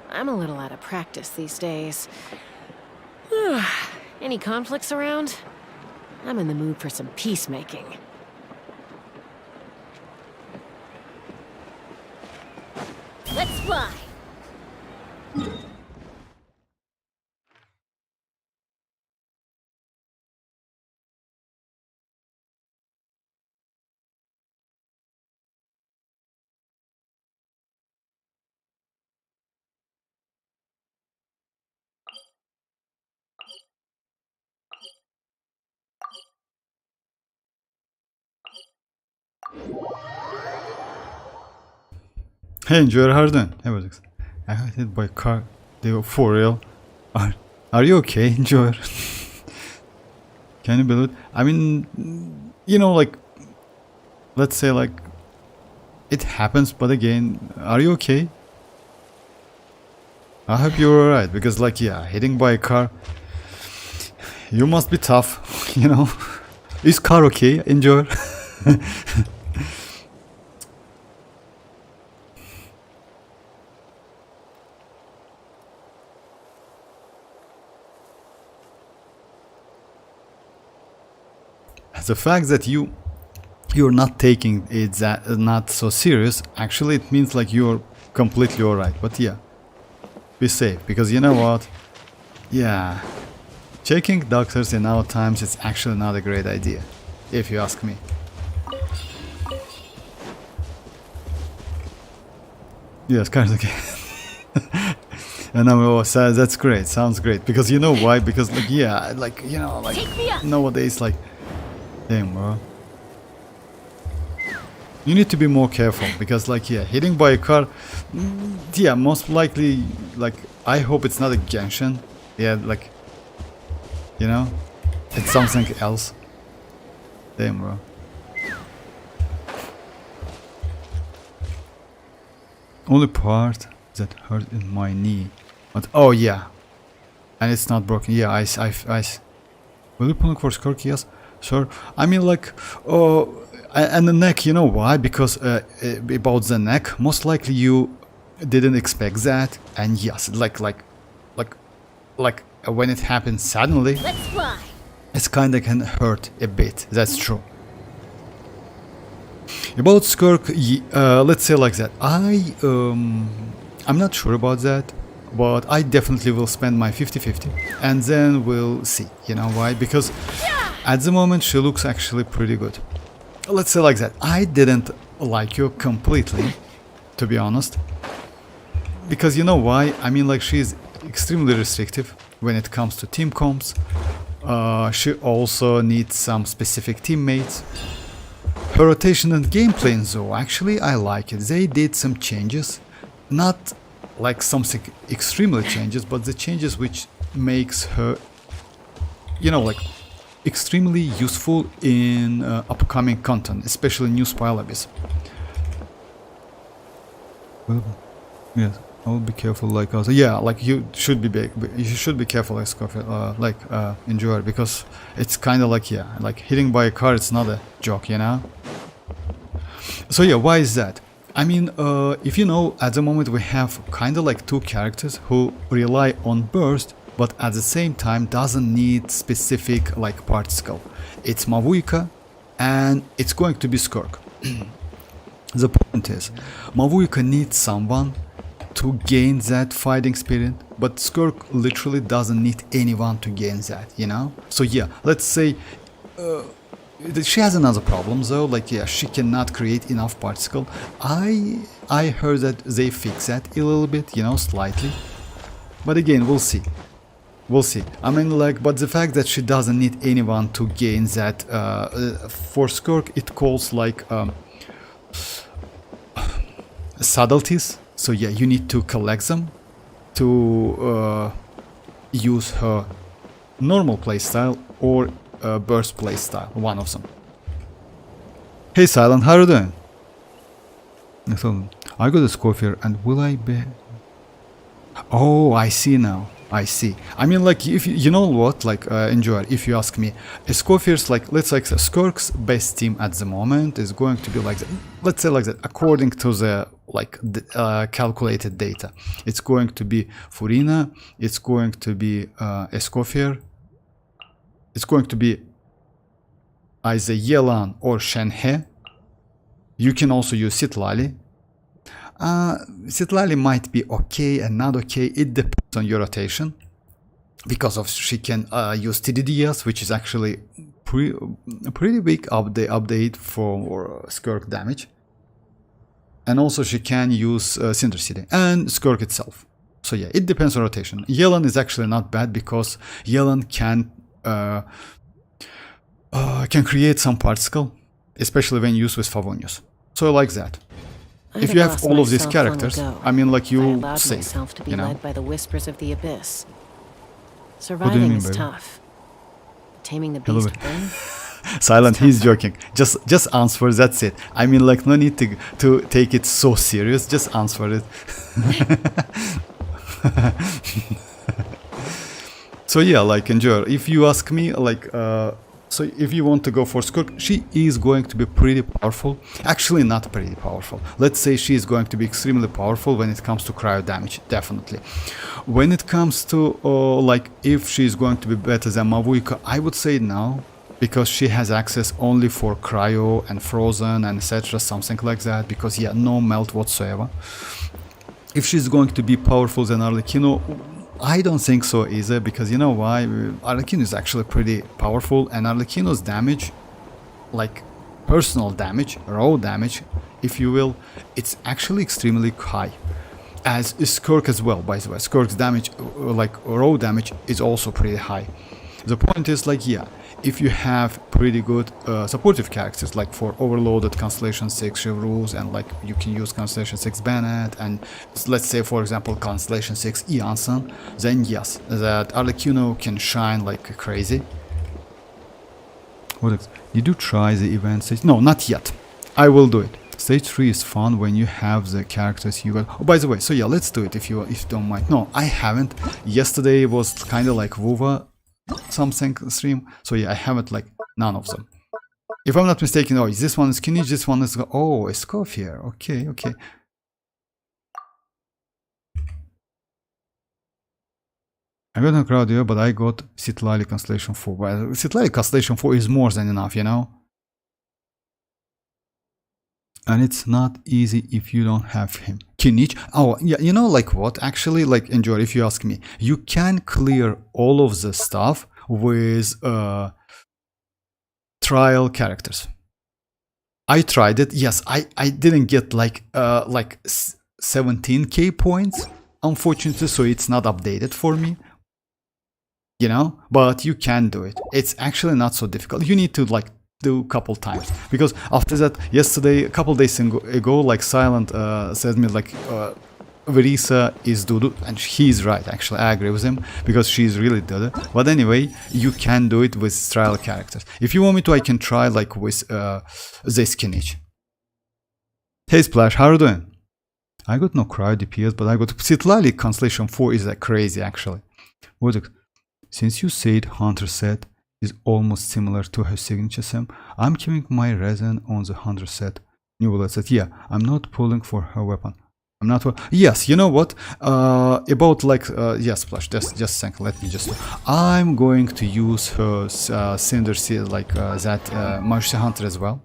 I'm a little out of practice these days. Any conflicts around? I'm in the mood for some peacemaking. Let's fly! Hey, enjoyer, how are you doing? Hey, what's this? I got hit by a car. They were for real. Are you okay, enjoyer? Can you believe it? I mean, you know, like, let's say, like, it happens, but again, are you okay? I hope you're alright, because, like, yeah, hitting by a car, you must be tough, you know? Is car okay, enjoyer? The fact that you're not taking it that not so serious, actually it means like you're completely alright. But yeah, be safe, because you know what, yeah, checking doctors in our times is actually not a great idea, if you ask me. Yes, car's okay. And I'm so that's great, sounds great, because you know why, because like, yeah, like, you know, like nowadays, like, damn, bro. You need to be more careful, because like, yeah, hitting by a car, yeah, most likely, like, I hope it's not a Genshin. Yeah, like, you know, it's something else. Damn, bro. Only part that hurt in my knee. But, oh yeah. And it's not broken. Yeah, I. Will you look for skirk? Yes. Sure. I mean, like, and the neck, you know why? Because about the neck, most likely you didn't expect that, and yes, like when it happens suddenly, Let's fly! it's kind of can hurt a bit. That's true. About skirk, let's say like that. I'm not sure about that, but I definitely will spend my 50-50, and then we'll see. You know why? Because at the moment she looks actually pretty good. Let's say like that. I didn't like you completely, to be honest. Because you know why? I mean, like, she's extremely restrictive when it comes to team comps. She also needs some specific teammates. Her rotation and gameplay, though, actually I like it. They did some changes. Not like something extremely changes, but the changes which makes her, you know, like, extremely useful in upcoming content, especially new Spy Lobbies. Well, yes, I will be careful. Like also, yeah, like you should be careful, like enjoyer, because it's kind of like, yeah, like hitting by a car. It's not a joke, you know. So yeah, why is that? I mean, if you know, at the moment we have kind of like two characters who rely on burst, but at the same time doesn't need specific like particle. It's mavuika and it's going to be skirk. The point is, mavuika needs someone to gain that fighting spirit, but skirk literally doesn't need anyone to gain that, you know? So yeah, let's say she has another problem though, like, yeah, she cannot create enough particle. I heard that they fix that a little bit, you know, slightly. But again, we'll see. We'll see. I mean, like, but the fact that she doesn't need anyone to gain that, for skirk, it calls like subtleties. So yeah, you need to collect them to use her normal playstyle or burst playstyle, one of them. Hey Silent, how are you doing? I got a score here, and will I be... Oh, I see now. I see. I mean, like, if you know what, like, enjoy. If you ask me, Scoffier's, like, let's like Skirk's best team at the moment is going to be like that. Let's say like that, according to the like calculated data. It's going to be Furina. It's going to be Scoffier. It's going to be either Yelan or Shenhe. You can also use citlali. Citlali might be okay and not okay. It depends on your rotation, because of she can use TDDS, which is actually pretty big update for Skirk damage, and also she can use Cinder City and Skirk itself. So yeah, it depends on rotation. Yelan is actually not bad because Yelan can create some particle, especially when used with Favonius. So I like that. If you have all of these characters, I mean, like, you safe, to be you know? led by the whispers of the abyss. do you Surviving mean, is baby? tough. Taming the Hello, beast within? Silent, he's joking. Just answer, that's it. I mean, like, no need to take it so serious. Just answer it. So yeah, like, enjoy. If you ask me, like, so if you want to go for Skirk, she is going to be pretty powerful. Actually, not pretty powerful. Let's say she is going to be extremely powerful when it comes to cryo damage, definitely. When it comes to, like, if she is going to be better than Mavuika, I would say no, because she has access only for cryo and frozen and etc., something like that, because yeah, no melt whatsoever. If she's going to be powerful than Arlecchino, I don't think so either, because you know why? Arlecchino is actually pretty powerful, and Arlecchino's damage, like personal damage, raw damage, if you will, it's actually extremely high. As is Skirk as well, by the way. Skirk's damage, like raw damage, is also pretty high. The point is, like, yeah, if you have pretty good supportive characters, like for overloaded Constellation 6 Chevreuse, and like you can use Constellation 6 Bennett, and let's say for example Constellation 6 Iansan, then yes, that Arlecchino can shine like crazy. What else? Did you try the event stage? No, not yet. I will do it. Stage 3 is fun when you have the characters you got. Oh, by the way, so yeah, let's do it if you don't mind. No, I haven't. Yesterday was kind of like WuWa something stream, so yeah, I haven't, like, none of them. If I'm not mistaken, oh, this one is kinich, this one is, oh, a Scoffier. Okay, okay. I got no crowd here, but I got citlali Constellation 4. Well, citlali Constellation 4 is more than enough, you know? And it's not easy if you don't have him. Kinich. Oh, yeah, you know, like what? Actually, like, enjoy, if you ask me. You can clear all of the stuff with trial characters. I tried it. Yes, I didn't get like 17k points, unfortunately, so it's not updated for me. You know? But you can do it. It's actually not so difficult. You need to, like, do a couple times, because after that, yesterday, a couple days ago, like, Silent said me, like, Varesa is Dudu, and he's right, actually, I agree with him, because she's really Dudu. But anyway, you can do it with trial characters. If you want me to, I can try, like, with this kinich. Hey Splash, how are you doing? I got no cryo DPS, but I got citlali Constellation 4 is crazy, actually. Since you said Hunter set is almost similar to her signature sim, I'm keeping my resin on the Hunter set. New set. Yeah, I'm not pulling for her weapon. I'm not. Yes, you know what? About, like, yes, Splash. Just a second. Let me just. I'm going to use her Cinder Seal, like that Mercy Hunter as well.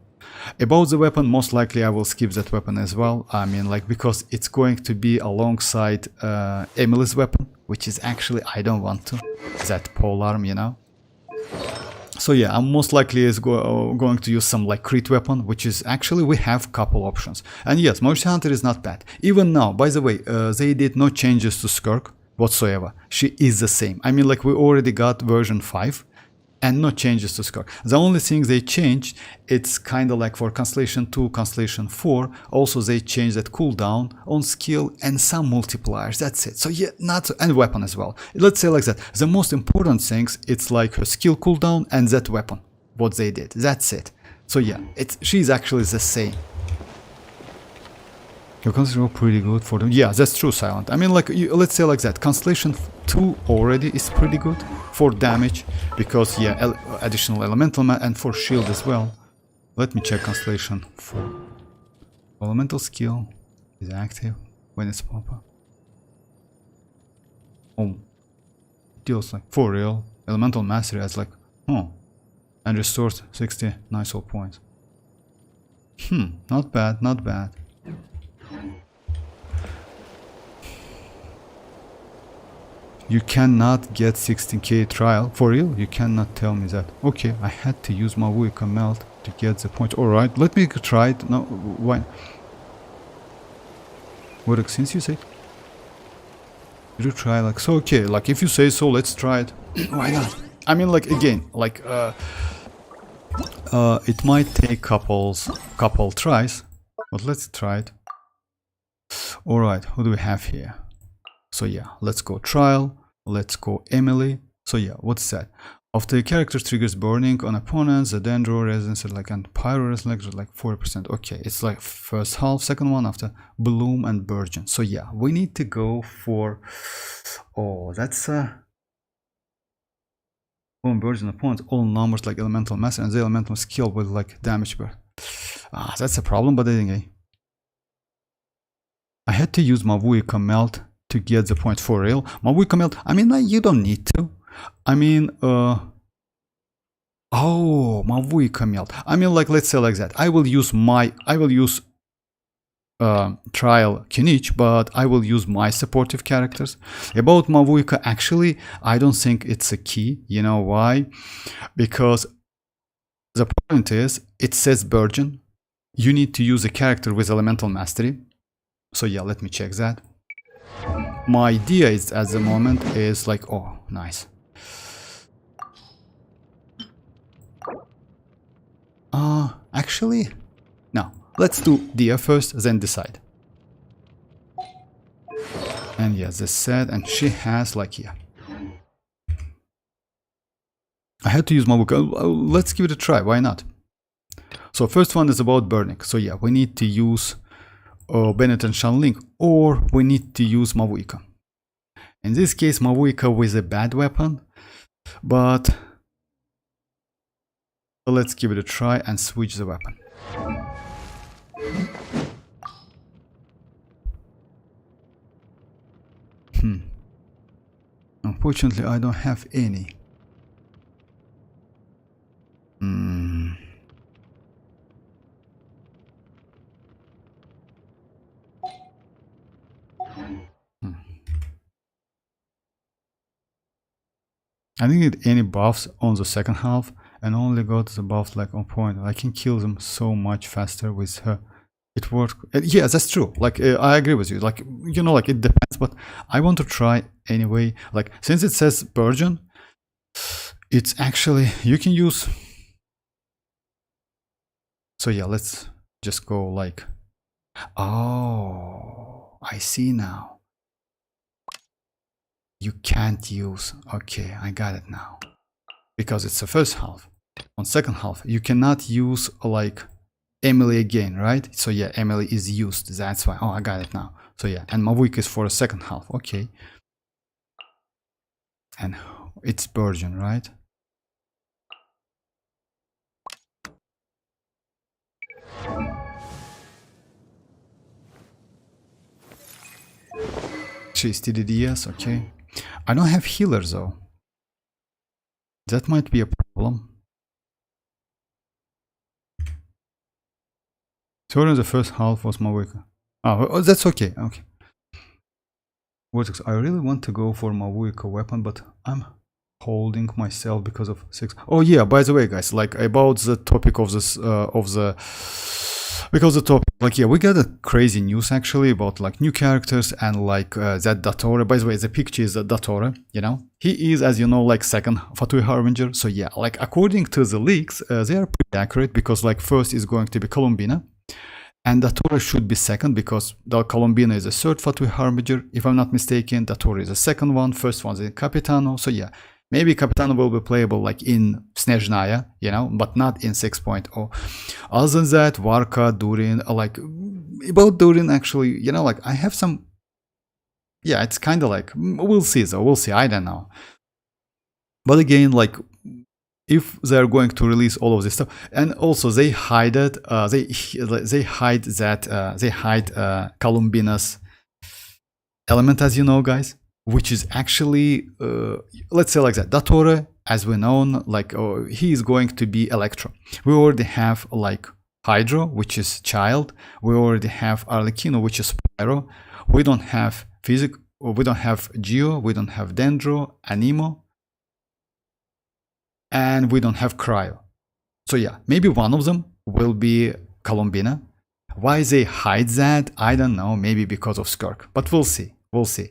About the weapon, most likely I will skip that weapon as well. I mean, like, because it's going to be alongside Emily's weapon, which is actually, I don't want to. That polearm, you know. So yeah, I'm most likely is going to use some, like, crit weapon, which is actually, we have couple options. And yes, Mercy Hunter is not bad. Even now, by the way, they did no changes to Skirk whatsoever. She is the same. I mean, like, we already got version 5 and no changes to Skirk. The only thing they changed, it's kind of like for Constellation 2, Constellation 4, also they changed that cooldown on skill and some multipliers, that's it. So yeah, and weapon as well. Let's say like that. The most important things, it's like her skill cooldown and that weapon, what they did, that's it. So yeah, she's actually the same. Your constellation pretty good for them. Yeah, that's true, Silent. I mean, like, let's say like that. Constellation 2 already is pretty good for damage, because yeah, additional elemental and for shield as well. Let me check Constellation 4. Elemental skill is active when it's pop-up. Oh, deals like for real. Elemental mastery as like, oh, and restores 60 nice soul points. Not bad, not bad. You cannot get 16k trial. For real? You cannot tell me that. Okay, I had to use my mavuika melt to get the point. Alright, let me try it. No, why? What, since you say? You try like, so okay, like if you say so, let's try it. Why not? I mean, like again, like it might take couple tries, but let's try it. Alright, who do we have here? So yeah, let's go trial, let's go Emily. So yeah, what's that? After the character triggers burning on opponents, the dendro resistance like and pyro resistance like 40%. Okay, it's like first half, second one after bloom and burgeon. So yeah, we need to go for, oh, that's burgeon opponents, all numbers like elemental mass and the elemental skill with like damage burn. That's a problem, but anyway. I had to use mavuika melt to get the point for real. Mavuika melt, I mean, you don't need to. I mean, oh, mavuika melt. I mean, like, let's say like that. I will use trial kinich, but I will use my supportive characters. About mavuika, actually, I don't think it's a key. You know why? Because the point is, it says burgeon. You need to use a character with elemental mastery. So yeah, let me check that. My idea is at the moment is like, oh, nice. Actually, no. Let's do Dia first, then decide. And yes, this said, and she has like, yeah. I had to use mavuika. Let's give it a try. Why not? So first one is about burning. So yeah, we need to use Bennett and Shanling, or we need to use mavuika. In this case, mavuika with a bad weapon, but let's give it a try and switch the weapon. Unfortunately, I don't have any. I didn't get any buffs on the second half and only got the buffs like on point. I can kill them so much faster with her. It worked. Yeah, that's true. Like, I agree with you. Like, you know, like it depends, but I want to try anyway. Like, since it says burgeon, it's actually, you can use. So yeah, let's just go like, oh, I see now. You can't use, okay, I got it now. Because it's the first half. On second half, you cannot use like Emily again, right? So yeah, Emily is used, that's why. Oh, I got it now. So yeah, and mavuika is for the second half, okay. And it's burgeon, right? She's TDDS, okay. I don't have healers though. That might be a problem. So in the first half was mavuika. Oh, that's okay. Okay. Vortex. I really want to go for mavuika weapon, but I'm holding myself because of 6. Oh yeah, by the way, guys, like about the topic of this because the topic, like, yeah, we got a crazy news actually about like new characters and like that Datora. By the way, the picture is Datora, you know. He is, as you know, like second Fatui Harbinger. So yeah, like according to the leaks, they are pretty accurate because like first is going to be Columbina. And Datora should be second because the Columbina is a third Fatui Harbinger. If I'm not mistaken, Datora is the second one. First one is Capitano. So yeah, maybe Capitano will be playable like in Snezhnaya, you know, but not in 6.0. Other than that, Varka, Durin, like about Durin actually, you know, like I have some, yeah, it's kind of like, we'll see though, we'll see, I don't know. But again, like, if they're going to release all of this stuff, and also they hide it, they hide that, they hide Columbina's element, as you know, guys, which is actually, let's say like that, Datore, as we know, like, he is going to be Electro. We already have like Hydro, which is Child. We already have Arlecchino, which is Pyro. We don't have Physic, we don't have Geo, we don't have Dendro, Animo, and we don't have Cryo. So yeah, maybe one of them will be Columbina. Why they hide that, I don't know, maybe because of Skirk, but we'll see, we'll see.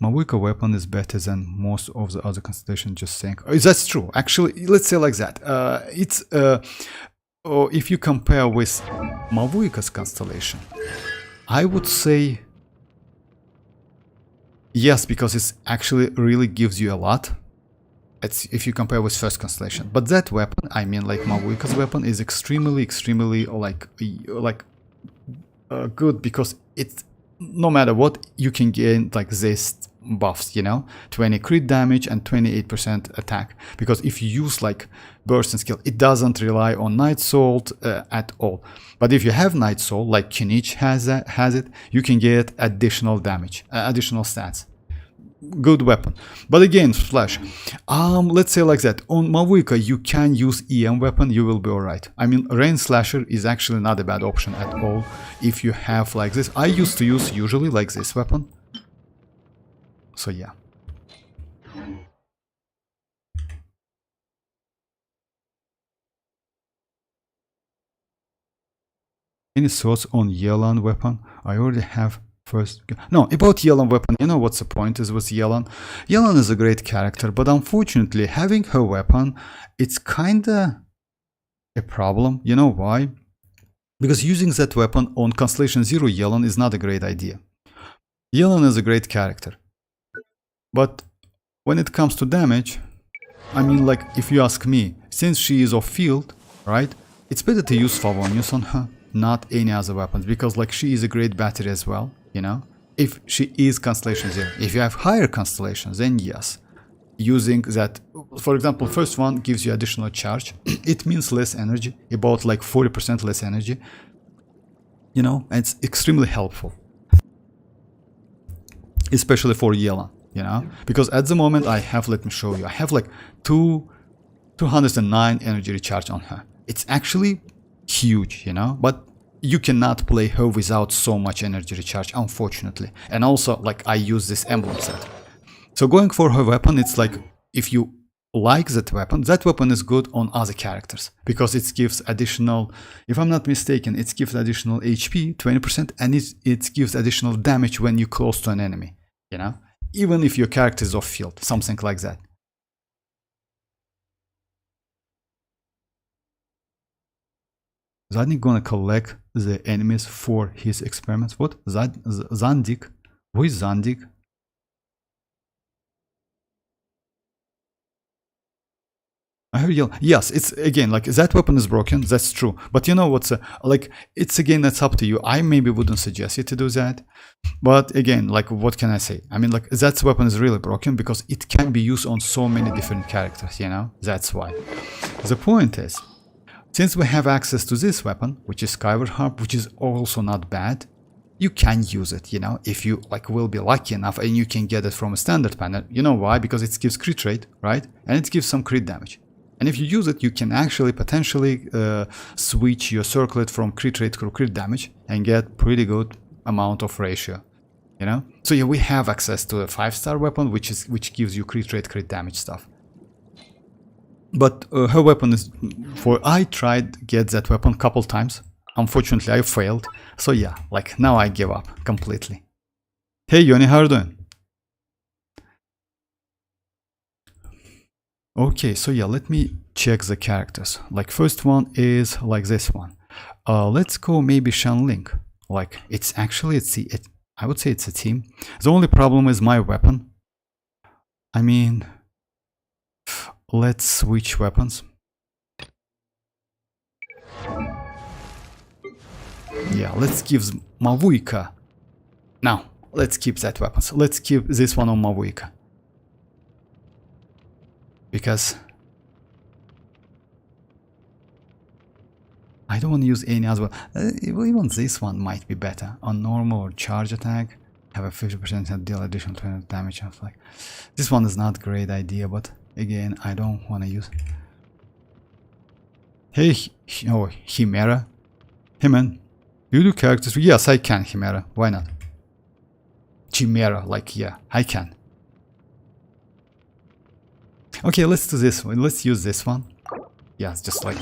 Mavuika weapon is better than most of the other constellations, just saying. That's true, actually, let's say like that. If you compare with Mavuika's constellation, I would say yes, because it actually really gives you a lot. It's if you compare with first constellation. But that weapon, I mean like Mavuika's weapon, is extremely good, because it's, no matter what, you can gain like this buffs, you know, 20 crit damage and 28% attack. Because if you use like burst and skill, it doesn't rely on Night Soul at all. But if you have Night Soul, like Kinich has it, you can get additional damage, additional stats. Good weapon. But again, Flash, let's say like that, on Mavuika you can use EM weapon, you will be alright. I mean, Rain Slasher is actually not a bad option at all if you have like this. I used to use usually like this weapon. So yeah. Any thoughts on Yelan weapon? I already have first. No, about Yelan weapon, you know what's the point is with Yelan? Yelan is a great character, but unfortunately having her weapon, it's kinda a problem. You know why? Because using that weapon on Constellation Zero Yelan is not a great idea. Yelan is a great character, but when it comes to damage, I mean, like, if you ask me, since she is off field, right, it's better to use Favonius on her, not any other weapons, because like she is a great battery as well, you know, if she is Constellation Zero. If you have higher constellations, then yes, using that, for example, first one gives you additional charge. It means less energy, about like 40% less energy, you know, and it's extremely helpful, especially for Yelan, you know, because at the moment I have, let me show you, I have like 209 energy recharge on her. It's actually huge, you know, but you cannot play her without so much energy recharge, unfortunately. And also, like, I use this emblem set. So going for her weapon, it's like, if you like that weapon is good on other characters, because it gives additional, if I'm not mistaken, it gives additional HP, 20%, and it gives additional damage when you're close to an enemy, you know, even if your character is off field, something like that. Zadnik gonna collect the enemies for his experiments. What? Zandik? Who is Zandik? I heard yell. Yes, it's again like that weapon is broken. That's true. But you know what's like? It's again, that's up to you. I maybe wouldn't suggest you to do that. But again, like, what can I say? I mean, like, that weapon is really broken because it can be used on so many different characters. You know, that's why. The point is, since we have access to this weapon, which is Skyward Harp, which is also not bad, you can use it, you know, if you like will be lucky enough and you can get it from a standard panel. You know why? Because it gives crit rate, right? And it gives some crit damage. And if you use it, you can actually potentially switch your circlet from crit rate to crit damage and get pretty good amount of ratio, you know? So yeah, we have access to a 5-star weapon, which gives you crit rate, crit damage stuff. But her weapon is, I tried to get that weapon a couple times. Unfortunately, I failed. So yeah, like, now I give up completely. Hey Yoni, how are you doing? Okay, so yeah, let me check the characters. Like, first one is like this one. Let's go maybe Shanling. Like, it's actually, I would say it's a team. The only problem is my weapon. I mean, let's switch weapons. Yeah, let's give Mavuika Now, let's keep that weapon. So let's keep this one on mavuika. Because I don't want to use any as well. Even this one might be better. On normal or charge attack, have a 50% deal additional 20 damage. I was like, this one is not a great idea, but again, I don't want to use. Hey, oh, Chimera. Hey man, you do characters? Yes, I can, Chimera. Why not? Chimera, like, yeah, I can. Okay, let's do this one. Let's use this one. Yeah, it's just like,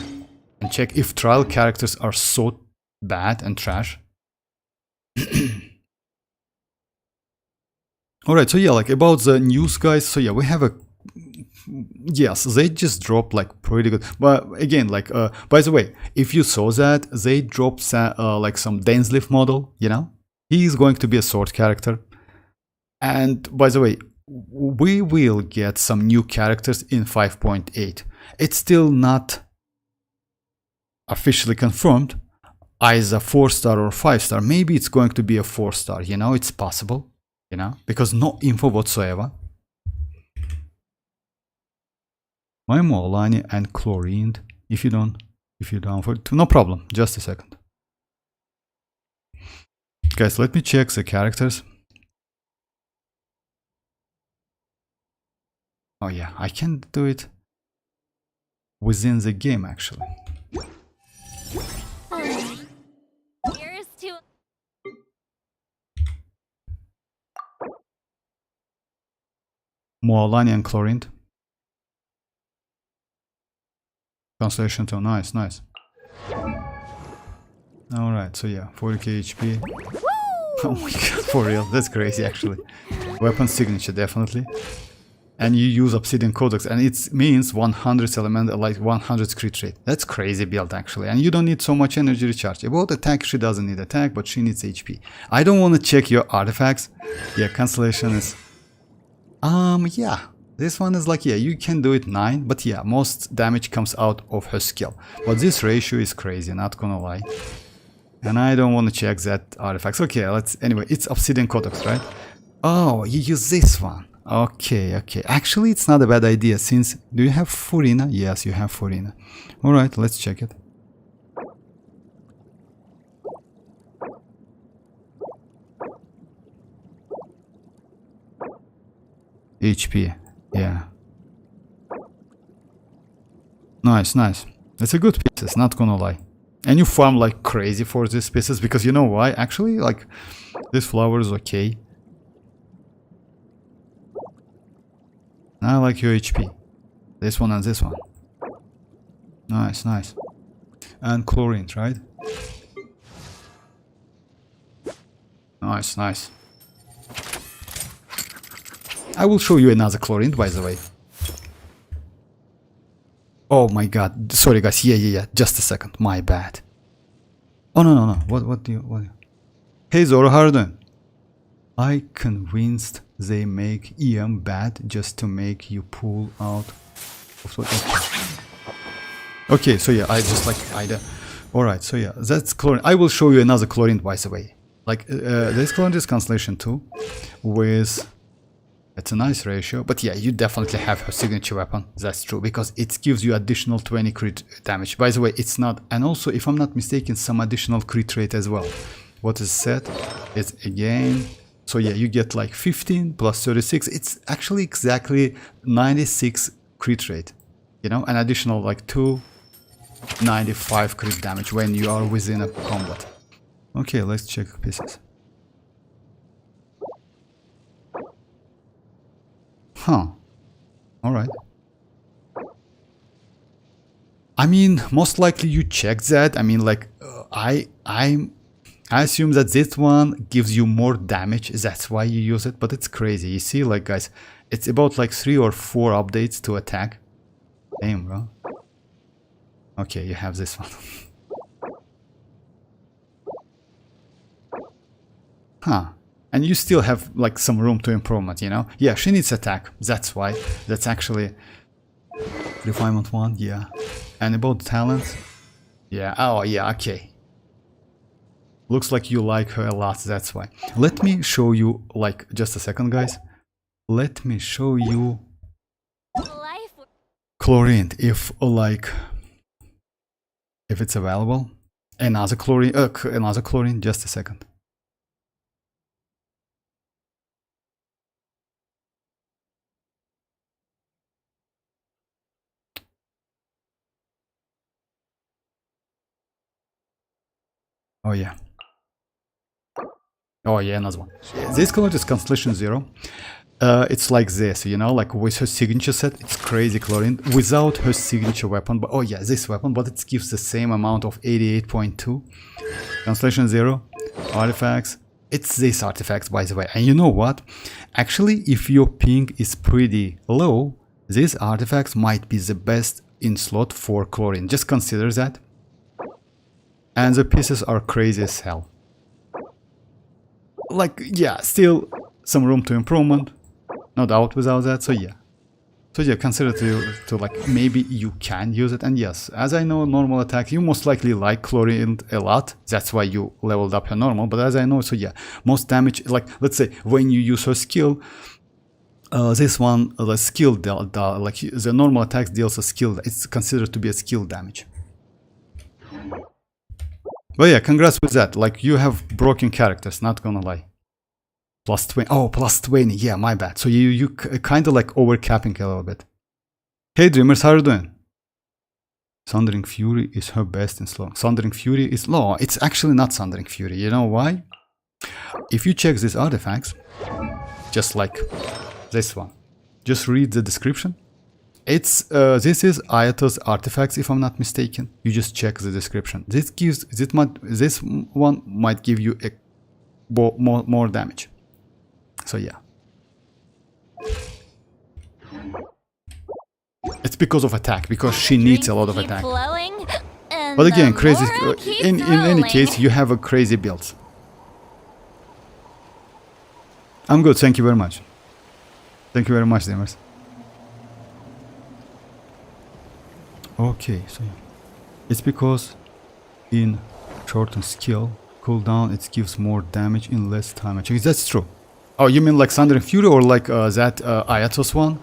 and check if trial characters are so bad and trash. Alright, so yeah, like about the news, guys. So yeah, we have a, yes, they just dropped like pretty good. But again, like, by the way, if you saw that, they dropped like some Dainsleif model, you know? He is going to be a sword character. And by the way, we will get some new characters in 5.8. It's still not officially confirmed, either 4-star or 5-star. Maybe it's going to be a 4-star, you know, it's possible, you know, because no info whatsoever. My mualani and chlorine, if you don't for it, no problem, just a second. Guys, let me check the characters. Oh yeah, I can do it within the game actually. Here's to Mualani and chlorine. Constellation 2, nice, nice. Alright, so yeah, 40k HP. Oh my god, for real, that's crazy actually. Weapon signature, definitely. And you use Obsidian Codex, and it means 100 element, like 100 crit rate. That's crazy build actually, and you don't need so much energy recharge. About attack, she doesn't need attack, but she needs HP. I don't want to check your artifacts. Yeah, Constellation is... yeah. This one is like, yeah, you can do it 9, but yeah, most damage comes out of her skill. But this ratio is crazy, not gonna lie. And I don't want to check that artifacts. Okay, let's... Anyway, it's Obsidian Codex, right? Oh, you use this one. Okay, okay. Actually, it's not a bad idea since... Do you have Furina? Yes, you have Furina. Alright, let's check it. HP. Yeah. Nice, nice. It's a good piece, not gonna lie. And you farm like crazy for these pieces because you know why? Actually, like, this flower is okay. I like your HP. This one and this one. Nice, nice. And chlorine, right? Nice, nice. I will show you another chlorine, by the way. Oh my god. Sorry, guys. Yeah. Just a second. My bad. Oh, no. What do you... Hey, Zoro, how are you doing? I convinced they make EM bad just to make you pull out of what. Okay, so yeah, I just like Ida. Alright, so yeah, that's chlorine. I will show you another chlorine, by the way. Like, this chlorine is Constellation 2 with... It's a nice ratio, but yeah, you definitely have her signature weapon. That's true, because it gives you additional 20 crit damage. By the way, it's not... And also, if I'm not mistaken, some additional crit rate as well. What is set? It's again... So yeah, you get like 15 plus 36. It's actually exactly 96 crit rate. You know, an additional like 295 crit damage when you are within a combat. Okay, let's check pieces. Huh. Alright. I mean, most likely you check that. I mean, like, I assume that this one gives you more damage, that's why you use it, but it's crazy. You see, like, guys, it's about like 3 or 4 updates to attack. Damn, bro. Okay, you have this one. Huh. And you still have like some room to improvement, you know? Yeah, she needs attack, that's why. That's actually refinement 1, yeah. And about talent, yeah, oh yeah, okay. Looks like you like her a lot, that's why. Let me show you, like, just a second, guys. Let me show you Life. chlorine, if, like, if it's available. Another chlorine, just a second. Oh yeah. Oh yeah, another one. This color is Constellation 0. It's like this, you know, like with her signature set, it's crazy chlorine. Without her signature weapon, but oh yeah, this weapon, but it gives the same amount of 88.2. Constellation 0, artifacts. It's this artifacts, by the way. And you know what? Actually, if your ping is pretty low, these artifacts might be the best in slot for chlorine. Just consider that. And the pieces are crazy as hell. Like, yeah, still some room to improvement, no doubt without that. So yeah, consider to like, maybe you can use it. And yes, as I know, normal attack, you most likely like chlorine a lot, that's why you leveled up your normal. But as I know, so yeah, most damage, like, let's say when you use her skill, this one, the skill like the normal attack deals a skill, it's considered to be a skill damage. But yeah, congrats with that. Like, you have broken characters, not gonna lie. Plus 20. Oh, plus 20. Yeah, my bad. So you kind of like overcapping a little bit. Hey Dreamers, how are you doing? Sundering Fury is her best in slow. Sundering Fury is low. It's actually not Sundering Fury. You know why? If you check these artifacts, just like this one, just read the description. It's this is Ayatos artifacts, if I'm not mistaken. You just check the description. This one might give you a more damage. So yeah, it's because of attack, because she needs a lot of attack. But again, crazy. In any case, you have a crazy build. I'm good. Thank you very much. Thank you very much, Demers. Okay, so it's because in shortened skill cooldown it gives more damage in less time. Actually, that's true. Oh, you mean like Sundering Fury or like that Ayatos one?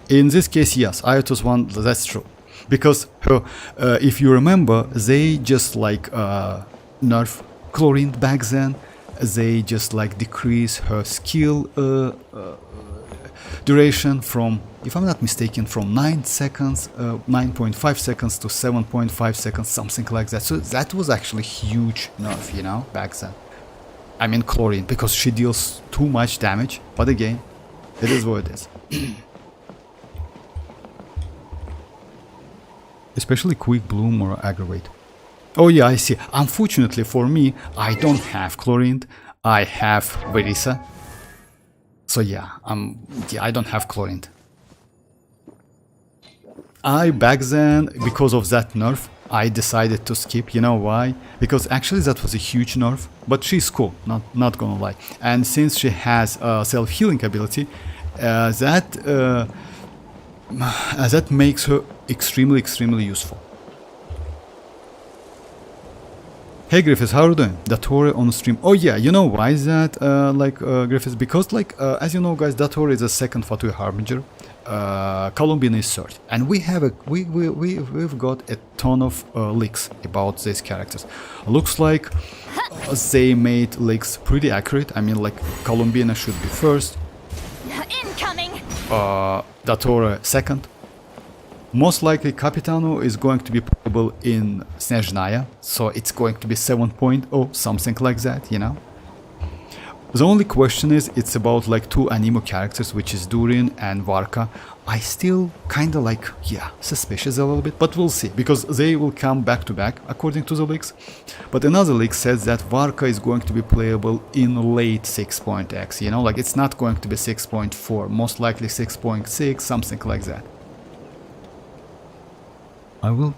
In this case, yes, Ayatos one, that's true. Because if you remember, they just like nerf chlorine back then. They just like decrease her skill duration from, if I'm not mistaken, from 9 seconds, 9.5 seconds to 7.5 seconds, something like that. So that was actually huge nerf, you know, back then. I mean chlorine, because she deals too much damage. But again, it is what it is. Especially quick bloom or aggravate. Oh yeah, I see. Unfortunately for me, I don't have chlorine. I have varesa. So yeah, I don't have chlorine. Back then, because of that nerf, I decided to skip. You know why? Because actually that was a huge nerf, but she's cool, not gonna lie. And since she has a self-healing ability, that makes her extremely useful. Hey Griffiths, how are you doing? Datori on stream. Oh yeah, you know why is that, Griffiths? Because as you know guys, Datori is the second Fatui Harbinger. Colombian is third. And we've got a ton of leaks about these characters. Looks like they made leaks pretty accurate. I mean, like, Colombiana should be first. Incoming. Datori second. Most likely Capitano is going to be playable in Snezhnaya, so it's going to be 7.0, something like that, you know. The only question is, it's about like two animo characters, which is Durin and Varka. I still kinda like, yeah, suspicious a little bit, but we'll see, because they will come back to back, according to the leaks. But another leak says that Varka is going to be playable in late 6.x, you know, like it's not going to be 6.4, most likely 6.6, something like that. I will,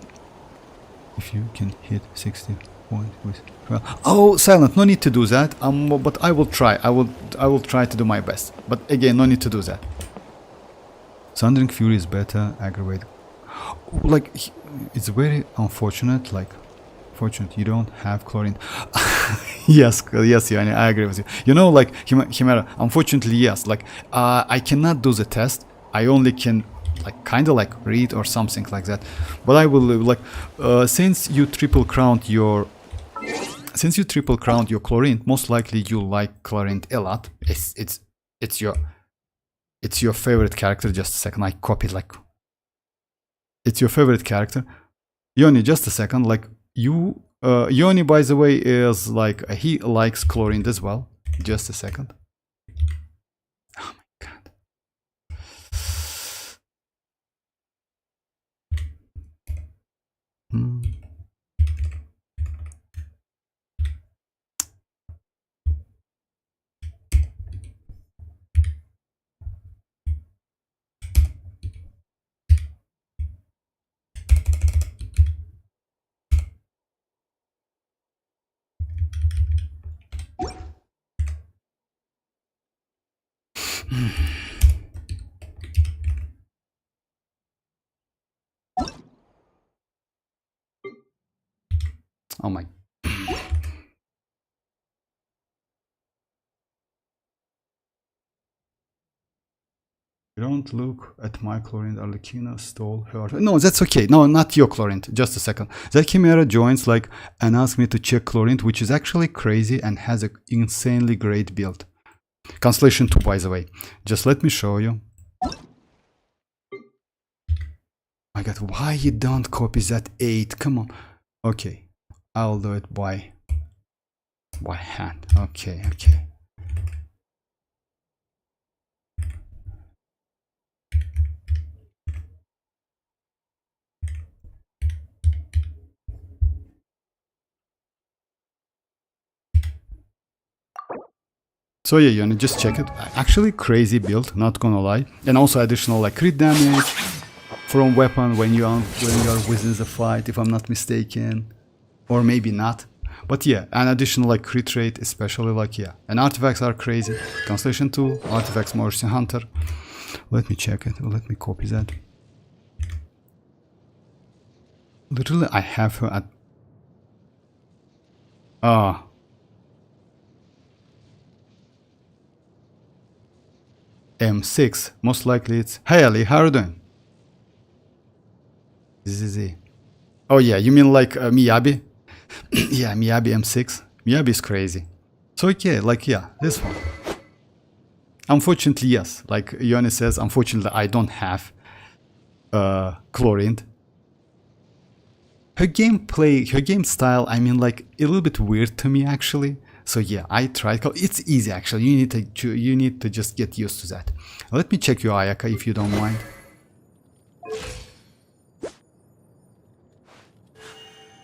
if you can hit 60 point with 12. Oh, Silent, no need to do that. But I will try. I will try to do my best. But again, no need to do that. Sundering Fury is better. Aggravate. Like, it's very unfortunate. Like, unfortunate. You don't have chlorine. Yes, yes, Yanni, I agree with you. You know, like, Chimera, unfortunately, yes. Like, I cannot do the test. I only can, like, kind of like read or something like that. But I will, like, since you triple crowned your chlorine, most likely you like chlorine a lot. It's your favorite character. Just a second, I copied, like, it's your favorite character. Yoni, just a second, like, Yoni, by the way, is like, he likes chlorine as well. Just a second. Oh my god. Oh my. Don't look at my chlorine. Arlecchino stole her. No, that's okay. No, not your chlorine. Just a second. That Chimera joins, like, and asks me to check chlorine, which is actually crazy and has an insanely great build. Constellation 2, by the way. Just let me show you. My god, why you don't copy that 8? Come on. Okay. I'll do it by hand. Okay. So yeah, you wanna just check it. Actually crazy build, not gonna lie. And also additional, like, crit damage from weapon when you are within the fight, if I'm not mistaken. Or maybe not. But yeah, an additional, like, crit rate, especially, like, yeah. And artifacts are crazy. Constellation 2, artifacts Mercy Hunter. Let me check it. Let me copy that. Literally, I have her at... M6. Most likely it's... Hey Ali, how are you doing? ZZ. Oh yeah, you mean like Miyabi? Yeah, Miyabi M6. Miyabi is crazy. So okay, like, yeah, this one. Unfortunately, yes. Like Yoni says, unfortunately, I don't have chlorine. Her gameplay, her game style, I mean, like, a little bit weird to me, actually. So yeah, I tried. It's easy, actually. You need to just get used to that. Let me check your Ayaka, if you don't mind.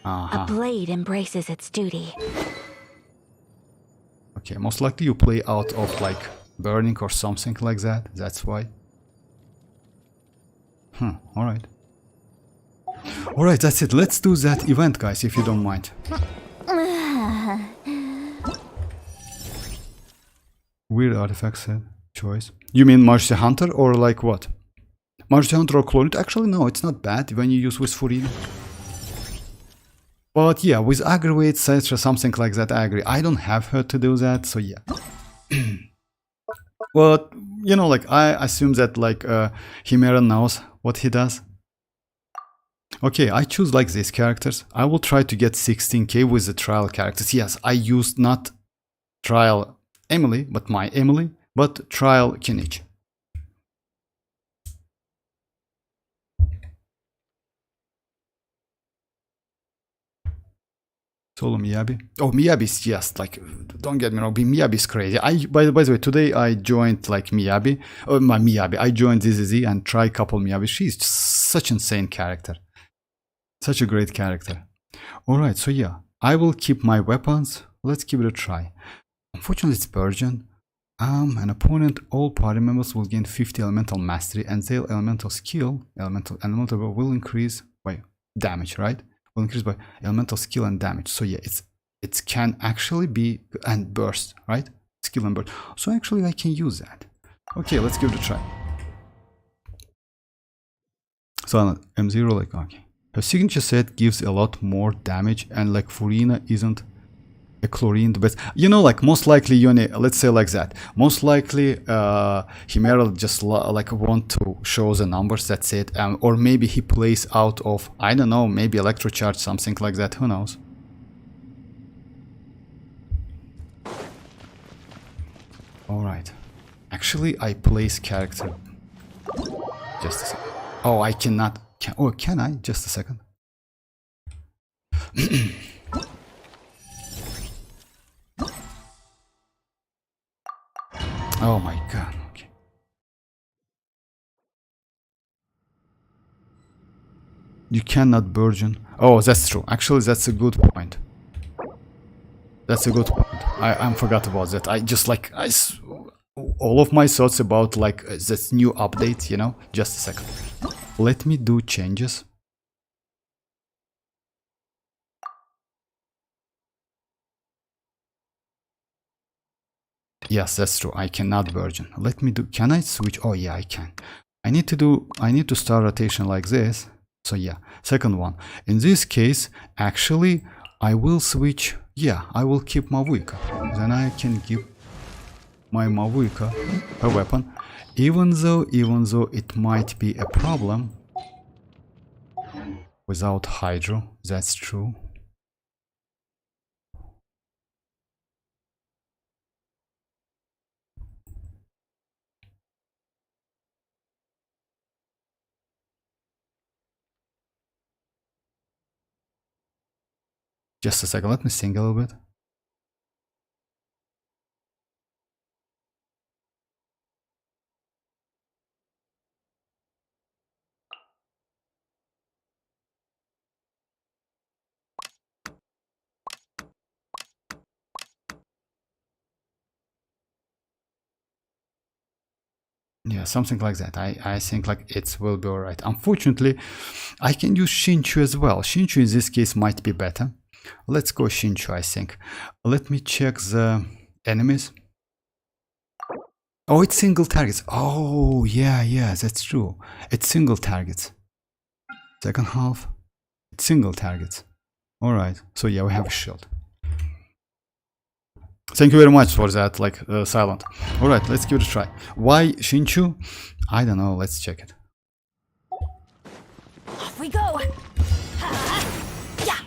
A blade embraces its duty. Okay, most likely you play out of, like, burning or something like that. That's why. Alright. Alright, that's it. Let's do that event, guys, if you don't mind. Weird artifact set choice. You mean Mercy Hunter or like what? Mercy Hunter or Clone? Actually, no, it's not bad when you use with Furina. But yeah, with Aggravate, etc., something like that, I agree. I don't have her to do that, so yeah. But, you know, like, I assume that, like, Chimera knows what he does. Okay, I choose, like, these characters. I will try to get 16k with the trial characters. Yes, I used not trial Emily, but my Emily, but trial Kinich. Solo Miyabi. Oh, Miyabi is just, like, don't get me wrong, Miyabi is crazy. By the way, today I joined, like, Miyabi. My Miyabi. I joined ZZZ and tried a couple Miyabi. She's just such an insane character. Such a great character. Alright, so yeah. I will keep my weapons. Let's give it a try. Unfortunately, it's Virgin. An opponent, all party members will gain 50 elemental mastery and their elemental skill, elemental will increase by damage, right? Will increase by elemental skill and damage. So yeah, it can actually be, and burst, right? Skill and burst. So actually I can use that. Okay, let's give it a try. So M0, like, okay. Her signature set gives a lot more damage, and like Furina isn't a chlorine the best. You know, like most likely Yone, let's say like that. Most likely Himera just like want to show the numbers, that's it. Or maybe he plays out of, I don't know, maybe electrocharge, something like that, who knows. Alright. Actually, I place character. Just a second. Oh, I cannot. Can I? Just a second. Oh my god. Okay. You cannot burgeon. Oh, that's true. Actually, that's a good point. That's a good point. I forgot about that. I just like all of my thoughts about like this new update, you know. Just a second. Let me do changes. Yes, that's true. I cannot burgeon. Let me do. Can I switch? Oh yeah, I can. I need to start rotation like this. So yeah, second one. In this case, actually, I will switch. Yeah, I will keep mavuika. Then I can give my mavuika a weapon. Even though it might be a problem without hydro. That's true. Just a second, let me think a little bit. Yeah, something like that. I think like it will be alright. Unfortunately, I can use Shinchu as well. Shinchu in this case might be better. Let's go Shinchu, I think. Let me check the enemies. Oh, it's single targets. Oh, yeah, that's true. It's single targets. Second half, it's single targets. Alright, so yeah, we have a shield. Thank you very much for that, like, silent. Alright, let's give it a try. Why Shinchu? I don't know, let's check it. Off we go. Yeah.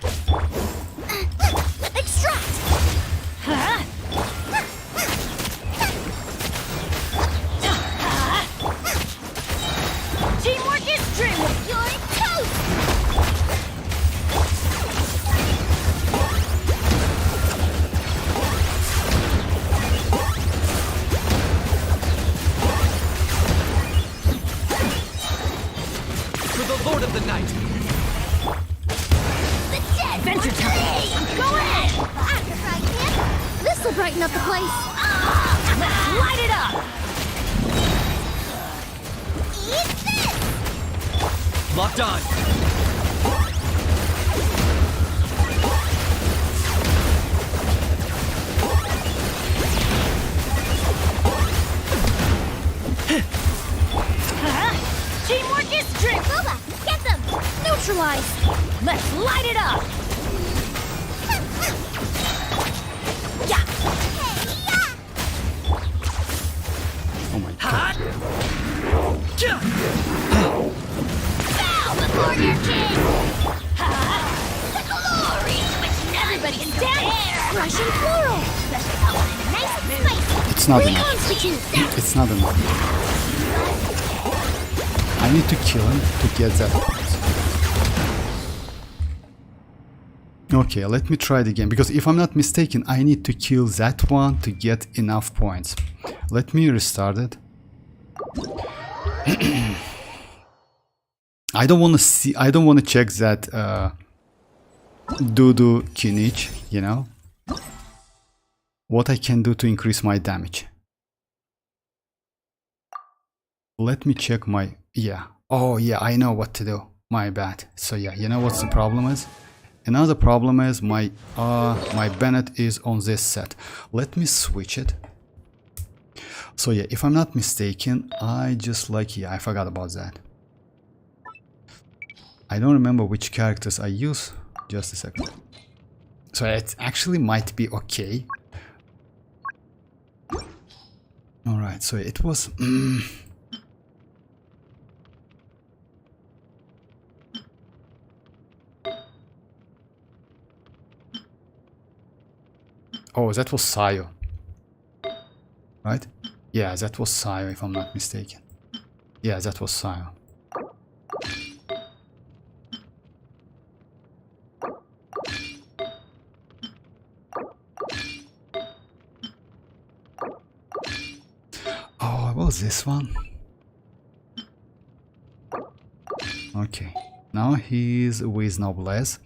Extract. Teamwork is dreamwork. You're toast. Lord of the night. Adventure time. Go ahead. This will brighten up the place. Let's light it up. Eat this. Locked on. Teamwork is strength. Boba, get them. Neutralize. Let's light it up. Yeah. Oh my god. Bow before your king. The glory which everybody can stand. Fresh and floral. Nice and spicy. It's not enough. It's not enough. I need to kill him to get that point. Okay, let me try it again, because if I'm not mistaken, I need to kill that one to get enough points. Let me restart it. I don't want to check that Dudu Kinich, you know? What I can do to increase my damage. Let me check my... Yeah. Oh, yeah, I know what to do. My bad. So yeah, you know what's the problem is? Another problem is my Bennett is on this set. Let me switch it. So yeah, if I'm not mistaken, I just like... Yeah, I forgot about that. I don't remember which characters I use. Just a second. So it actually might be okay. Alright, so it was... Oh, that was Sayo. Right? Yeah, that was Sayo, if I'm not mistaken. Yeah, that was Sayo. Oh, what was this one? Okay. Now he's with Noblesse.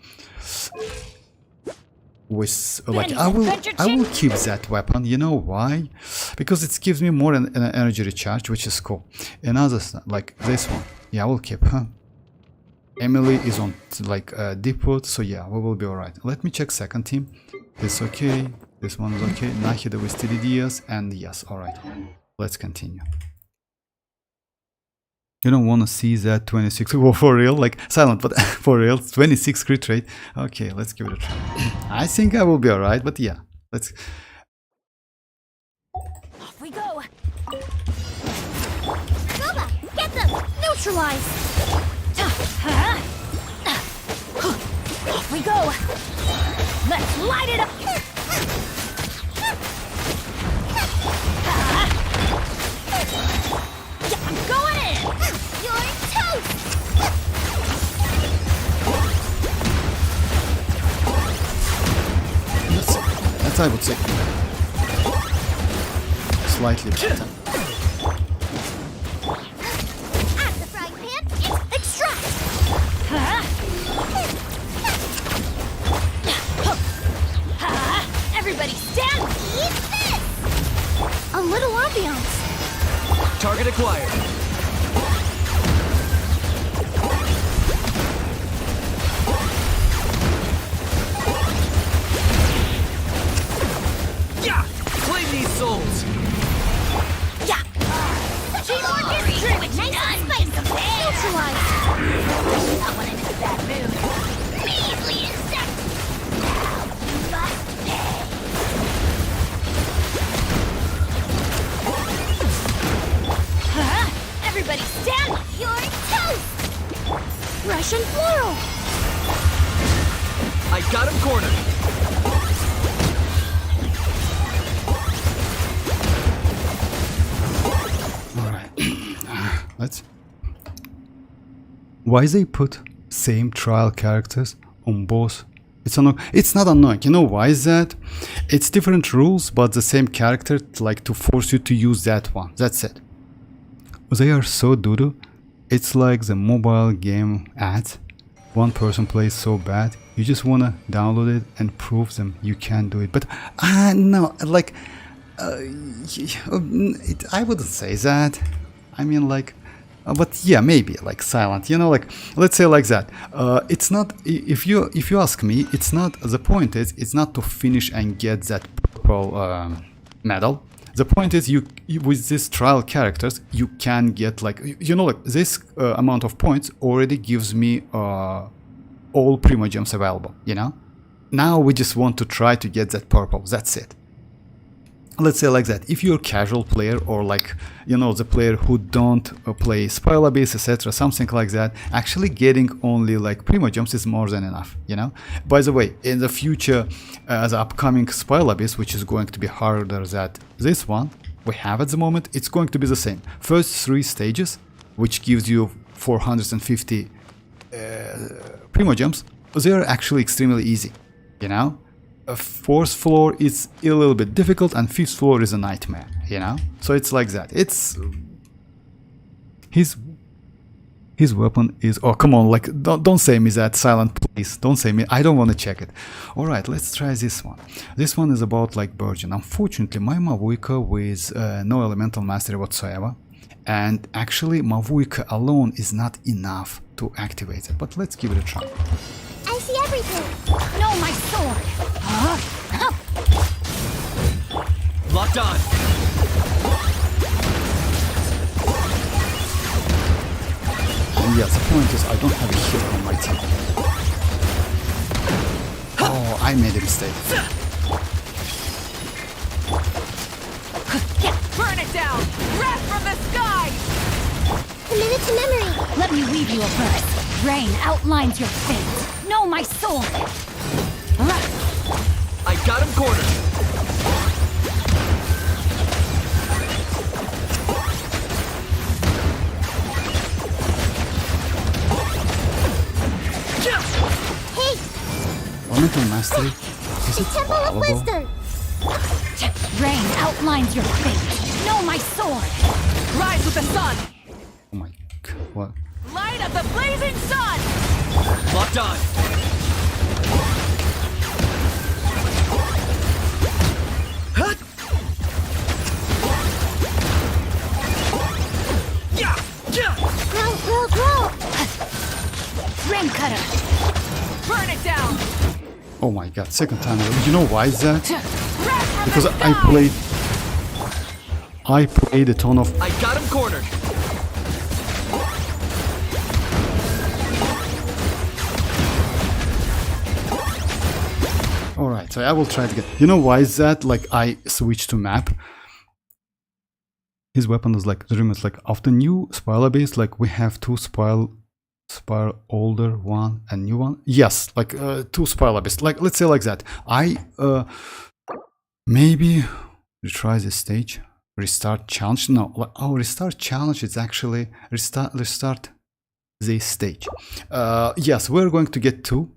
With like I will keep that weapon. You know why? Because it gives me more an energy recharge, which is cool. Another like this one, yeah, I will keep her. Emily is on like depot, so yeah, we will be alright. Let me check second team. This okay, this one is okay. Nahida with TDDs, and yes, alright. Let's continue. You don't want to see that 26 for real, like silent, but for real, 26 crit rate. Okay, let's give it a try. I think I will be alright, but yeah, let's. Off we go. Goba, get them! Neutralize! Off we go! Let's light it up! Yeah, I'm going in! You're toast! That's I would say slightly better. At the frying pan, it's extract! Everybody stand! Eat this! A little ambiance. Target acquired. Yeah! Claim these souls! Yeah! Teamwork is true! Nice and spicy! Neutralize! Not when I'm in a bad mood. Measly insect! Now you must pay! Everybody stand! You're toast! Russian floral! I got him cornered! Alright. Let's. Why they put same trial characters on both? It's not annoying. You know why is that? It's different rules, but the same character, like to force you to use that one. That's it. They are so doo-doo. It's like the mobile game ads. One person plays so bad, you just wanna download it and prove them you can do it. But no, like I wouldn't say that. I mean, like, but yeah, maybe like silent. You know, like let's say like that. It's not. If you ask me, it's not. The point is, it's not to finish and get that purple medal. The point is, you with these trial characters, you can get like, you know, like this amount of points already gives me all primogems available. You know, now we just want to try to get that purple. That's it. Let's say like that. If you're a casual player or like, you know, the player who don't play Spiral Abyss, etc., something like that, actually getting only like primogems is more than enough, you know. By the way, in the future, the upcoming Spiral Abyss, which is going to be harder than this one we have at the moment, it's going to be the same. First 3 stages, which gives you 450 primogems, they are actually extremely easy, you know. A 4th floor is a little bit difficult, and 5th floor is a nightmare, you know. So it's like that. It's his weapon is. Oh, come on! Like don't say me that, silent, please. Don't say me. I don't want to check it. All right, let's try this one. This one is about like Virgin. Unfortunately, my mavuika with no elemental mastery whatsoever, and actually mavuika alone is not enough to activate it. But let's give it a try. I see everything! No, my sword! Locked on! And yes, the point is I don't have a healer on my team. Oh, I made a mistake. Burn it down! Wrath from the sky! Commit it to memory! Let me weave you a verse. Rain outlines your fate. Know my sword! I got him cornered. Hey! Elemental Mastery? Is it Temple of allowable? Wisdom! Rain outlines your fate. Know my sword! Rise with the sun! Oh my god, what? Light of the blazing sun! Locked on. Hut! Yeah! Yeah! Grow! Rain cutter! Burn it down! Oh my god, second time. You know why is that? Wrath from Because the I sky! played a ton of. I got him cornered. Alright, so I will try to get. You know why is that? Like I switched to map. His weapon is like the room is like of the new spoiler base, like we have two spoil older one and new one. Yes, like two spoiler base. Like let's say like that. I maybe retry this stage. Restart challenge. No, restart challenge is actually restart this stage. Yes, we're going to get two,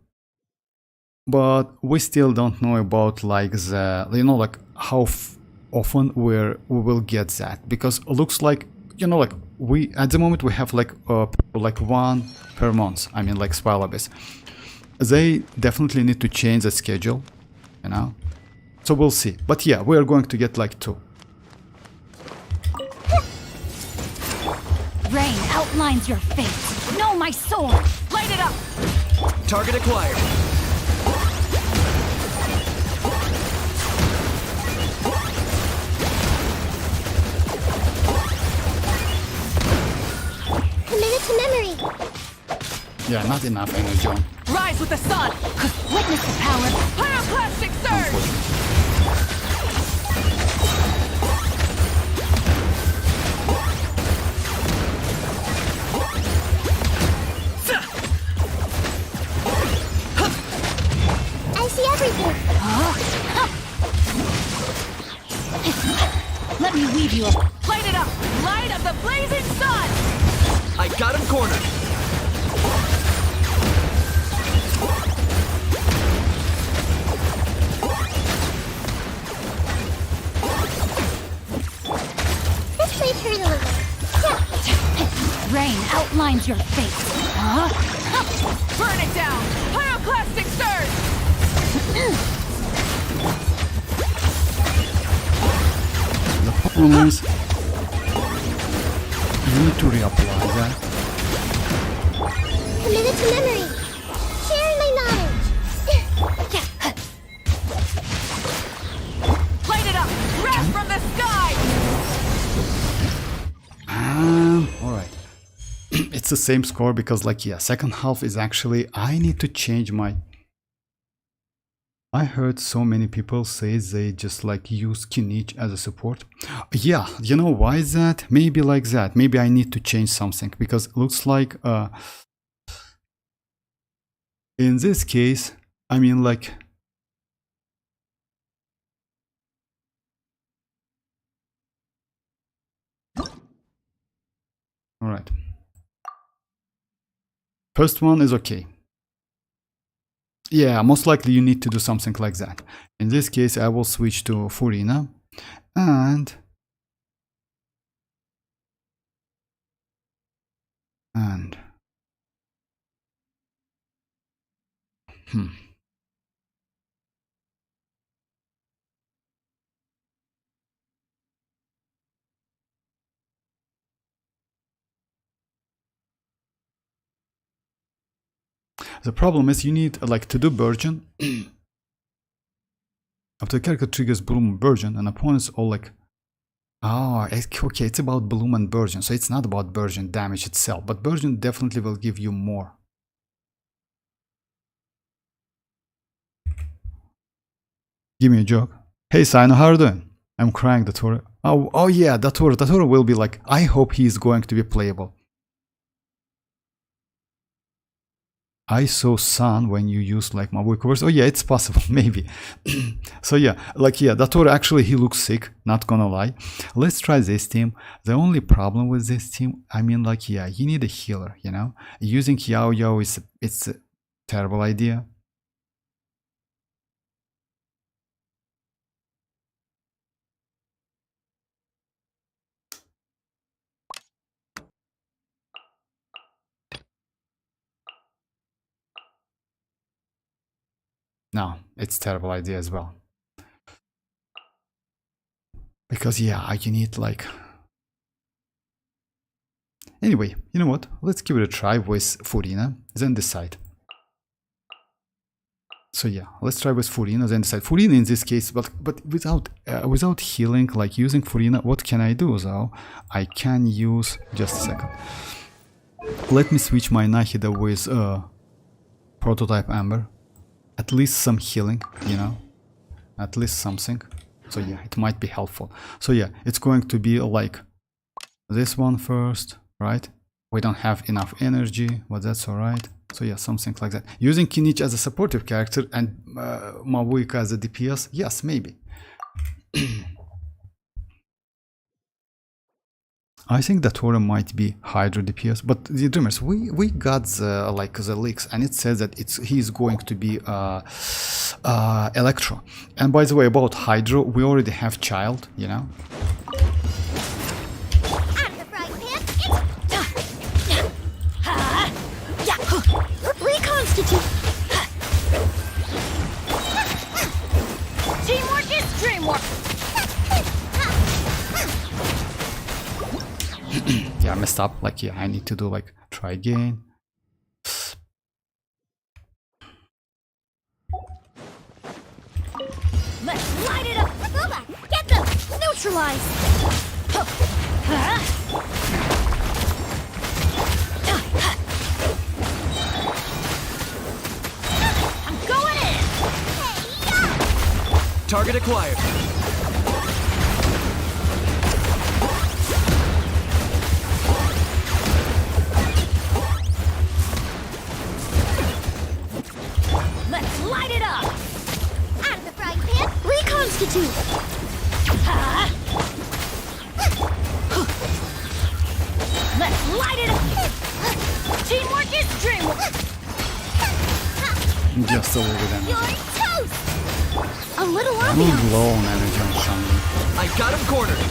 but we still don't know about like the like how often we will get that, because it looks like like we at the moment we have like one per month. I mean like spoiler base. They definitely need to change the schedule, so we'll see. But yeah, we are going to get like two. Rain outlines your fate. Know my sword. Light it up. Target acquired. Commit it to memory. Yeah, not enough energy on. Rise with the sun. Witness the power. Pyroclastic surge. I see everything. Let me weave you up. Light it up. Light of the blazing sun. I got him cornered. This place hurt a little. Rain outlines your fate. Burn it down. Pyroclastic surge. The problem is you need to reapply that. Committed to memory. Sharing my knowledge. Light it up. Wrath from the sky. Alright. It's the same score because like yeah, second half is actually I need to change my. I heard so many people say they just like use kinich as a support. Yeah, you know why is that? Maybe like that. Maybe I need to change something because it looks like in this case, I mean like alright. First one is okay. Yeah, most likely you need to do something like that. In this case, I will switch to Furina and the problem is you need like to do Burgeon. After the character triggers Bloom Burgeon, and opponents all like Oh, okay, it's about bloom and burgeon, so it's not about burgeon damage itself, but burgeon definitely will give you more. Give me a joke. Hey Sino, how are you doing? I'm crying, Datora. Oh yeah, Datora will be like, I hope he's going to be playable. I saw sun when you use like mavuika. Oh yeah, it's possible, maybe. So yeah, like yeah, Datora actually he looks sick, not gonna lie. Let's try this team. The only problem with this team, I mean like yeah, you need a healer, you know? Using Yaoyo is it's a terrible idea. No, it's a terrible idea as well. Because yeah, you need like... Anyway, you know what? Let's give it a try with Furina, then decide. So yeah, let's try with Furina, then decide. Furina in this case, but without healing, like using Furina, what can I do though? I can use... Just a second. Let me switch my Nahida with Prototype Amber. At least some healing, you know? At least something. So yeah, it might be helpful. So yeah, it's going to be like this one first, right? We don't have enough energy, but that's alright. So yeah, something like that. Using Kinich as a supportive character and Mavuika as a DPS, yes, maybe. I think that Tora might be Hydra DPS, but the dreamers, we got the like the leaks, and it says that he's going to be Electro. And by the way, about Hydra, we already have Child, you know. Reconstitute. Teamwork is dreamwork. Yeah, I messed up. Like, yeah, I need to do like try again. Let's light it up. Get them. Neutralize. I'm going in. Target acquired. Let's light it up. Out of the frying pan. Reconstitute. Let's light it up. Teamwork is dreamwork. Just a little bit energy. You're toast. A little I'm ambiance. low on energy on something. I got him cornered.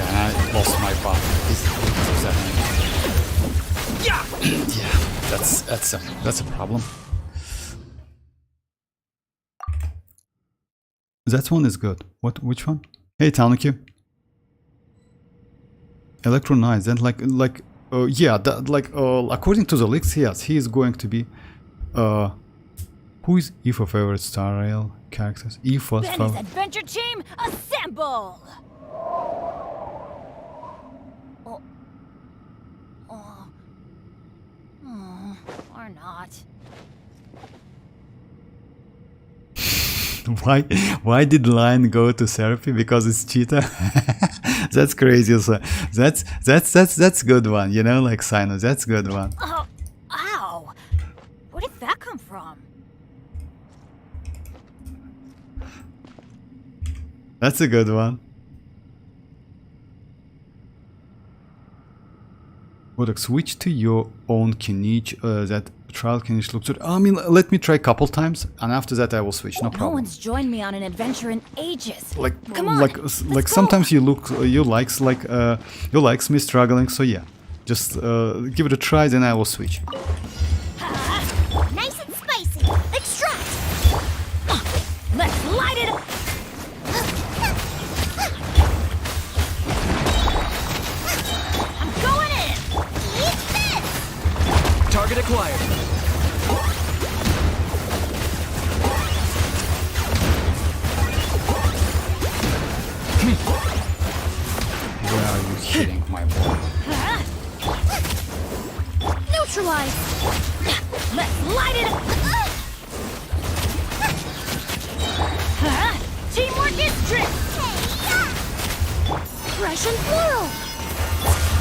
And I lost my buff. Yeah. Yeah, that's a problem. That one is good. Which one? Hey Tanuki. Electro Knights, and yeah, according to the leaks, yes, he is going to be who is Aoife's favorite Star Rail characters? Aoife's favorite adventure team, assemble! Or not. Why did Lion go to therapy? Because it's cheetah. That's crazy. So that's good one. You know, like Sino. That's good one. Oh, ow! Where did that come from? That's a good one. Would switch to your own kinich. That trial kinich looks good. I mean, let me try a couple times, and after that I will switch. No problem. No one's joined me on an adventure in ages. Come on, like sometimes you likes me struggling. So yeah, just give it a try, then I will switch. Nice and spicy. Extract. Let's light it up. I'm going in. Eat this. Target acquired.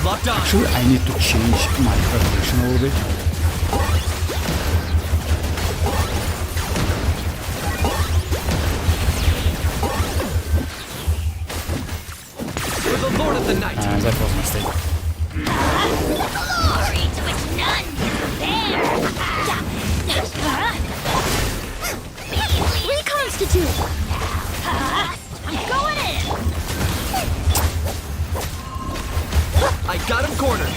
Locked on. Actually, I need to change my preparation a little bit. For the Lord of the Night. That was a mistake. Glory to which none can compare. Reconstitute. I'm going in. I got him cornered.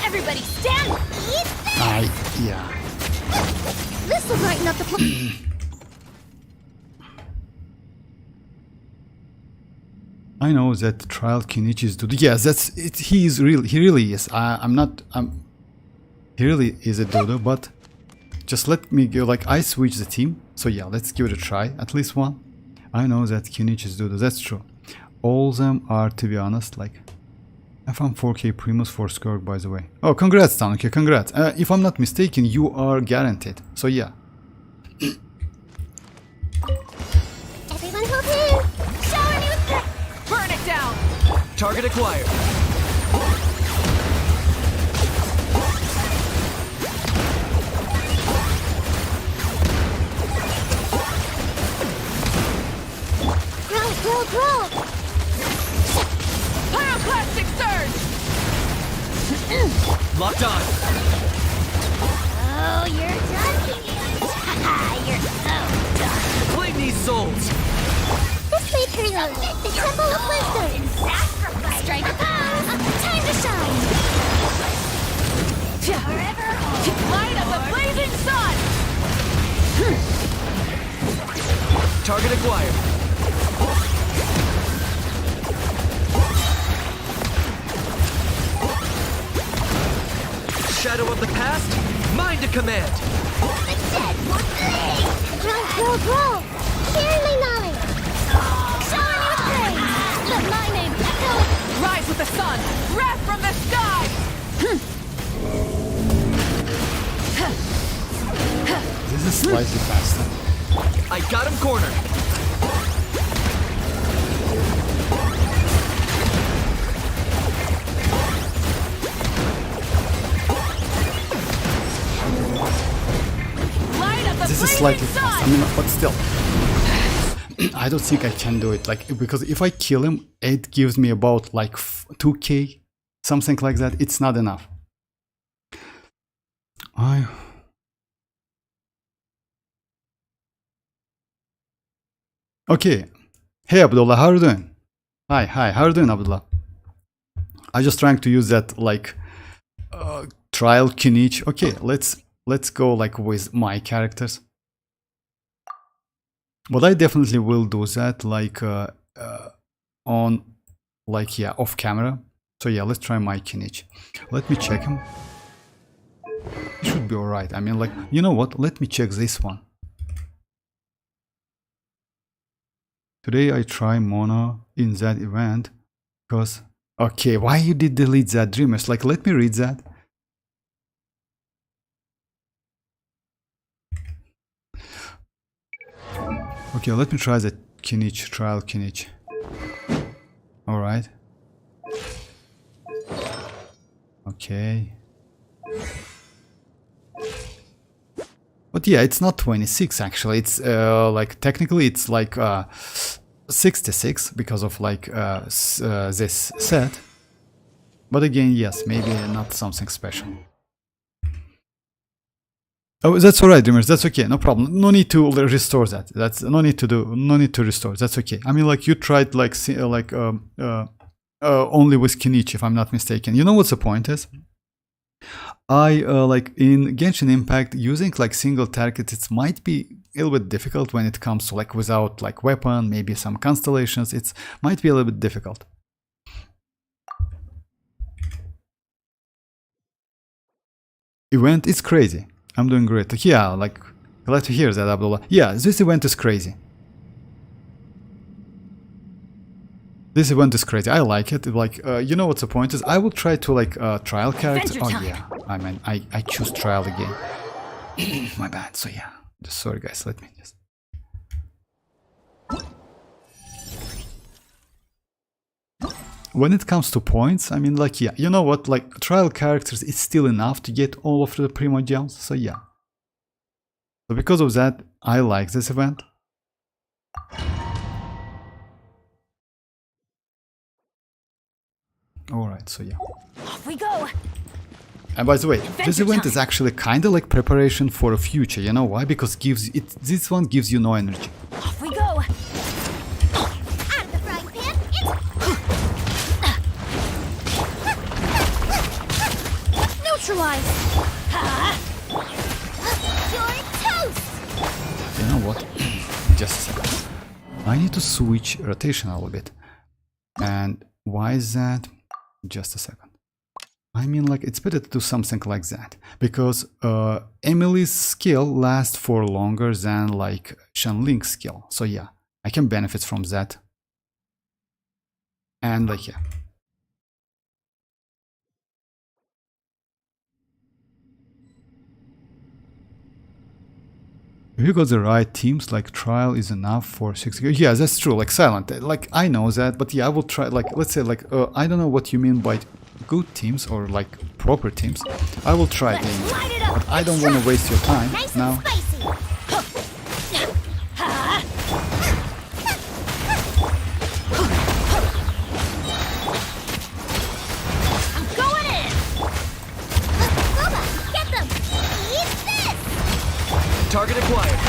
Everybody stand. Yeah. This will brighten up the place. I know that trial kinich is dodo. Yes, that's it. He really is. He really is a dodo, but just let me go, like, I switch the team. So yeah, let's give it a try, at least one. I know that kinich is dodo, that's true. All of them are, to be honest, like, I found 4K Primus for Skirk, by the way. Oh, congrats, Tanuki, congrats. If I'm not mistaken, you are guaranteed. So yeah. Everyone hold in. Shower me with burn it down. Target acquired. Grow. Pyroclastic surge. Locked on. Oh, you're done. You're so done. Claim these souls. This may turn out the Temple of Wisdom. Strike a pose. Time to shine. Forever. Light up the blazing sun. Target acquired. Shadow of the past, mine to command. The dead will bleed. Grow. Share my knowledge. Shower me with praise. Let my name echo. Rise with the sun. Wrath from the sky. This is slightly faster. I got him cornered. This is slightly fast. I mean, but still. I don't think I can do it. Like, because if I kill him, it gives me about like 2k, something like that. It's not enough. Okay. Hey Abdullah, how are you doing? Hi, how are you doing, Abdullah? I just trying to use that like trial kinich. Okay, let's go like with my characters. But I definitely will do that like on like, yeah, off camera. So yeah, let's try my kinich. Let me check him. He should be alright. I mean, like, you know what? Let me check this one. Today I try Mona in that event because, okay, why you did delete that, Dreamers? Like, let me read that. Okay, let me try the kinich, trial kinich. Alright. Okay. But yeah, it's not 26 actually. It's like technically it's like 66 because of like this set. But again, yes, maybe not something special. Oh, that's alright, Dreamers. That's okay. No problem. No need to restore that. That's no need to restore. That's okay. I mean, like you tried like only with kinich, if I'm not mistaken. You know what the point is? I like in Genshin Impact using like single targets, it might be a little bit difficult when it comes to like without like weapon, maybe some constellations. It might be a little bit difficult. Event is crazy. I'm doing great. Like, yeah, like glad to hear that, Abdullah. Yeah, this event is crazy. This event is crazy. I like it. Like, you know what's the point is? I will try to like trial character. Oh yeah, I mean, I choose trial again. My bad. So yeah, just sorry guys. Let me just. When it comes to points, I mean, like, yeah, you know what? Like, trial characters is still enough to get all of the primogems. So yeah. So because of that, I like this event. Alright, so yeah. Off we go. And by the way, this event is actually kind of like preparation for a future. You know why? Because this one gives you no energy. Off we go. Out of the frying pan. It's neutralized. You're toast. You know what? Just a second. I need to switch rotation a little bit. And why is that? Just a second. I mean, like, it's better to do something like that. Because Emily's skill lasts for longer than, like, Shenling's skill. So, yeah, I can benefit from that. And, like, yeah. If you got the right teams, like trial is enough for 6 years. Yeah, that's true. Like silent, like I know that, but yeah, I will try. Like let's say, like I don't know what you mean by good teams or like proper teams. I will try them, but I don't want to waste your time now. Target acquired.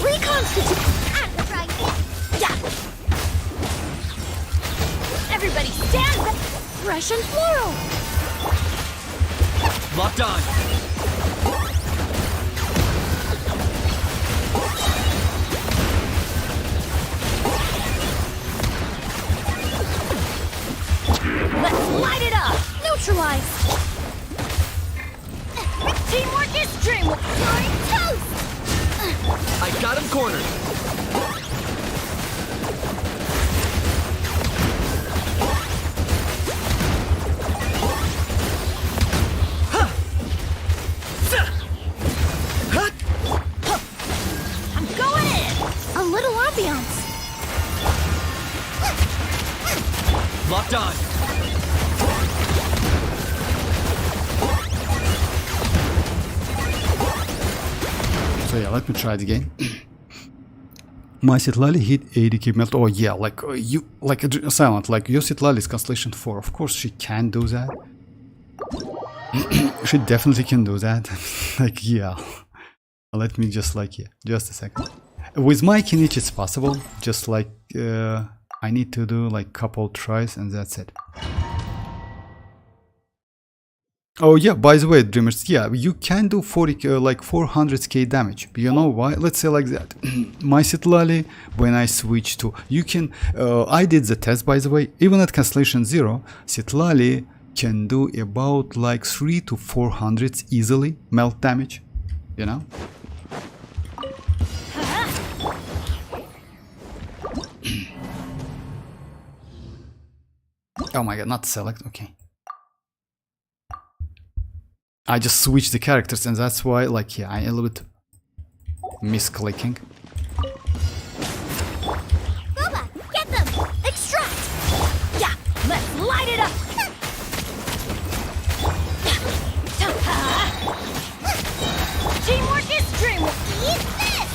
Reconstitute. Everybody stand back. Fresh and floral. Locked on. Let's light it up! Neutralize! Teamwork is dreamwork! You're toast! I got him cornered. I'm going in! A little ambiance. Locked on. So yeah, let me try it again. My citlali hit 80k melt. Oh yeah, like you, like silent, like your citlali is constellation 4. Of course she can do that. She definitely can do that. Like yeah. Let me just like, yeah, just a second. With my kinich it's possible. Just like I need to do like couple tries and that's it. Oh yeah, by the way, dreamers, yeah, you can do 40 like 400k damage. You know why? Let's say like that. My citlali, when I switch to, you can, I did the test by the way, even at constellation 0, citlali can do about like 3 to 400 easily melt damage, you know? Oh my god, not select, okay. I just switched the characters and that's why, like, yeah, I'm a little bit misclicking. Boba, get them! Extract! Yeah, let's light it up! Teamwork is dreamwork! Eat this!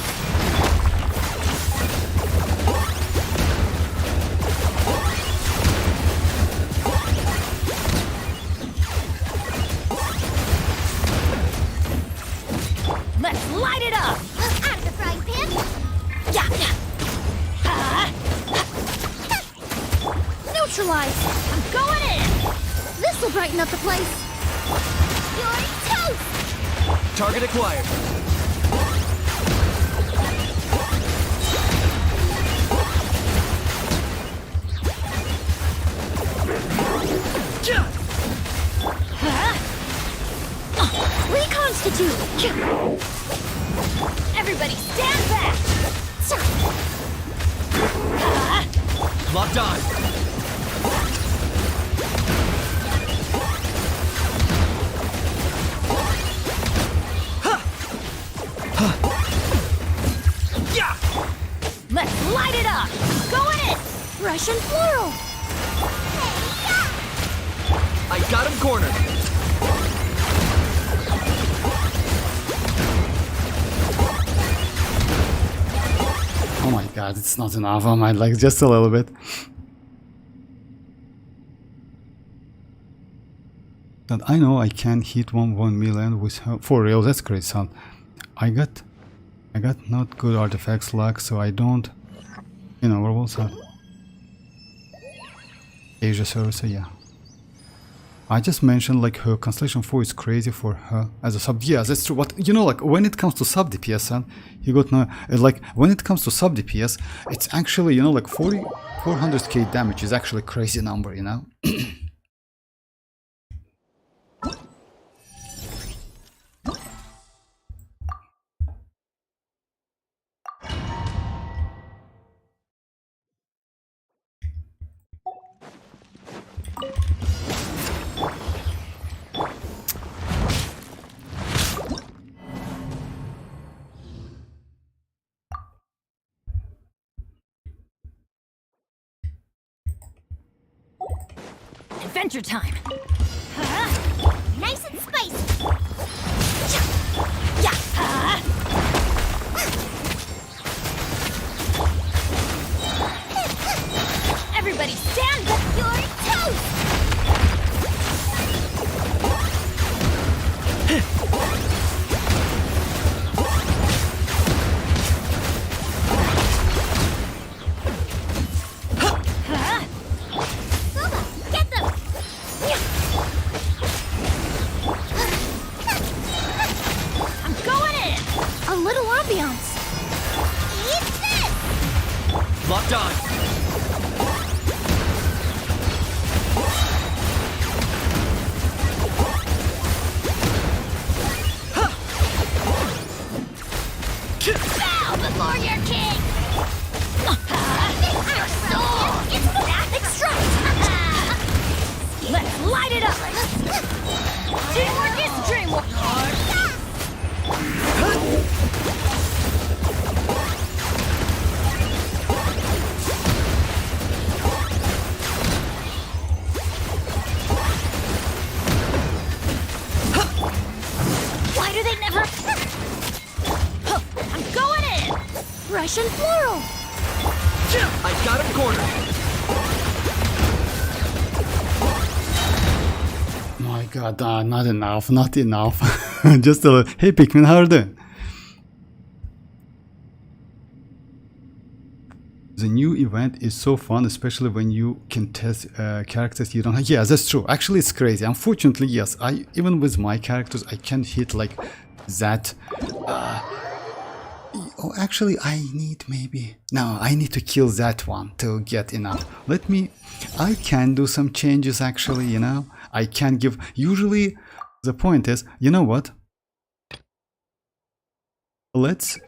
Let's light it up! Out of the frying pan! Yeah! Neutralize! I'm going in! This'll brighten up the place! You're toast! Target acquired. Locked on. Yeah! Let's light it up! Going in! Russian floral! I got him cornered. Oh my god, it's not enough. I might like just a little bit. And I know I can hit 1 million with her. For real, that's great, son. I got not good artifacts luck, so I don't. You know, what was that? Asia service, yeah. I just mentioned like her Constellation 4 is crazy for her as a sub. Yeah, that's true. But you know, like when it comes to sub DPS, son, you got no like when it comes to sub DPS, it's actually, you know, like 400k damage is actually a crazy number, you know. Adventure time! Nice and spicy! Everybody stand up! You're toast! Get them! I'm going in! A little ambiance! Eat this! Locked on. Bow before your king! Our soul is that extract! Let's light it up! Teamwork is dreamwork! Why do they never... I'm going in! Russian floral! I got him cornered. My god, not enough, not enough. Just a little. Hey Pikmin, how are you doing? The new event is so fun, especially when you can test characters you don't have. Yeah, that's true. Actually, it's crazy. Unfortunately, yes. Even with my characters, I can't hit like that. Oh, actually, I need maybe... No, I need to kill that one to get enough. I can do some changes actually, you know. I can give... Usually, the point is, you know what? Let's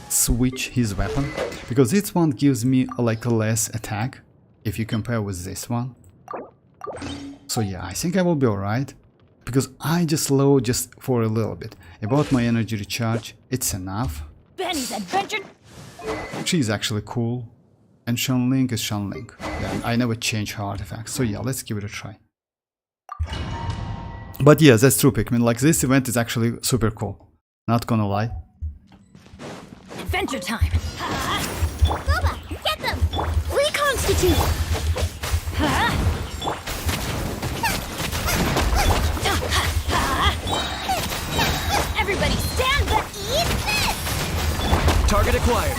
switch his weapon. Because this one gives me like a less attack if you compare with this one. So yeah, I think I will be alright. Because I just slow just for a little bit. About my energy recharge, it's enough. Benny's adventure. She's actually cool. And Shanling is Shanling. Yeah, I never change her artifacts. So yeah, let's give it a try. But yeah, that's true, Pikmin. Like this event is actually super cool. Not gonna lie. Adventure time! Boba, get them! Reconstitute! Everybody stand but eat this! Target acquired.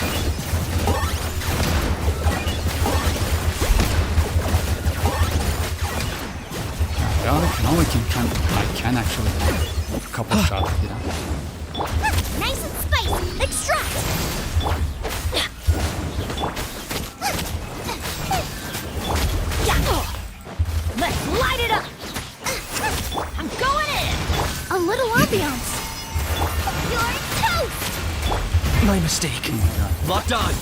Yeah, now I can actually a couple shots, you know. Nice and spicy! Extract! Let's light it up! I'm going in! A little ambiance! You're toast! My mistake. Oh my god. Locked on.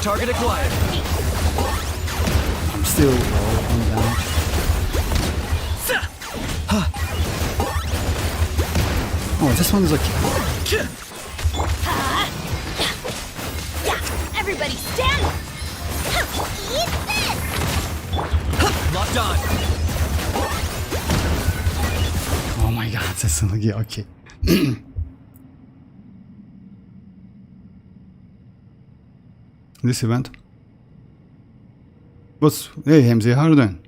Target acquired. I'm still low on damage. Oh, this one is okay. Yeah, everybody stand. Eat this. Locked on. Oh my god, that's yeah, okay. This event. Hey Hamzy, how are you doing?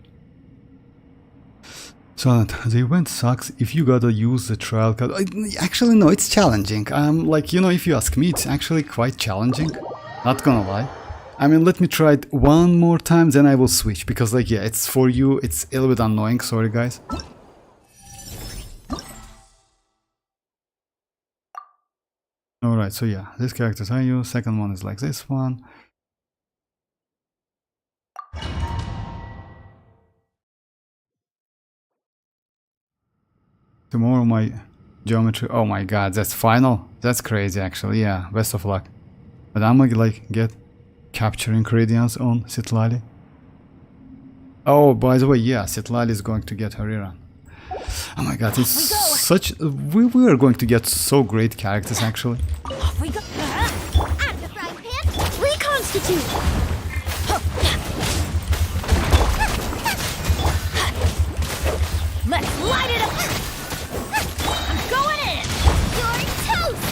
So the event sucks if you gotta use the trial card. Actually no, it's challenging. Like, you know, if you ask me, it's actually quite challenging. Not gonna lie. I mean, let me try it one more time, then I will switch. Because like, yeah, it's for you, it's a little bit annoying, sorry guys. Alright, so yeah, this characters I use. Second one is like this one. Tomorrow my geometry, oh my god, that's final? That's crazy actually, yeah, best of luck. But I'm gonna like get capturing radiance on citlali. Oh, by the way, yeah, citlali is going to get her rerun. Oh my god, it's such, we are going to get so great characters actually. Off we go. Out of the frying pan. Reconstitute. Let's light it up. I'm going in. You're toast.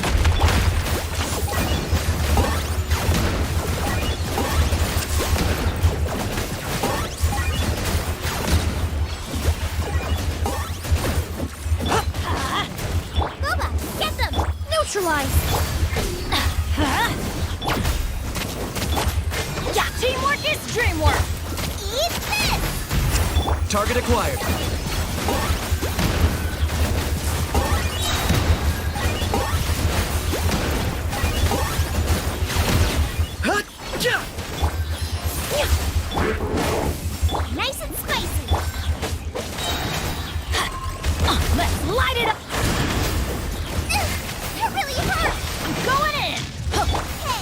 Bubba, get them. Neutralize. Yeah, teamwork is dreamwork. Eat this. Target acquired. Nice and spicy. Let's light it up. That really hurt. I'm going in. Hey,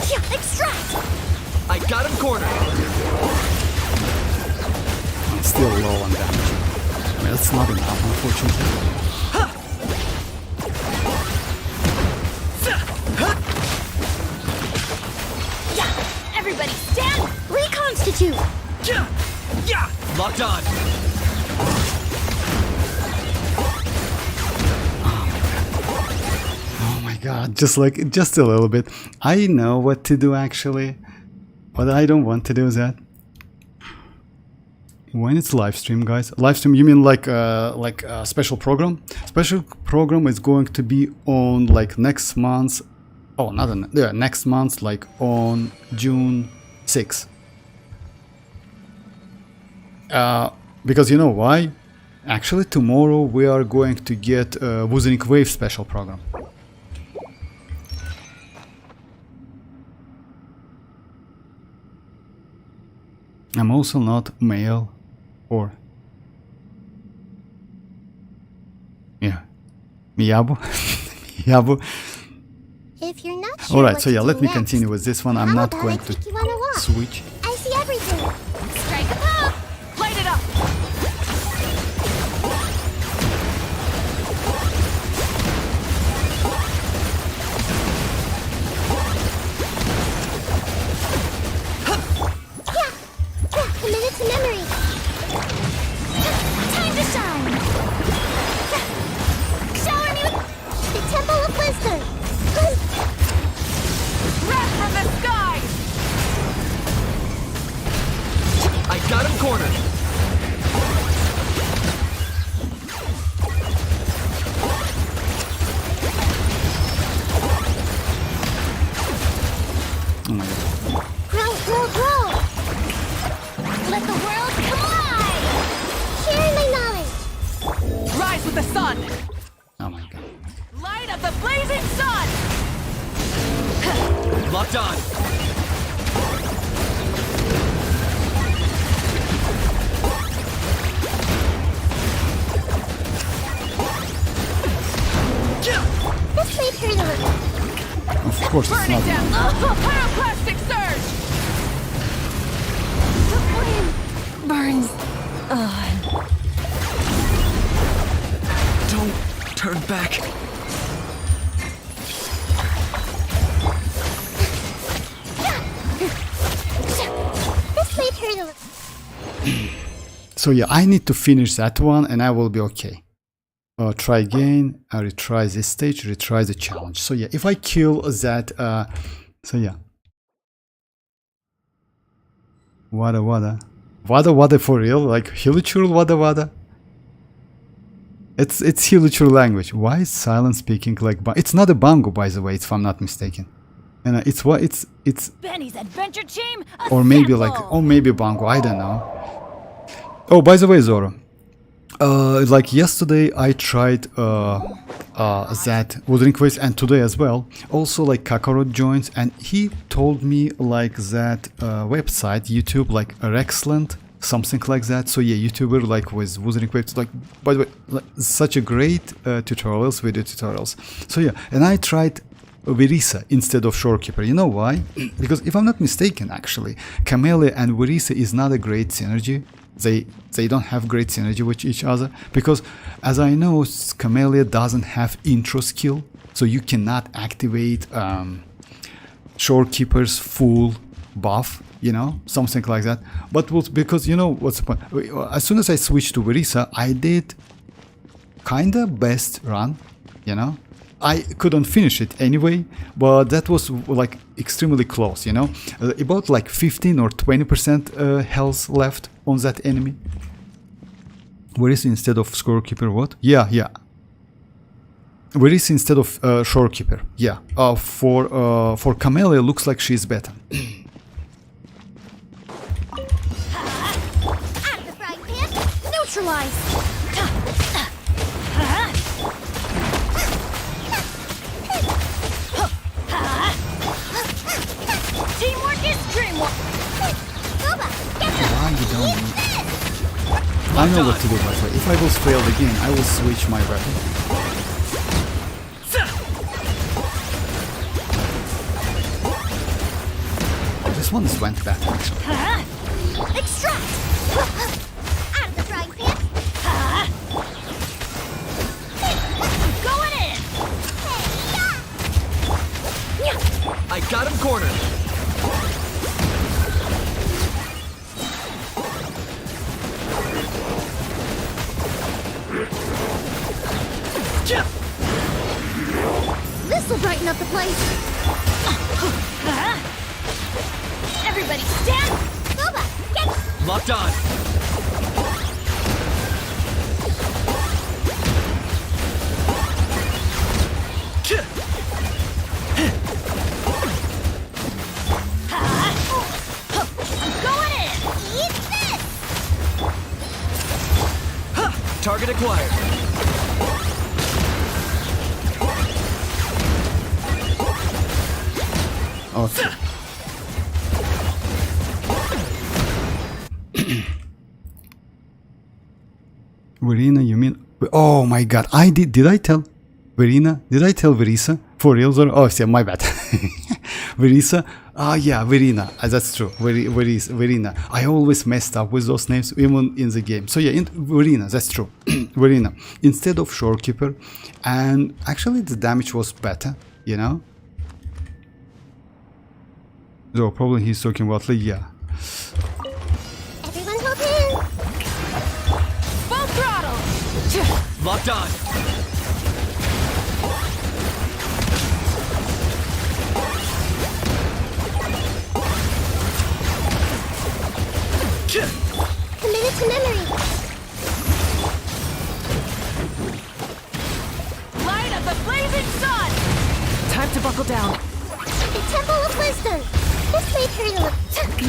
yeah. Extract. I got him cornered. I'm still low on damage. I mean, that's not enough, unfortunately. Yeah, everybody stand. Reconstitute. Yeah, locked on. Oh my god, just a little bit. I know what to do actually, but I don't want to do that. When it's live stream, guys. Live stream, you mean like a special program? Special program is going to be on like next month. Oh, not yeah, next month, like on June 6th. Because you know why? Actually, tomorrow we are going to get Wuthering Wave special program. I'm also not male or yeah, Miyabu. Miyabu. If you're not sure Alright, what so to yeah, do let me next, continue with this one. I'm how not about going I to take you on a walk? switch. I see everything. Strike a pop. Light it up. Yeah, commit it to memory. Time to shine. Shower me with the Temple of Wisdom. Wrath from the sky. I got him cornered. Oh my god. Grow, grow, grow. Let the world come alive. Share my knowledge. Rise with the sun! Oh my god. Light of the blazing sun! Locked on. This may hurt a little. Of course it's Burn it not. down! Pyroclastic surge! The flame burns. Don't turn back. This may hurt a little. So yeah, I need to finish that one and I will be okay. Try again, I retry this stage, retry the challenge. So yeah, if I kill that, so yeah. Wada for real? Like Hilichurl wada? It's Hilichurl language. Why is silent speaking like it's not a bongo, by the way, if I'm not mistaken. And it's what it's Benny's adventure team. or maybe like, or maybe bongo, I don't know. Oh, by the way, Zoro, like yesterday I tried that Wuthering Quest and today as well. Also like Kakarot joins and he told me like that website, YouTube, like Rexland, something like that. So yeah, YouTuber like with Wuthering Quest, like by the way, like, such a great tutorials, video tutorials. So yeah, and I tried Varesa instead of Shorekeeper. You know why? Because if I'm not mistaken, actually, Camellia and Varesa is not a great synergy. They don't have great synergy with each other because, as I know, Camellia doesn't have intro skill, so you cannot activate Shorekeeper's full buff, you know, something like that. But because you know what's the point? As soon as I switched to Varesa, I did kinda best run, you know. I couldn't finish it anyway, but that was like extremely close, you know, about like 15 or 20% health left on that enemy. Where is instead of Scorekeeper? What? Yeah. Where is instead of Shorekeeper? Yeah. For Camellia, looks like she's better. Out of the frying pan. Neutralize. Teamwork is dreamwork. Goba, get them. Why you don't Eat need? this. I know what to do, by the way. If I will fail again, I will switch my weapon. This one is went bad, actually. Extract. Out of the frying pan. Going in. I got him cornered. This'll brighten up the place. Everybody stand. Goba, get. Locked on. I'm going in. Eat this. Target acquired. Okay. Verena, you mean? Oh my god, I did I tell Verena? Did I tell Varesa? For real? Or, oh, yeah, my bad. Varesa? Ah, yeah, Verena. That's true. Verena. I always messed up with those names, even in the game. So yeah, Verena, that's true. Verena. Instead of Shorekeeper. And actually the damage was better, you know? So probably he's talking about, like, yeah. Everyone hold in. Full throttle. Locked on. Committed to memory. Light of the blazing sun. Time to buckle down. The Temple of Wisdom. This may hurt a little.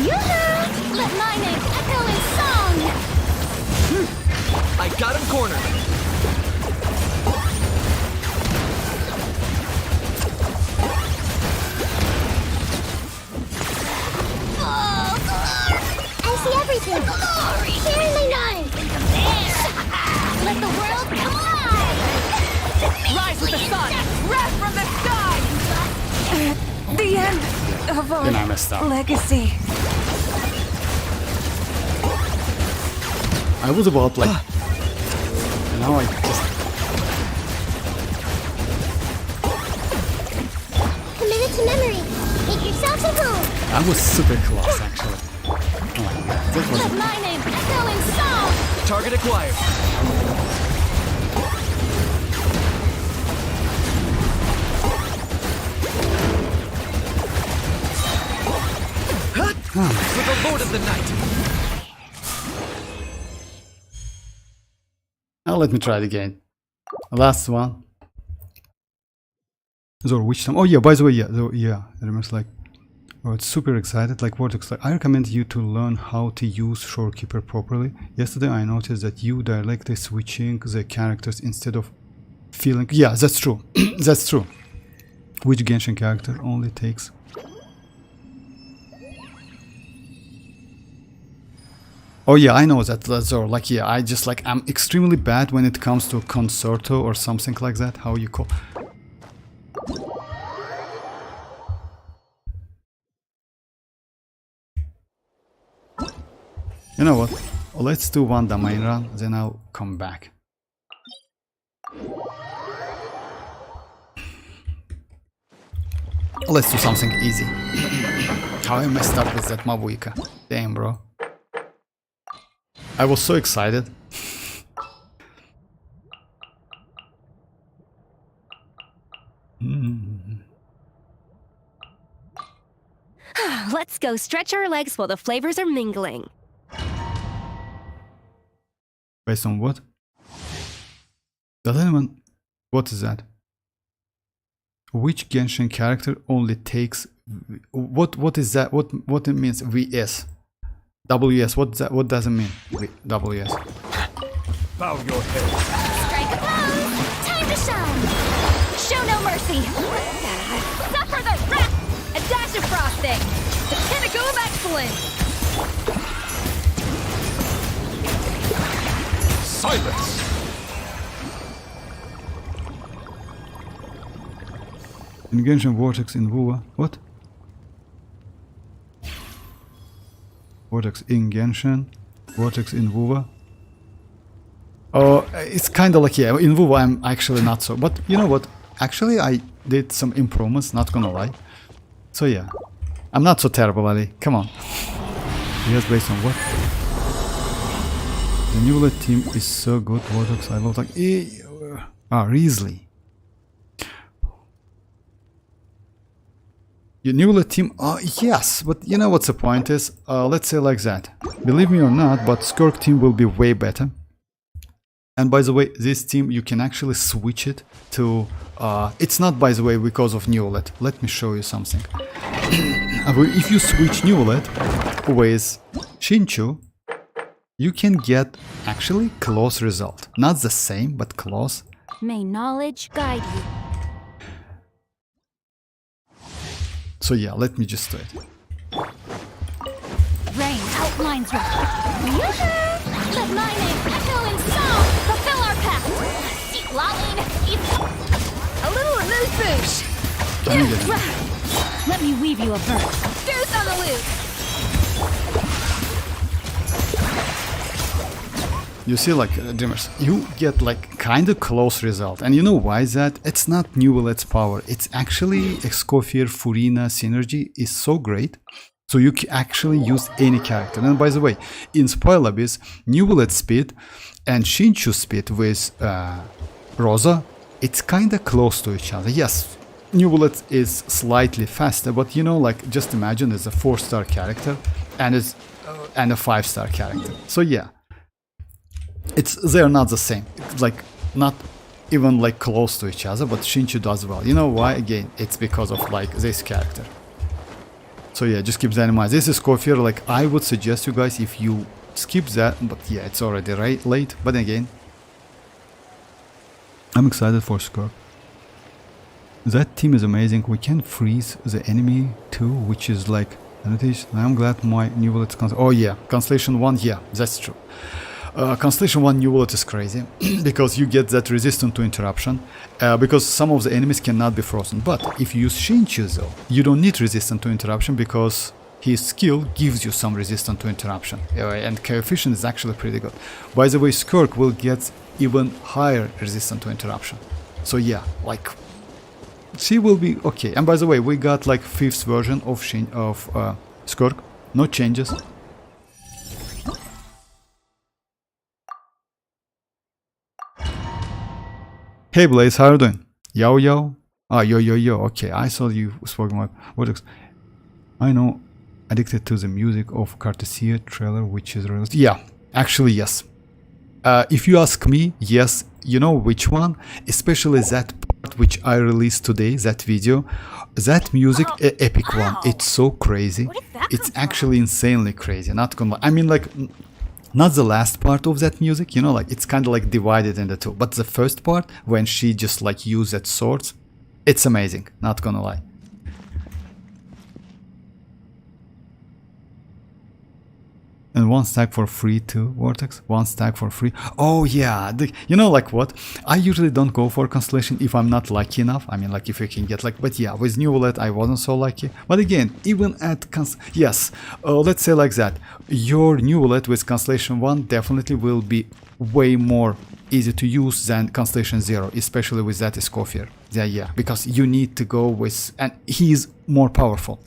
Yoo-hoo! Let my name echo in song. I got him cornered. Oh, glory! I see everything. Glory! Sharing my knowledge. Let the world come alive. Rise with the sun. Wrath from the sky. The end of our Then I messed up. legacy. I was about like... and now I just... Committed to memory. Make yourself at home. I was super close actually. Oh my god. That was... Let my name echo in song. Target acquired. For the Lord of the Night. Now let me try it again. Last one. So which time? Oh yeah, by the way, yeah, so, yeah, I remember like, oh, it's super excited. Like Vortex, like I recommend you to learn how to use Shorekeeper properly. Yesterday I noticed that you directly switching the characters instead of feeling. Yeah, that's true. That's true. Which Genshin character only takes? Oh yeah, I know that. That's all. Like yeah, I just like I'm extremely bad when it comes to concerto or something like that. How you call? You know what? Let's do one domain run, then I'll come back. Let's do something easy. How I messed up with that mavuika. Damn, bro. I was so excited. Let's go stretch our legs while the flavors are mingling. Based on what? Does anyone... What is that? Which Genshin character only takes... What is that? What it means? VS. WS. What does it mean? WS. Bow your head. Strike a pose. Time to shine. Show no mercy. Suffer the wrath. A dash of frosting. The pinnacle of excellence. Silence. In Genshin Vortex in WuWa. What? Vortex in Genshin. Vortex in WuWa. Oh, it's kind of like, yeah, in WuWa I'm actually not so. But you know what? Actually, I did some improvements, not gonna lie. So yeah. I'm not so terrible, Ali. Come on. Yes, based on what? The Newlet team is so good. Vortex, I love like... Risley. Your Newlet team, yes, but you know what the point is? Let's say like that. Believe me or not, but Skirk team will be way better. And by the way, this team, you can actually switch it to... it's not, by the way, because of Newlet. Let me show you something. If you switch Newlet with Xingqiu, you can get actually close result. Not the same, but close. May knowledge guide you. So yeah, let me just do it. Rain outlines rock. Let my name echo in song. Fulfill our path. Citlali. A little amuse-bouche. Let me weave you a verse. Goose on the loose. You see, like, Dreamers, you get like kind of close result. And you know why is that? It's not Newlet's power. It's actually Escoffier Furina synergy is so great. So you can actually use any character. And by the way, in Spoil Abyss, Newlet speed and Xingqiu speed with Rosa, it's kind of close to each other. Yes, Newlet is slightly faster, but you know, like, just imagine it's a 4-star character and it's and a 5-star character. So yeah. They're not the same, like not even like close to each other, but Xingqiu does well. You know why? Again, it's because of like this character. So yeah, just keep that in mind. This is Escoffier. Like I would suggest you guys if you skip that, but yeah, it's already late. But again, I'm excited for Skirk. That team is amazing. We can freeze the enemy too, which is like advantage. I'm glad my Newlet's oh yeah, Constellation 1. Yeah, that's true. Constellation 1 new wallet is crazy because you get that resistance to interruption because some of the enemies cannot be frozen. But if you use Shinchu though, you don't need resistance to interruption because his skill gives you some resistance to interruption, and coefficient is actually pretty good. By the way, Skirk will get even higher resistance to interruption. So yeah, like she will be okay. And by the way, we got like 5th version of Skirk, no changes. Hey Blaze, how are you doing? Yo yo? Ah, yo. Okay, I saw you spoke about what. I know, addicted to the music of Cartesia trailer, which is released. Yeah, actually yes. If you ask me, yes. You know which one? Especially that part which I released today, that video. That music, epic one. It's so crazy. It's actually insanely crazy. Not gonna lie. I mean, like, not the last part of that music, you know, like it's kind of like divided into two. But the first part, when she just like used that sword, it's amazing. Not gonna lie. And 1 stack for free too, Vortex. 1 stack for free. Oh yeah, you know like what? I usually don't go for Constellation if I'm not lucky enough. I mean like if you can get like, but yeah, with New Wallet I wasn't so lucky. But again, even at yes, let's say like that. Your New Wallet with Constellation 1 definitely will be way more easy to use than Constellation 0, especially with that Escoffier. Yeah, because you need to go with, and he's more powerful.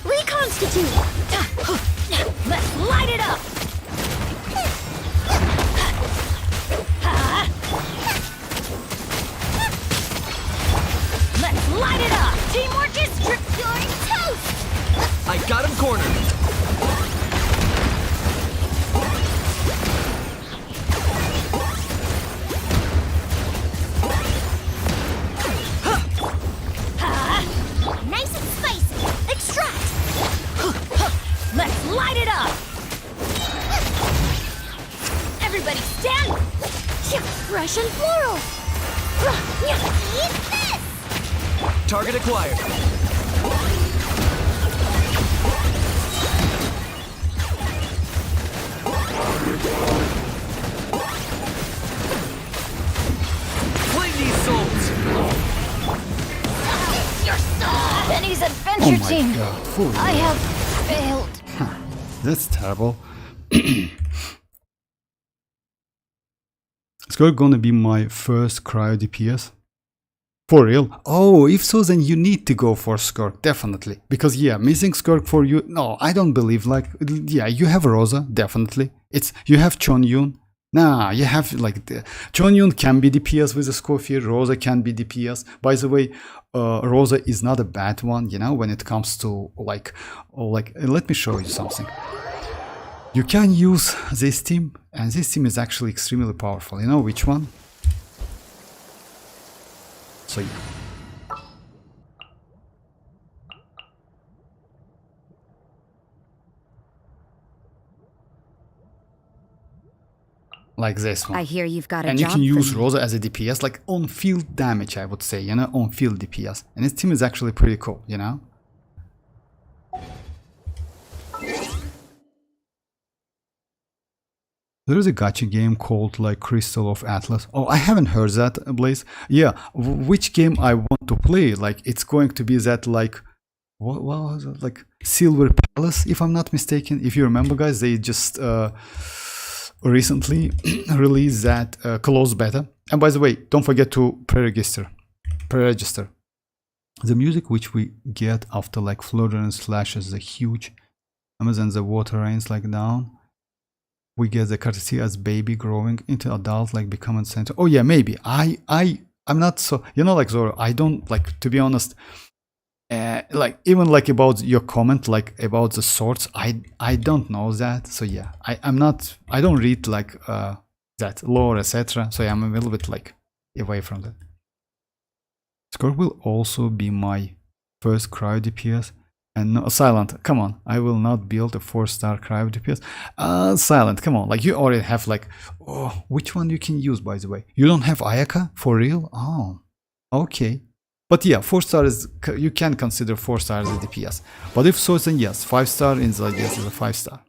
Reconstitute! Let's light it up! Let's light it up! Teamwork is you're toast! I got him cornered. Nice and spicy! Extract! Let's light it up! Everybody stand! Fresh and floral! Eat this! Target acquired. Claim these souls. Your soul! Benny's Oh adventure my team! god, full I have failed. That's terrible. Skirk gonna be my first cryo DPS? For real? Oh, if so, then you need to go for Skirk, definitely. Because yeah, missing Skirk for you, no, I don't believe, like, yeah, you have Rosa, definitely. You have Chonyun. Nah, you have, like, Chonyun can be DPS with a Scoffier, Rosa can be DPS. By the way, Rosa is not a bad one, you know, when it comes to, like, let me show you something. You can use this team, and this team is actually extremely powerful. You know which one? So yeah. Like this one. I hear you've got a And you job can use for me. Rosa as a DPS, like on field damage, I would say, you know, on field DPS. And his team is actually pretty cool, you know. There is a gacha game called like Crystal of Atlas. Oh, I haven't heard that, Blaze. Yeah, which game I want to play? Like, it's going to be that like, what was it? Like Silver Palace, if I'm not mistaken. If you remember, guys, they just recently released that closed beta. And by the way, don't forget to pre-register. The music which we get after like flutter and slashes the huge Amazon, the water rains like down. We get the courtesy as baby growing into adult, like becoming center. Oh yeah, maybe. I'm not so, you know, like Zoro, I don't like, to be honest, like even like about your comment, like about the swords, I don't know that. So yeah, I don't read like that lore, etc. So yeah, I'm a little bit like away from that. Skirk will also be my first cryo DPS. And no, Silent, come on, I will not build a 4-star cryo DPS. Silent, come on, like you already have like, oh, which one you can use, by the way? You don't have Ayaka? For real? Oh, okay. But yeah, 4 star is, you can consider 4 stars as DPS. But if so, then yes, 5 star in the yes is a 5 star.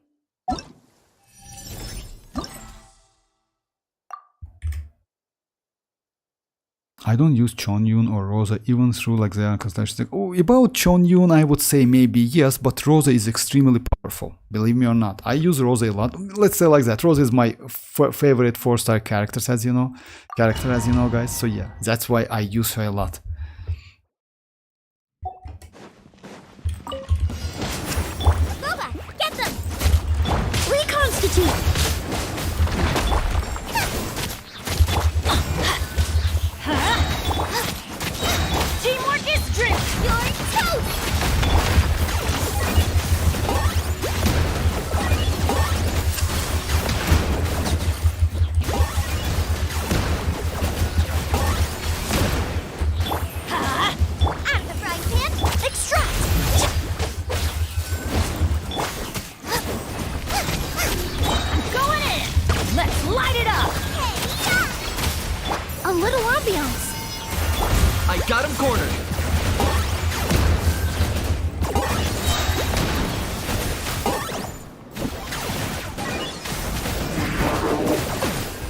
I don't use Chonyun or Rosa even through like the constellation. Oh, about Chonyun, I would say maybe yes, but Rosa is extremely powerful. Believe me or not, I use Rosa a lot. Let's say like that. Rosa is my favorite 4-star character, as you know, guys. So yeah, that's why I use her a lot. Boba, get them! Reconstitute! Teamwork is strength! You're toast! Out of the frying pan, extract! I'm going in! Let's light it up! Hey, yeah! A little ambiance. I got him cornered.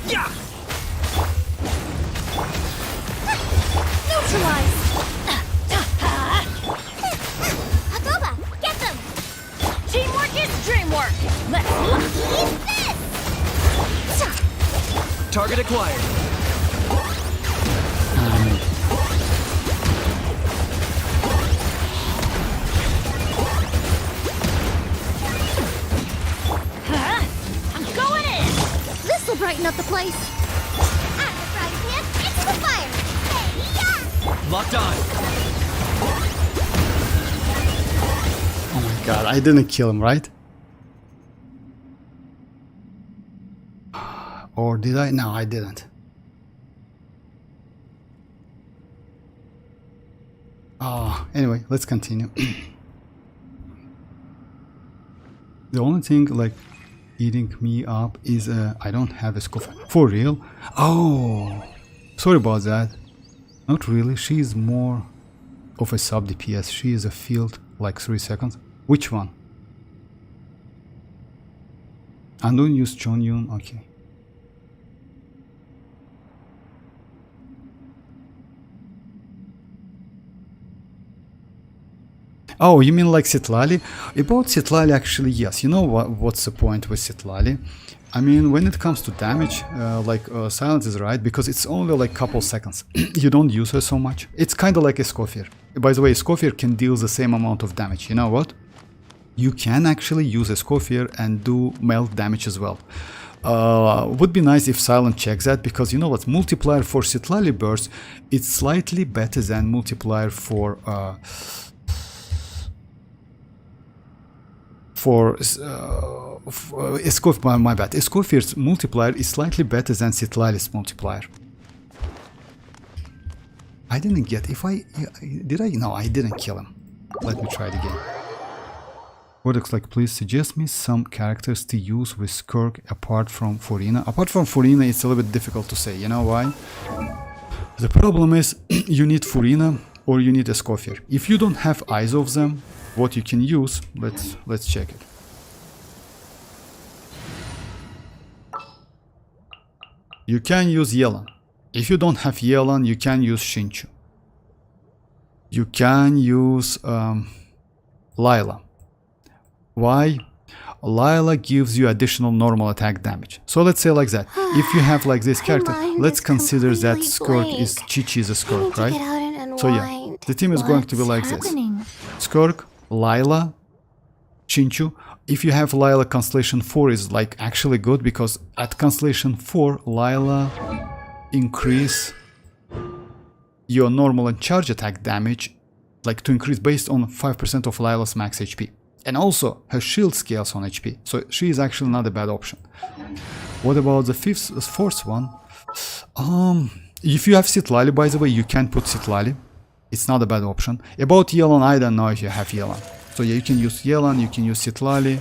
Yeah! Neutralize! Boba, get them! Teamwork is dreamwork! Let's Eat this! Target acquired. I'm going in! This'll brighten up the place. Out of the frying pan, into the fire! Hey, yeah! Locked on. Oh my god, I didn't kill him, right? Or did I? No, I didn't. Oh, anyway, let's continue. The only thing like eating me up is I don't have a scope. For real? Oh, sorry about that. Not really. She is more of a sub DPS. She is a field like 3 seconds. Which one? I don't use Chonyun. Okay. Oh, you mean like citlali? About citlali, actually, yes. You know what's the point with citlali? I mean, when it comes to damage, Silence is right, because it's only like couple seconds. You don't use her so much. It's kind of like a Scofier. By the way, Scofier can deal the same amount of damage. You know what? You can actually use a Scofier and do melt damage as well. Would be nice if Silent checks that, because you know what? Multiplier for citlali burst, it's slightly better than multiplier for my bad. Scofier's multiplier is slightly better than Citlali's multiplier. I didn't get. Did I? No, I didn't kill him. Let me try it again. What looks like? Please suggest me some characters to use with Skirk apart from Furina. Apart from Furina, it's a little bit difficult to say. You know why? The problem is you need Furina or you need a Scofier. If you don't have eyes of them, what you can use, let's check it. You can use Yelan. If you don't have Yelan, you can use Shinchu. You can use Lila. Why? Lila gives you additional normal attack damage. So let's say like that. If you have like this character, let's consider that Skirk is Chi-Chi's Skirk, right? So yeah, the team is going to be like this. Skirk, Lila, Shinchu. If you have Lila, Constellation 4 is like actually good, because at Constellation 4, Lila increase your normal and charge attack damage, like to increase based on 5% of Lila's max HP. And also her shield scales on HP, so she is actually not a bad option. What about the fourth one? If you have Citlali, by the way, you can put Citlali. It's not a bad option. About Yelan, I don't know if you have Yelan. So yeah, you can use Yelan, you can use Citlali.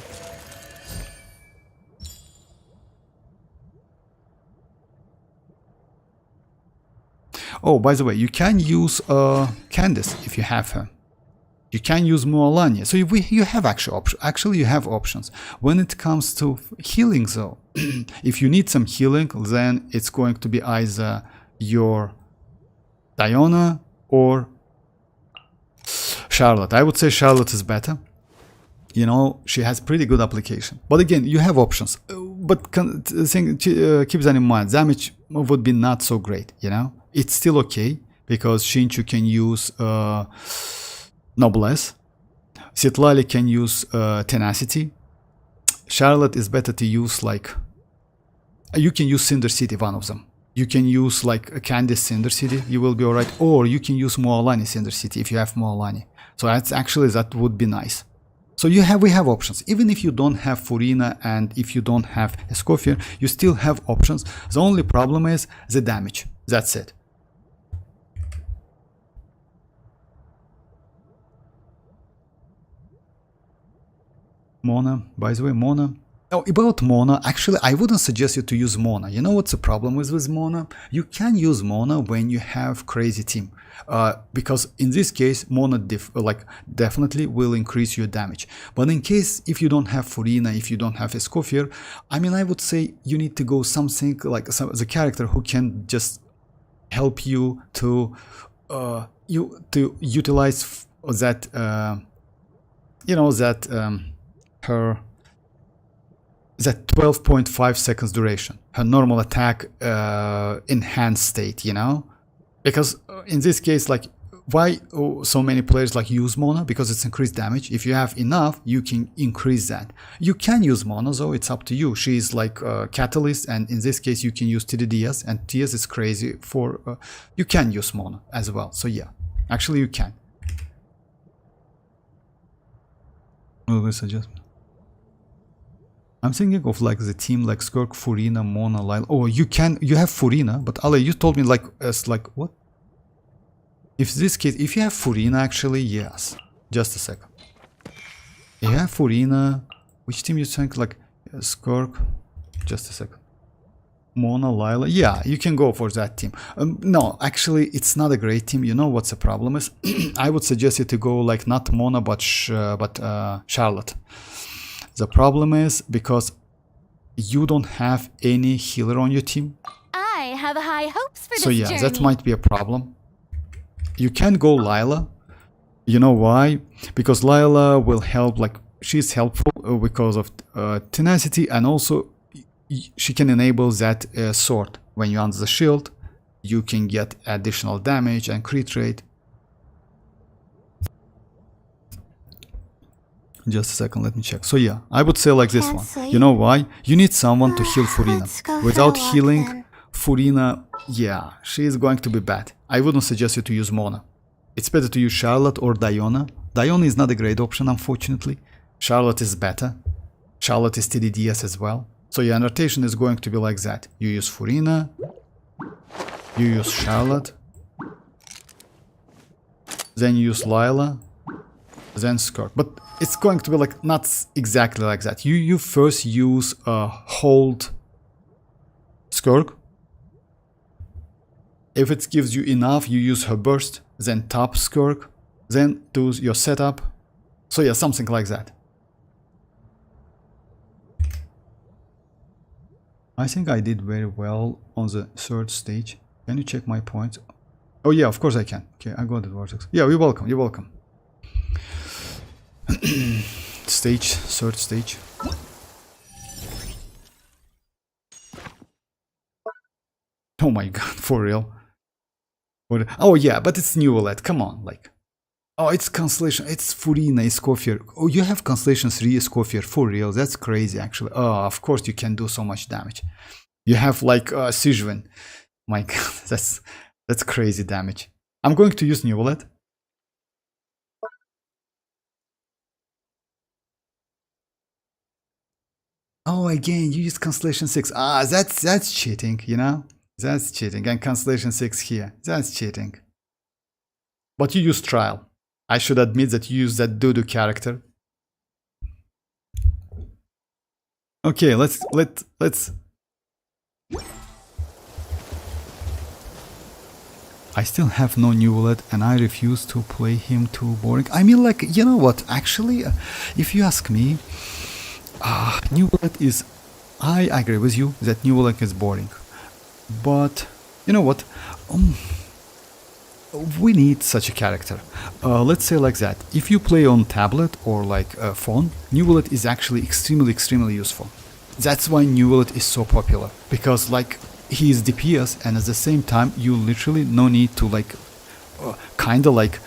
Oh, by the way, you can use Candice if you have her. You can use Mualani. So you have actually you have options. When it comes to healing though, if you need some healing, then it's going to be either your Diona or Charlotte. I would say Charlotte is better. You know, she has pretty good application. But again, you have options. But keep that in mind. Damage would be not so great, you know. It's still okay because Shinchu can use Noblesse. Citlali can use Tenacity. Charlotte is better to use like... You can use Cinder City, one of them. You can use like a Candice Cinder City, you will be alright. Or you can use Mualani Cinder City if you have Mualani. So that's actually, that would be nice. So we have options. Even if you don't have Furina and if you don't have Escoffier, you still have options. The only problem is the damage. That's it. Mona, by the way, Mona. Oh, about Mona, actually, I wouldn't suggest you to use Mona. You know what's the problem with Mona? You can use Mona when you have crazy team. Because in this case, Mona definitely will increase your damage. But in case if you don't have Furina, if you don't have Escoffier, I mean, I would say you need to go something like the character who can just help you to utilize that her that 12.5 seconds duration, her normal attack enhanced state, you know, because in this case, like, why so many players like use Mona? Because it's increased damage. If you have enough, you can increase that. You can use Mona though, it's up to you. She is like a catalyst, and in this case you can use TDDS, and TS is crazy for you can use Mona as well. So yeah, actually you can. What will suggest? I'm thinking of like the team like Skirk, Furina, Mona, Lyle. Oh, you have Furina, but Ale, you told me like as like what? If this case, if you have Furina, actually yes. Just a second. If you have Furina, which team you think like Skirk? Just a second. Mona, Lila, yeah, you can go for that team. No, actually, it's not a great team. You know what's the problem is? I would suggest you to go like not Mona, but Charlotte. The problem is because you don't have any healer on your team. I have high hopes for this so yeah, journey. that might be a problem. You can go Lila. You know why? Because Lila will help, like she's helpful because of tenacity, and also she can enable that sword. When you're under the shield, you can get additional damage and crit rate. Just a second, let me check. So yeah, I would say like this Can't one. sleep. You know why? You need someone to heal Furina. Let's go Without for a walk, healing then. Furina, yeah, she is going to be bad. I wouldn't suggest you to use Mona. It's better to use Charlotte or Diona. Diona is not a great option, unfortunately. Charlotte is better. Charlotte is TDDS as well. So your annotation is going to be like that. You use Furina, you use Charlotte, then you use Lila, then Skirk. But it's going to be like not exactly like that. You first use hold Skirk. If it gives you enough, you use her burst, then top Skirk, then do your setup. So yeah, something like that. I think I did very well on the third stage. Can you check my points? Oh yeah, of course I can. Okay, I got the vortex. Yeah, you're welcome, you're welcome. Third stage. Oh my god, for real. Oh yeah, but it's new OLED, come on, like. Oh, it's Constellation, it's Furina, Escoffier. Oh, you have Constellation 3 Escoffier, for real, that's crazy actually. Oh, of course you can do so much damage. You have like Sijuan. My god, that's crazy damage. I'm going to use new OLED. Oh, again, you use Constellation 6. Ah, that's cheating, you know? That's cheating. And Constellation 6 here. That's cheating. But you use Trial. I should admit that you use that Dudu character. Okay, let's I still have no new wallet and I refuse to play him too boring. I mean, like, you know what, actually, if you ask me, new wallet is, I agree with you that new wallet is boring. But, you know what, we need such a character. Let's say like that, if you play on tablet or like a phone, new wallet is actually extremely useful. That's why new wallet is so popular, because like he is DPS and at the same time you literally no need to like kinda like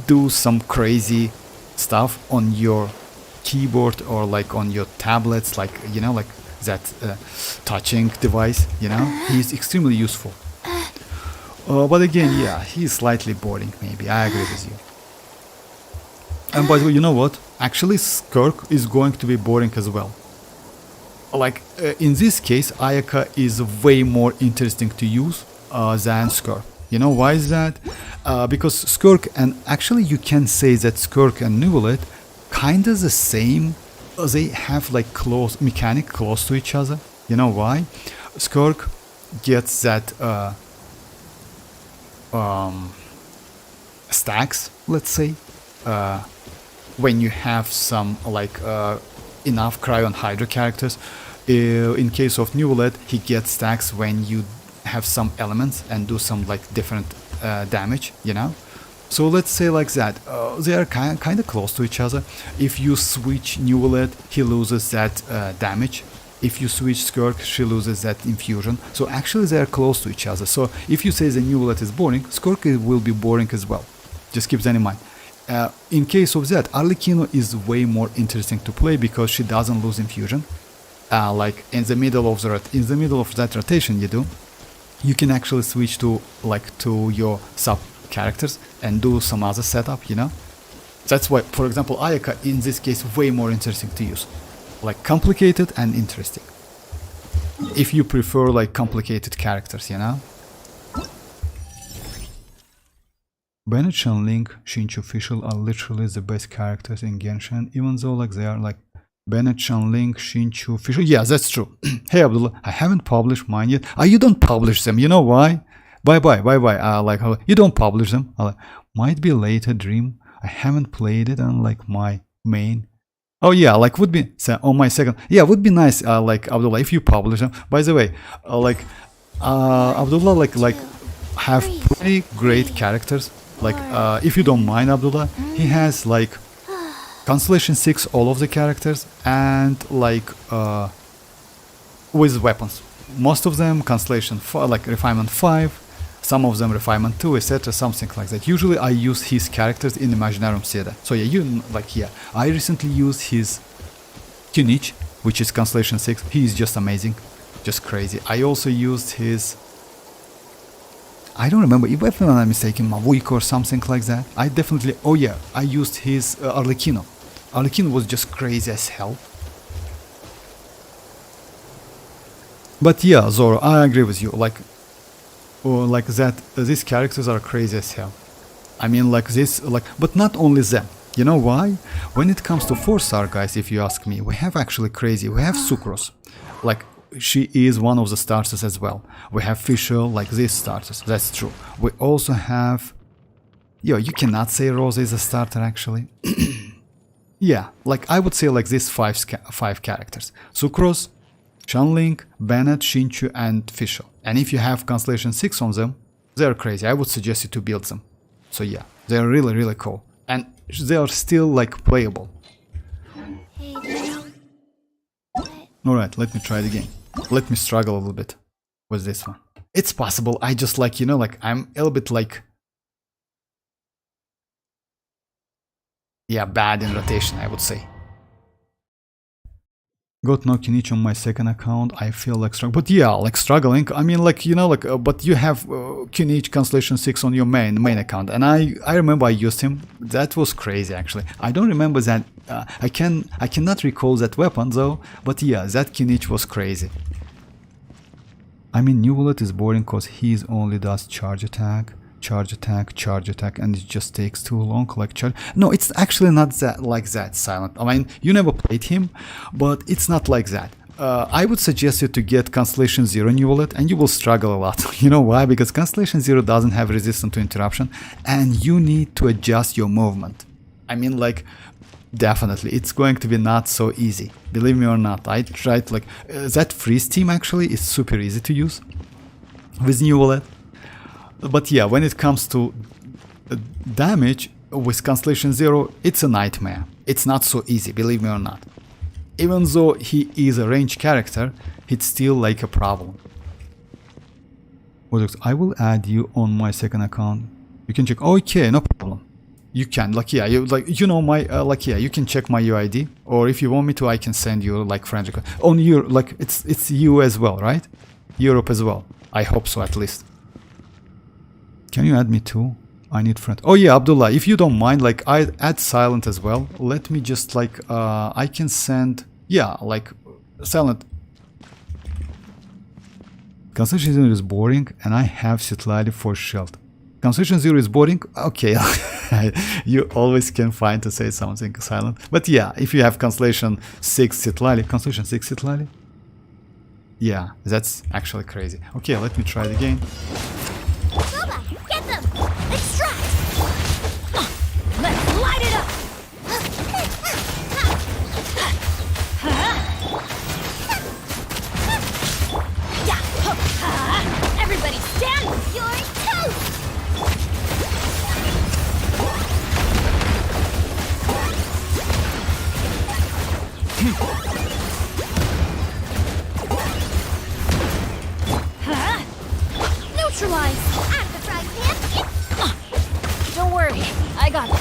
do some crazy stuff on your keyboard or like on your tablets, like, you know, like that touching device, you know. He's extremely useful. But again, yeah, he's slightly boring maybe, I agree with you. And by the way, you know what, actually Skirk is going to be boring as well. Like in this case, Ayaka is way more interesting to use than Skirk. You know why is that? Because Skirk, and actually you can say that Skirk and Nuvolet kinda the same. They have like close mechanic close to each other. You know why? Skirk gets that stacks, let's say, when you have some like enough Cryon Hydra characters. In case of Nuvolet, he gets stacks when you have some elements and do some like different damage, you know. So let's say like that, they are kind of close to each other. If you switch Nuvolet, he loses that damage. If you switch Skirk, she loses that infusion. So actually they are close to each other. So if you say the Nuvolet is boring, Skirk will be boring as well. Just keep that in mind. In case of that, Arlecchino is way more interesting to play because she doesn't lose infusion. Like in the middle of that rotation you can actually switch to like to your sub characters and do some other setup, you know. That's why, for example, Ayaka in this case way more interesting to use, like complicated and interesting. If you prefer like complicated characters, you know. Bennett, Shanling, Shinchu Official are literally the best characters in Genshin, even though like they are like Bennett, Shanling, Shinchu Official. Yeah, that's true. Hey Abdullah, I haven't published mine yet. You don't publish them. You know why? Bye. Like you don't publish them. Might be later dream. I haven't played it on like my main. Oh yeah, like would be on my second. Yeah, would be nice. Like Abdullah, if you publish them. By the way, like Abdullah, like have pretty great characters. Like if you don't mind, Abdullah, he has like Constellation 6 all of the characters and like with weapons. Most of them Constellation 4, like Refinement 5, some of them Refinement 2, etc. Something like that. Usually I use his characters in Imaginarium Theater. So yeah, I recently used his Kinich, which is Constellation 6. He is just amazing, just crazy. I also used his, I don't remember, if I'm not mistaken, mavuika or something like that. I definitely, oh yeah, I used his Arlecchino. Arlecchino was just crazy as hell. But yeah, Zoro, I agree with you. Like that, these characters are crazy as hell. I mean, like this, like, but not only them. You know why? When it comes to 4-star guys, if you ask me, we have actually crazy. We have Sucrose, like she is one of the starters as well. We have Fischl, like these starters. That's true. We also have, you cannot say Rosa is a starter actually. Yeah, like I would say like these five characters: Sucrose, Shanling, Bennett, Shinchu, and Fischl. And if you have Constellation 6 on them, they're crazy. I would suggest you to build them. So yeah, they're really cool. And they are still like playable. Alright, let me try it again. Let me struggle a little bit with this one. It's possible. I just like, like I'm a little bit like, yeah, bad in rotation, I would say. Got no kinich on my second account. I feel like struggling. But yeah, like struggling. I mean, like, but you have kinich Constellation 6 on your main account. And I remember I used him. That was crazy, actually. I don't remember that. I cannot recall that weapon, though. But yeah, that kinich was crazy. I mean, Nuvolet is boring because he only does charge attack, and it just takes too long. Like charge. No, it's actually not that like that, Silent. I mean, you never played him, but it's not like that. I would suggest you to get Constellation Zero New Wallet, and you will struggle a lot. You know why? Because Constellation Zero doesn't have resistance to interruption, and you need to adjust your movement. I mean, like, definitely, it's going to be not so easy. Believe me or not, I tried, like, that freeze team actually is super easy to use with New Wallet. But yeah, when it comes to damage with Constellation Zero, it's a nightmare. It's not so easy, believe me or not. Even though he is a ranged character, it's still like a problem. I will add you on my second account. You can check. Okay, no problem. You can, like, yeah, you know my, like, yeah, you can check my UID, or if you want me to, I can send you like friend request on your, like, it's you as well, right? Europe as well. I hope so, at least. Can you add me too? I need friend. Oh yeah, Abdullah, if you don't mind, like, I add silent as well. Let me just, like, I can send, yeah, like, silent. Constellation Zero is boring, and I have citlali for shield. Constellation Zero is boring. Okay, you always can find to say something silent. But yeah, if you have Constellation 6 citlali, Constellation 6 citlali, yeah, that's actually crazy. Okay, let me try it again. Get them! Extract! Let's light it up! Everybody stand! You're toast! Neutralize! I'm the frying pan. Don't worry, I got it.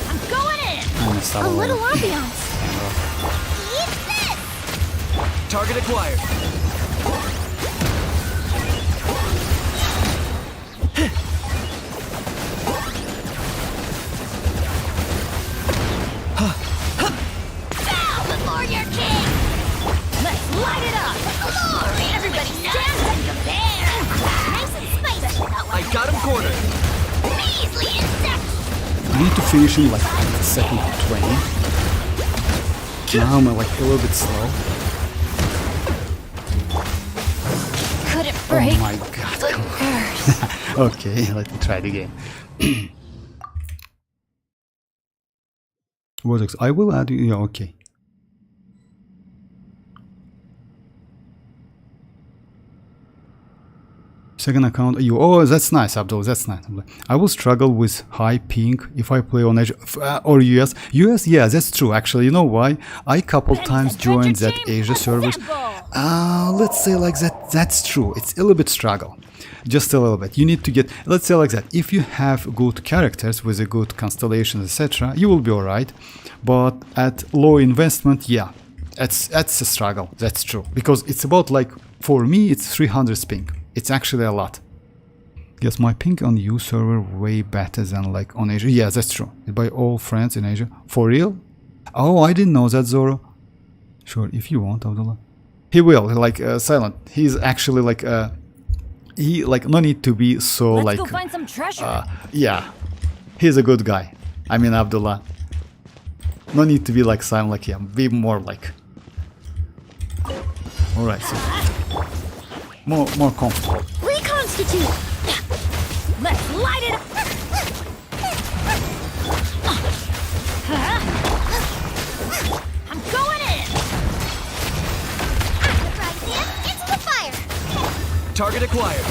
I'm going in! A little ambiance. Eat this! Target acquired. Bow before your king! Let's light it up! Glory! Everybody stand and compare! Nice and spicy! I got him cornered. Measly insect! I need to finish in like second 20. Now I'm like a little bit slow. Couldn't break. Oh my god, come on. Okay, let me try it again. Vortex, I will add you. Yeah, okay. Second account. You. Oh, that's nice, Abdul. That's nice. I will struggle with high ping if I play on Asia or US. US, yeah, that's true. Actually, you know why? I couple times joined that Asia servers. Let's say like that. That's true. It's a little bit struggle. Just a little bit. You need to get. Let's say like that. If you have good characters with a good constellation, etc., you will be alright. But at low investment, yeah, that's a struggle. That's true because it's about like for me, it's 300 ping. It's actually a lot. Yes, my ping on U server way better than like on Asia. Yeah, that's true. By all friends in Asia. For real? Oh, I didn't know that, Zoro. Sure, if you want, Abdullah. He will, like, silent. He's actually like, he, like, no need to be so, Let's like... go find some treasure. Yeah. He's a good guy. I mean, Abdullah. No need to be like silent like him. Be more like... Alright, so... More comfortable. Reconstitute! Let's light it up! I'm going in! I'm the frying pan into the fire! Target acquired.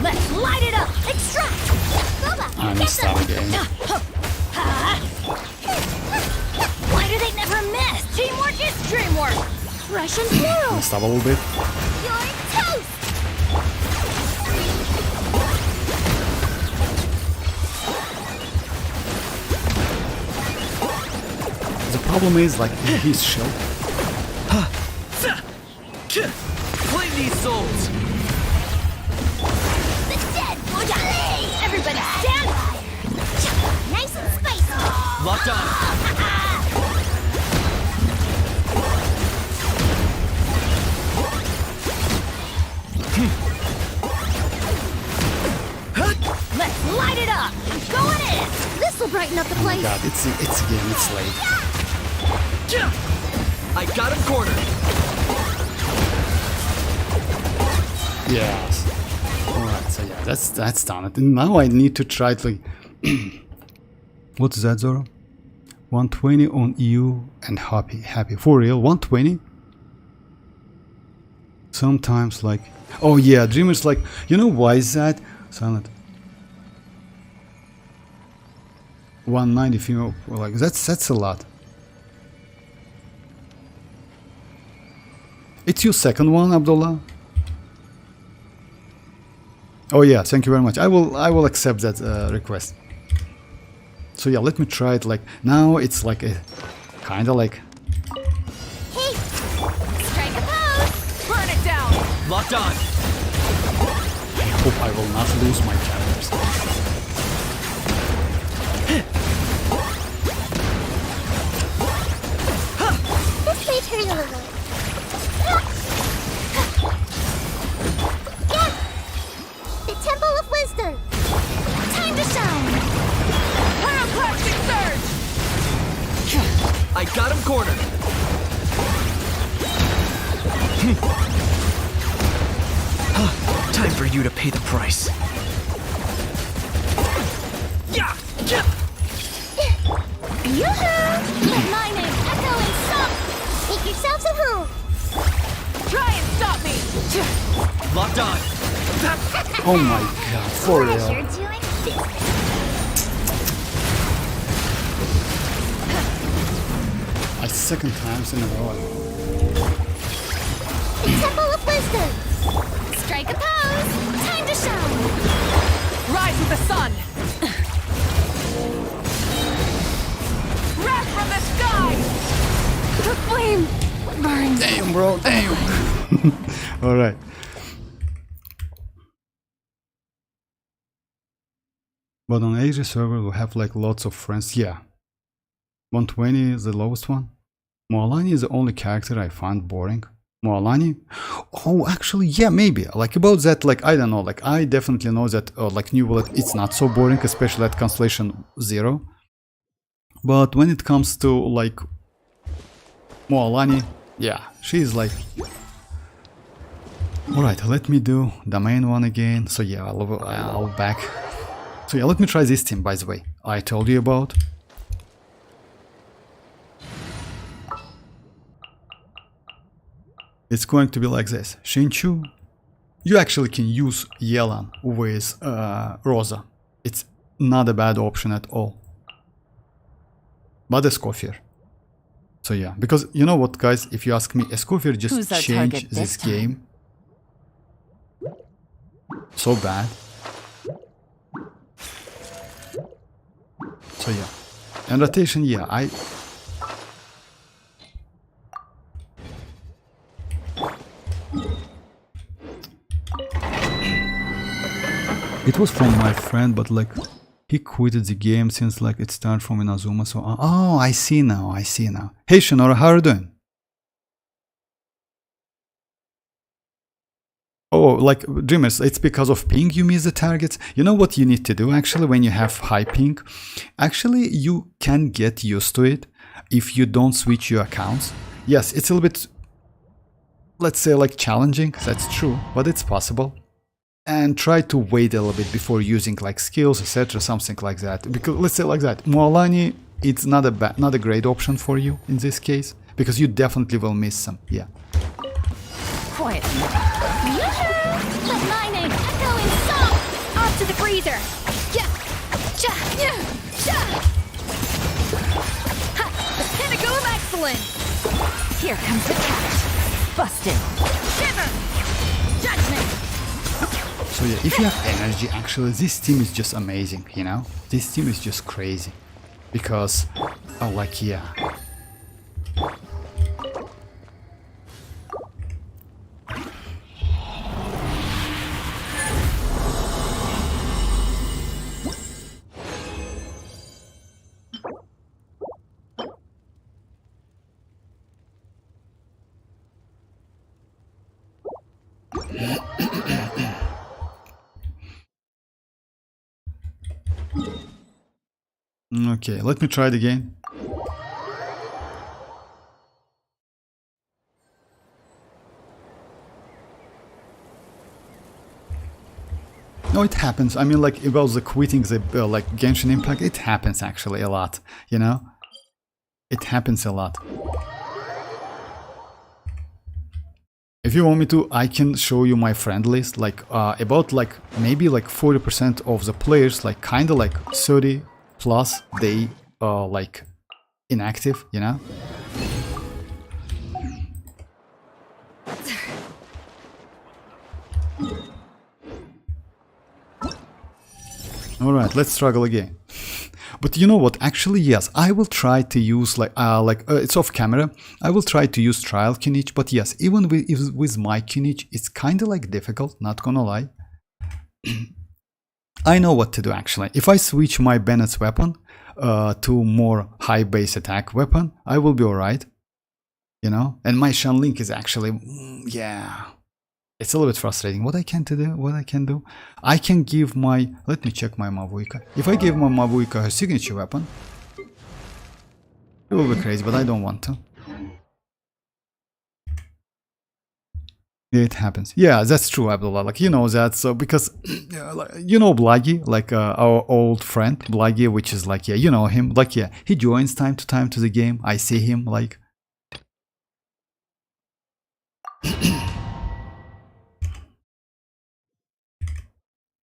Let's light it up! Extract! I messed up again. Why do they never miss? Teamwork is dreamwork! Russian plural! Messed up a little bit. You're toast! The problem is, like, his shield. Claim these souls. The dead Moalani! Everybody stand! Nice and spicy! Locked on. Let's light it up! I'm going in! This'll brighten up the place. God, it's again, it's late. I got him cornered. Yes. Alright, so yeah, that's done. And now I need to try to... What is that, Zoro? 120 on you and happy. For real, 120? Sometimes like... Oh yeah, Dreamer's like... You know why is that? Silent. 190 female... Like, that's a lot. It's your second one, Abdullah? Oh yeah, thank you very much. I will accept that request. So yeah, let me try it. Like now, it's like a kind of like. Hey, strike a pose. Burn it down! Locked on. I hope I will not lose my characters. This may turn a little. The Temple of Wisdom. Time to shine. Pyroclastic surge! I got him cornered. Time for you to pay the price. Yeah. Yoo-hoo! Let my name echo in song. Make yourselves at home. Try and stop me! Locked on. Oh my god, for Pleasure real. doing business. A second times in a row. The Temple of Wisdom. Strike a pose. Time to shine. Rise with the sun! Wrath from the sky! The flame burns! Damn, bro, damn. All right. But on Asia server, we have like lots of friends. Yeah. 120 is the lowest one. Mualani is the only character I find boring. Mualani? Oh, actually, yeah, maybe. Like about that, like I don't know. Like I definitely know that like New Bullet, it's not so boring, especially at Constellation 0. But when it comes to like Mualani, yeah, she's like. Alright, let me do the main one again. So yeah, I'll back. So yeah, let me try this team, by the way, I told you about. It's going to be like this. Shinchu, you actually can use Yelan with Rosa. It's not a bad option at all. But Escoffier. So yeah, because you know what, guys, if you ask me, Escoffier just Who's our changed target this this time? game so bad. So yeah, and rotation, yeah, it was from my friend, but like he quitted the game since like it started from Inazuma. So oh, I see now. Hey Shinora, how are you doing? Oh, like Dreamers, it's because of ping you miss the targets. You know what you need to do actually when you have high ping? Actually, you can get used to it if you don't switch your accounts. Yes, it's a little bit, let's say, like challenging, that's true, but it's possible. And try to wait a little bit before using like skills, etc., something like that. Because let's say like that, Mualani, it's not a great option for you in this case, because you definitely will miss some. Yeah. Quiet. Let my name echo in song. Off to the freezer! Yeah. Ja. Yeah. Ja. Ha! The pinnacle of excellence! Here comes the catch. Busted. Shiver! Judgment! So yeah, if you have energy, actually, this team is just amazing, you know? This team is just crazy. Because, oh, like, yeah. Okay, let me try it again. No, it happens. I mean, like, about the quitting the like Genshin Impact, it happens actually a lot, you know? It happens a lot. If you want me to, I can show you my friend list, like, about, like, maybe, like, 40% of the players, like, kinda, like, 30 plus, they are, like, inactive, you know? Alright, let's struggle again. But you know what, actually yes, I will try to use it's off camera, I will try to use trial kinich, but yes, even with my kinich, it's kinda like difficult, not gonna lie. I know what to do actually. If I switch my Bennett's weapon to more high base attack weapon, I will be alright. You know, and my Shanlink is actually, yeah. It's a little bit frustrating. What I can do, I can give my, let me check my mavuika. If I give my mavuika her signature weapon, it will be crazy, but I don't want to. Yeah, it happens. Yeah, that's true, Abdullah. Like, you know that, so because, you know Blaggy, like our old friend, Blaggy, which is like, yeah, you know him, like, yeah, he joins time to time to the game. I see him, like,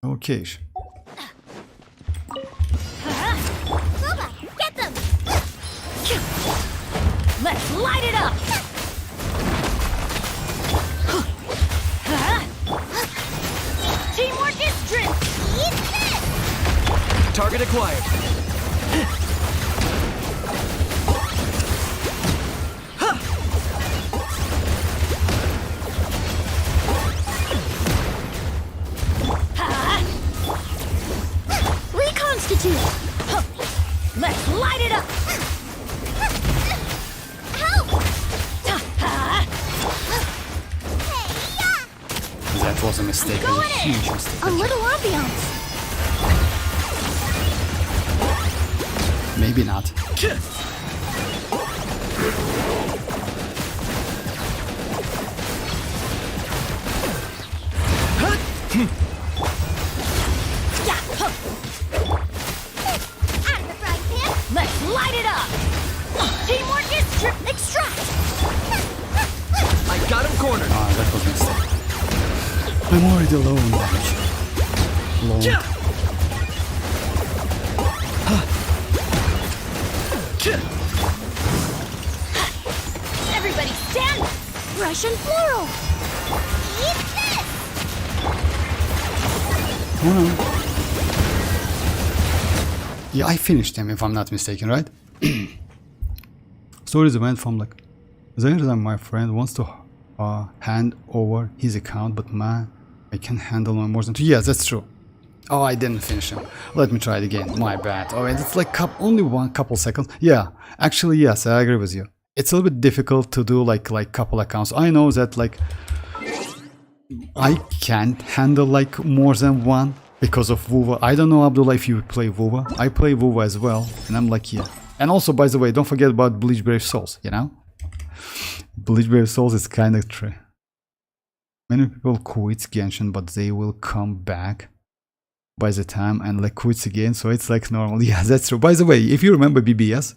okay. WuWa, get them! Let's light it up! Teamwork is strength! Eat this! Target acquired. Reconstitute! Let's light it up! Help! That was a mistake, Go a in it. huge mistake. A little ambiance. Maybe not. Out of the frying pan. Let's light it up! Teamwork is strength! Extract! I got him cornered. Ah, that was a mistake. I'm already low on damage. Low. Everybody stand! Russian floral. Eat this! Oh, no. Yeah, I finished him if I'm not mistaken, right? Stories went from like, Zaire, my friend, wants to hand over his account, but man, I can handle no more than 2. Yes, that's true. Oh, I didn't finish him. Let me try it again. My bad. Oh, and it's like only one couple seconds. Yeah, actually, yes, I agree with you. It's a little bit difficult to do like couple accounts. I know that like I can't handle like more than one because of WuWa. I don't know, Abdullah, if you play WuWa. I play WuWa as well, and I'm like, yeah. And also, by the way, don't forget about Bleach Brave Souls, you know? Bleach Brave Souls is kind of true. Many people quit Genshin, but they will come back by the time and like quits again, so it's like normal. Yeah, that's true. By the way, if you remember BBS,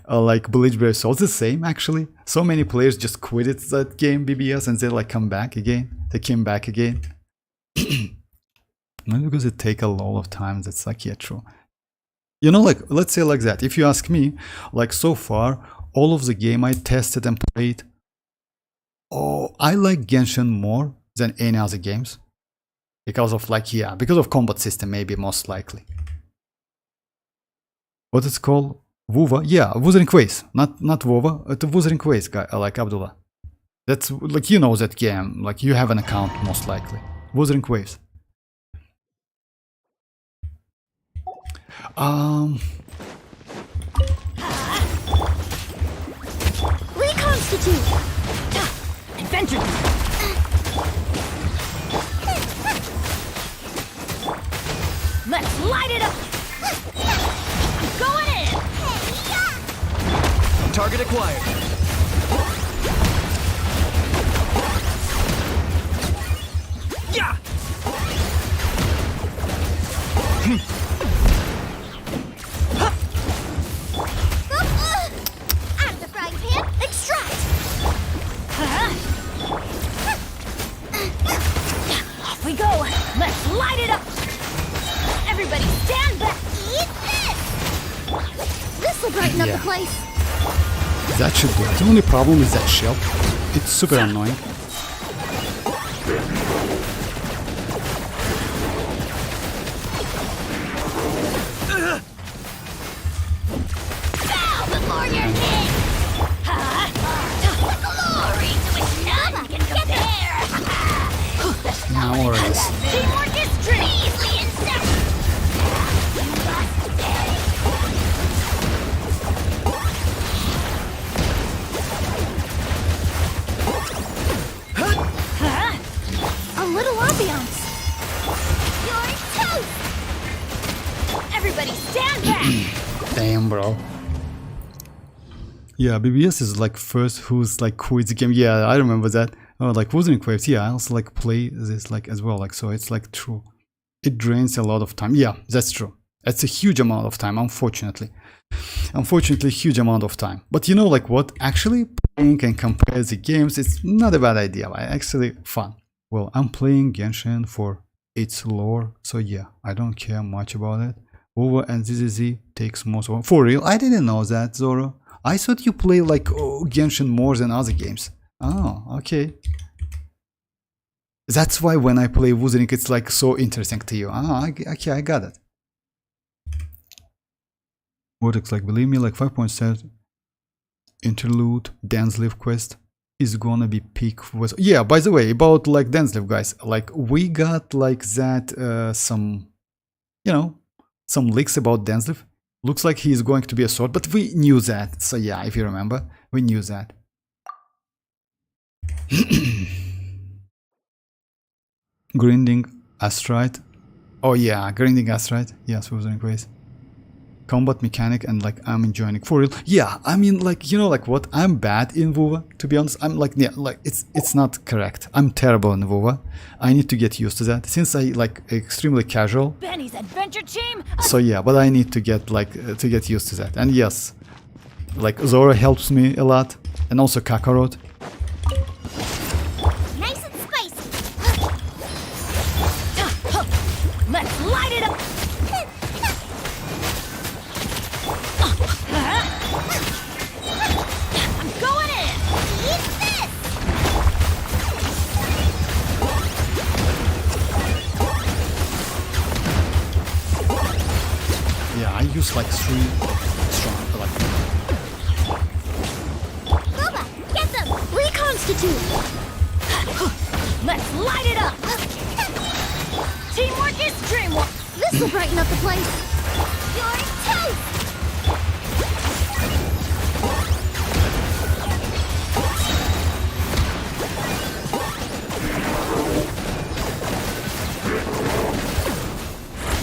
like Bleach Brave Souls, the same actually. So many players just quitted that game BBS and they like come back again. They came back again. Not because it take a lot of time. That's like, yeah, true. You know, like, let's say like that. If you ask me, like so far, all of the game I tested and played, oh, I like Genshin more than any other games. Because of like, yeah, because of combat system, maybe most likely. What it's called? WuWa? Yeah, Wuthering Waves. Not WuWa, the Wuthering Waves guy, like Abdullah. That's like, you know that game, like you have an account most likely. Wuthering Waves. Reconstitute! Adventure! Let's light it up! Target acquired. Yeah! Out of the frying pan, extract! Off we go. Let's light it up. Everybody stand back. Eat this! This'll brighten up the place. That should do it. The only problem is that shell. It's super annoying. Bow before you're hit! Glory to which none can compare! Now Oris. Teamwork is easily insect! You must pay! A little ambiance! You're toast! Everybody stand back. Damn, bro. Yeah, BBS is like first who's like quits the game. Yeah, I remember that. Oh, like WuTHERINGGIFT. Yeah, I also like play this like as well. Like so, it's like true. It drains a lot of time. Yeah, that's true. It's a huge amount of time. Unfortunately, huge amount of time. But you know, like what? Actually, playing and compare the games. It's not a bad idea. Right? Actually, fun. Well, I'm playing Genshin for its lore. So yeah, I don't care much about it. WuWa and ZZZ takes most of. For real, I didn't know that, Zoro. I thought you play like Genshin more than other games. Oh, okay. That's why when I play WuTHERING, it's like so interesting to you. Ah, okay, I got it. Vortex, like believe me, like 5.7 interlude dance live quest is gonna be peak with. Yeah, by the way, about like dance live, guys, like we got like that some, you know, some leaks about dance live. Looks like he's going to be a sword, but we knew that. So yeah, if you remember, we knew that. Grinding astrite. Oh yeah, grinding astrite. Yes, WuTHERING ways. Combat mechanic and like I'm enjoying it for real. Yeah, I mean like you know like what? I'm bad in WuWa, to be honest. I'm like yeah, like it's not correct. I'm terrible in WuWa. I need to get used to that since I like extremely casual. Benny's adventure team. So yeah, but I need to get like to get used to that. And yes, like Zora helps me a lot, and also Kakarot. Nice and spicy! Let's light it up. I'm going in. Eat this! Yeah, I use like 3 strong, like Bubba, get them! Reconstitute! Let's light it up. Teamwork is dreamwork. This'll brighten up the place! You're toast!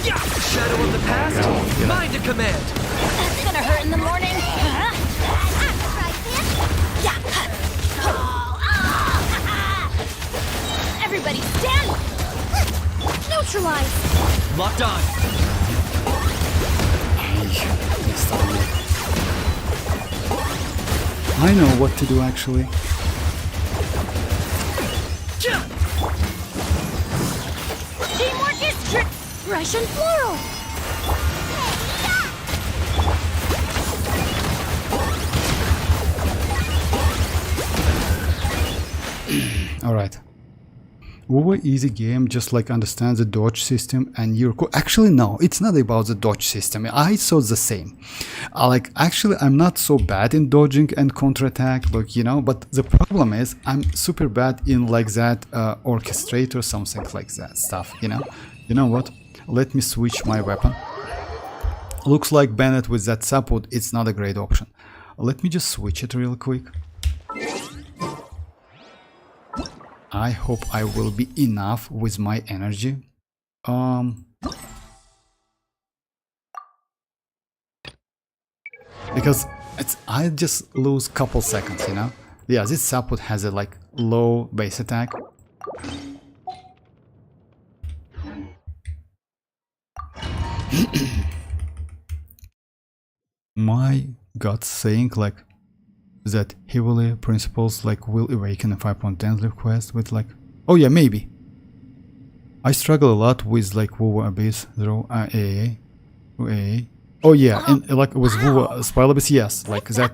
Yeah! Shadow of the past, mind to command. That's gonna hurt in the morning. Huh? Out of the frying pan! Yeah. Everybody stand. Neutralize! Locked on. I know what to do actually. Teamwork is Russian floral! Alright. WuWa easy game, just like understands the dodge system and your actually no, it's not about the dodge system. I thought the same. Like actually I'm not so bad in dodging and counterattack, like you know, but the problem is I'm super bad in like that orchestrator, something like that stuff, you know. You know what? Let me switch my weapon. Looks like Bennett with that support, it's not a great option. Let me just switch it real quick. I hope I will be enough with my energy. because I just lose couple seconds, you know. Yeah, this support has a like low base attack. My gut saying like that heavily principles like will awaken a 5.10 live quest with like, oh yeah, maybe. I struggle a lot with like WuWa Abyss through AA. Oh yeah, and like with WuWa Spiral Abyss, yes, like that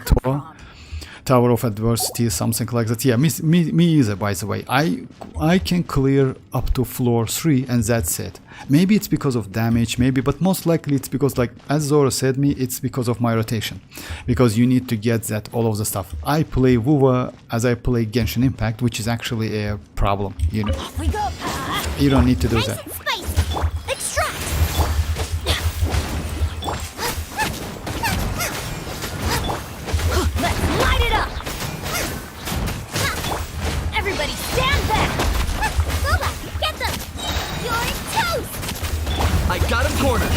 Tower of Adversity, something like that. Yeah, me either, by the way. I can clear up to floor 3 and that's it. Maybe it's because of damage, maybe, but most likely it's because, like as Zora said me, it's because of my rotation. Because you need to get that all of the stuff. I play WuWa as I play Genshin Impact, which is actually a problem, you know. Off we go. You don't need to do Nice that. and spicy. Extract. Let's light it up! Everybody stand back! WuWa, get them. You're toast. I got him cornered.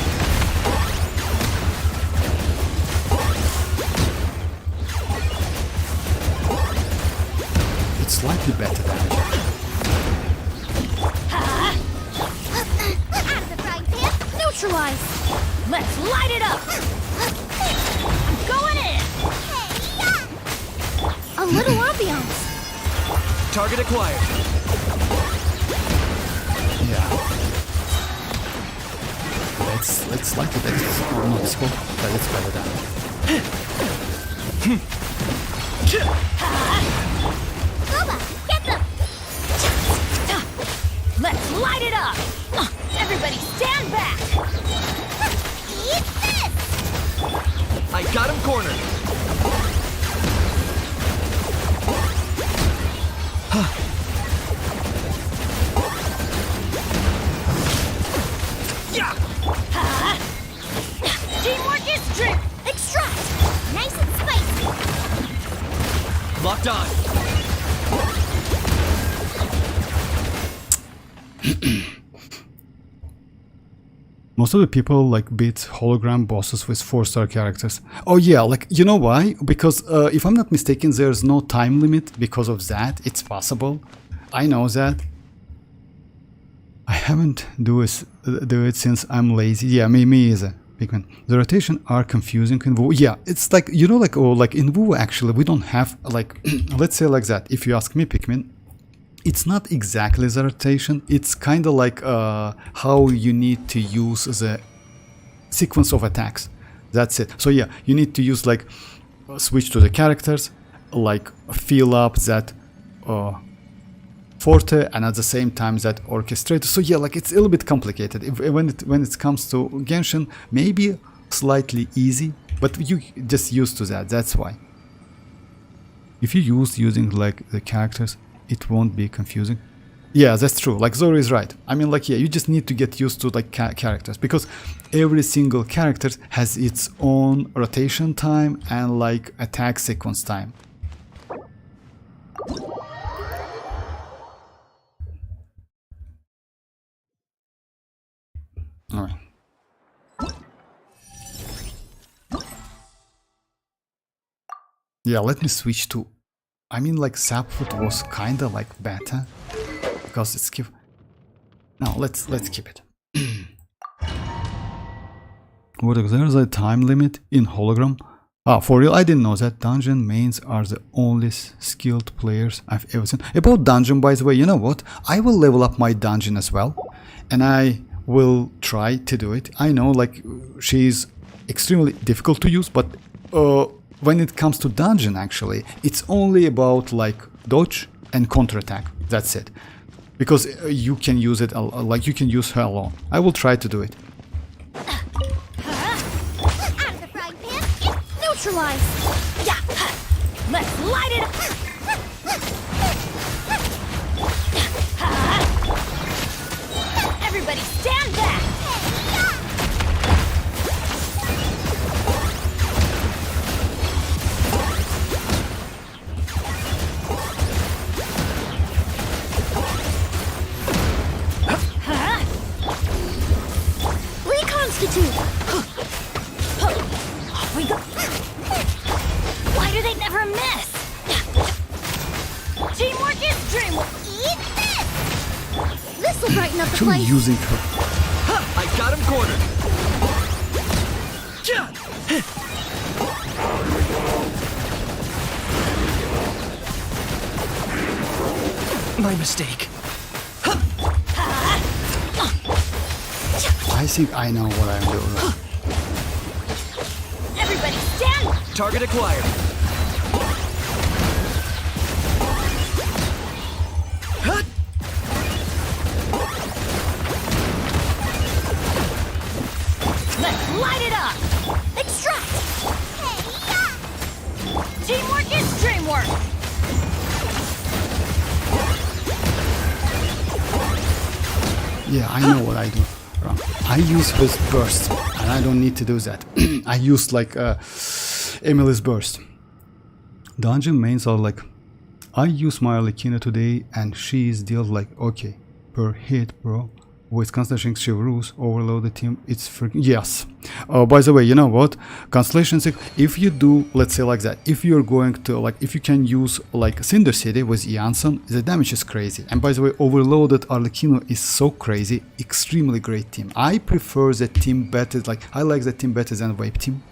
It's slightly better damage. Out of the frying pan. Neutralize! Let's light it up! I'm going in! A little ambiance. Target acquired. Yeah. Let's like it. Oh no, it's cool. But it's better damage. WuWa, get them. Let's light it up! Everybody stand back! Eat this. I got him cornered. Yeah! Teamwork is strength! Extract. Nice and spicy. Locked on. Most of the people like beat hologram bosses with 4-star characters. Oh yeah, like you know why? Because if I'm not mistaken, there's no time limit because of that. It's possible. I know that. I haven't do it since I'm lazy. Yeah, me either. Pikmin. The rotation are confusing in WoW. Yeah, it's like, you know, like, oh, like in WoW actually we don't have like let's say like that. If you ask me, Pikmin, it's not exactly the rotation. It's kind of like how you need to use the sequence of attacks. That's it. So yeah, you need to use like switch to the characters, like fill up that forte, and at the same time that orchestrator. So yeah, like it's a little bit complicated. When it comes to Genshin, maybe slightly easy, but you just used to that. That's why. If you using like the characters, it won't be confusing. Yeah, that's true. Like Zoro is right. I mean, like, yeah, you just need to get used to like characters, because every single character has its own rotation time and like attack sequence time. All right. Yeah, let me switch to. I mean, like Sapfoot was kind of like better because it's keep. No, let's keep it. What? There's a time limit in hologram. Ah, for real? I didn't know that. Dungeon mains are the only skilled players I've ever seen. About dungeon, by the way, you know what? I will level up my dungeon as well, and I will try to do it. I know, like, she's extremely difficult to use, but when it comes to dungeon, actually, it's only about like dodge and counterattack. That's it, because you can use it like you can use her alone. I will try to do it. Out of the frying pan, it's neutralized. Yeah! Let's light it up! Everybody stand back! Reconstitute. Off we go! tighten up the Actually place. using her. Ha! I got him cornered. Yeah! My mistake. I think I know what I'm doing. Everybody stand! Target acquired. Hut! Let's light it up! Extract! Teamwork is dreamwork! Yeah, I know what I do wrong. I use his burst, and I don't need to do that. I use like Emily's burst. Dungeon mains are like, I use my Arlecchino today, and she is dealt like, okay, per hit, bro. With Constellation Chivalrous, overload the team, it's freaking... Yes. By the way, you know what? Constellation 6, if you do, let's say like that, if you're going to, like, if you can use, like, Cinder City with Iansan, the damage is crazy. And by the way, overloaded Arlecchino is so crazy, extremely great team. I prefer the team better, like, I like the team better than Vape team.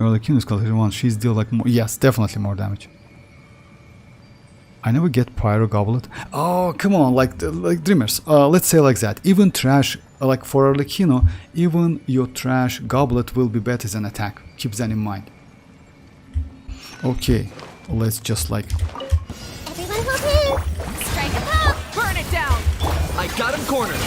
Arlecchino is Constellation 1, she's deal like more... Yes, definitely more damage. I never get Pyro Goblet. Oh, come on, like Dreamers. Let's say like that. Even trash, like for Arlecchino, even your trash Goblet will be better than attack. Keep that in mind. Okay, let's just like... Everyone hold hands! Strike a pop! Burn it down! I got him cornered.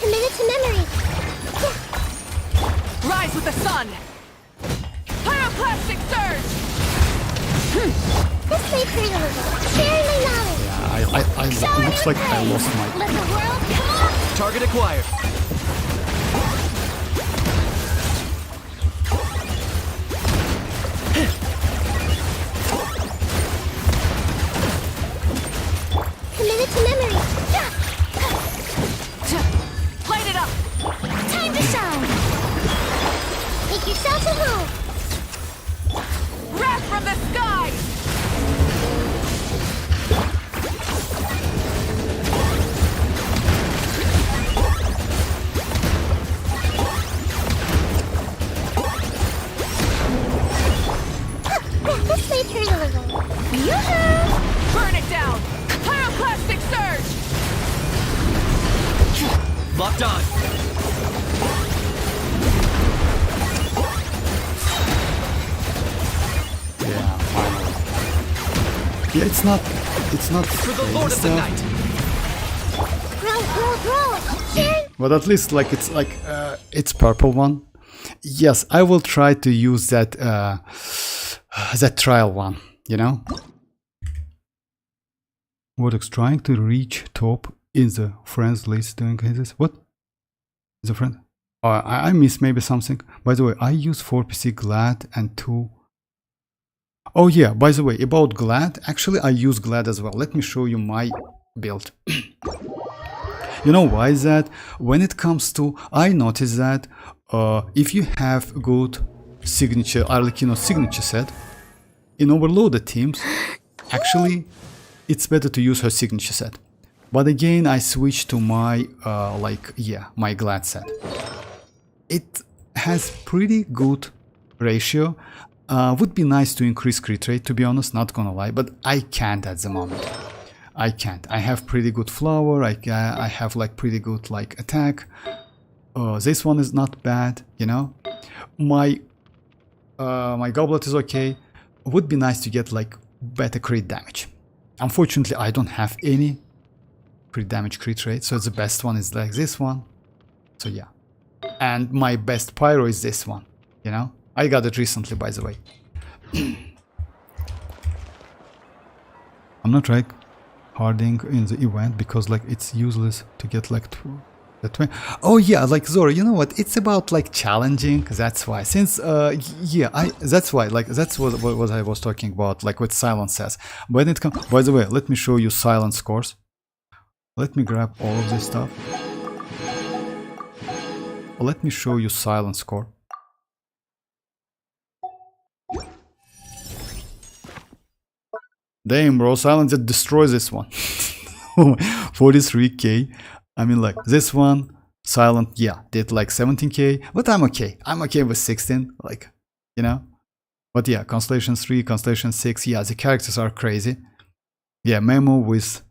Commit it to memory! Rise with the sun! Pyroclastic surge! This may hurt a little. Sharing my knowledge! Yeah, looks like I lost my... Let the world come on! Target acquired. Commit it to memory! Light it up! Time to shine! Make yourself at home! Wrath from the sky! This may hurt a little. Yoo-hoo! Burn it down! Pyroclastic surge! Locked on. Yeah, finally. Yeah, it's not For the Lord of the stuff, Night. Roll! Sharing! but at least like it's purple one. Yes, I will try to use that that trial one, you know. Vortex trying to reach top in the friends list doing this. What? Is a friend? I missed maybe something. By the way, I use 4 PC Glad and 2. Oh yeah, by the way, about Glad, actually I use Glad as well. Let me show you my build. You know why is that? When it comes to, I noticed that if you have good signature, Arlecchino signature set, in overloaded teams, actually it's better to use her signature set. But again, I switched to my, my Glad set. It has pretty good ratio. Would be nice to increase crit rate, to be honest, not gonna lie, but I can't at the moment. I can't. I have pretty good flower, I have like pretty good like attack. This one is not bad, you know. My goblet is okay. Would be nice to get like better crit damage. Unfortunately, I don't have any crit damage crit rate, so the best one is like this one. So yeah. And my best pyro is this one, you know. I got it recently, by the way. I'm not like harding in the event because like it's useless to get like the 20. Oh yeah, like Zora, you know what? It's about like challenging. That's why. Since that's why. Like that's what I was talking about. Like what Silence says. When it comes, by the way, let me show you Silence scores. Let me grab all of this stuff. let me show you silent score. Damn, bro, silent just destroys this one. 43k. I mean, like, this one, silent, yeah, did like 17k, but I'm okay. I'm okay with 16, like, you know. But yeah, Constellation 3, Constellation 6, yeah, the characters are crazy. Yeah, Memo with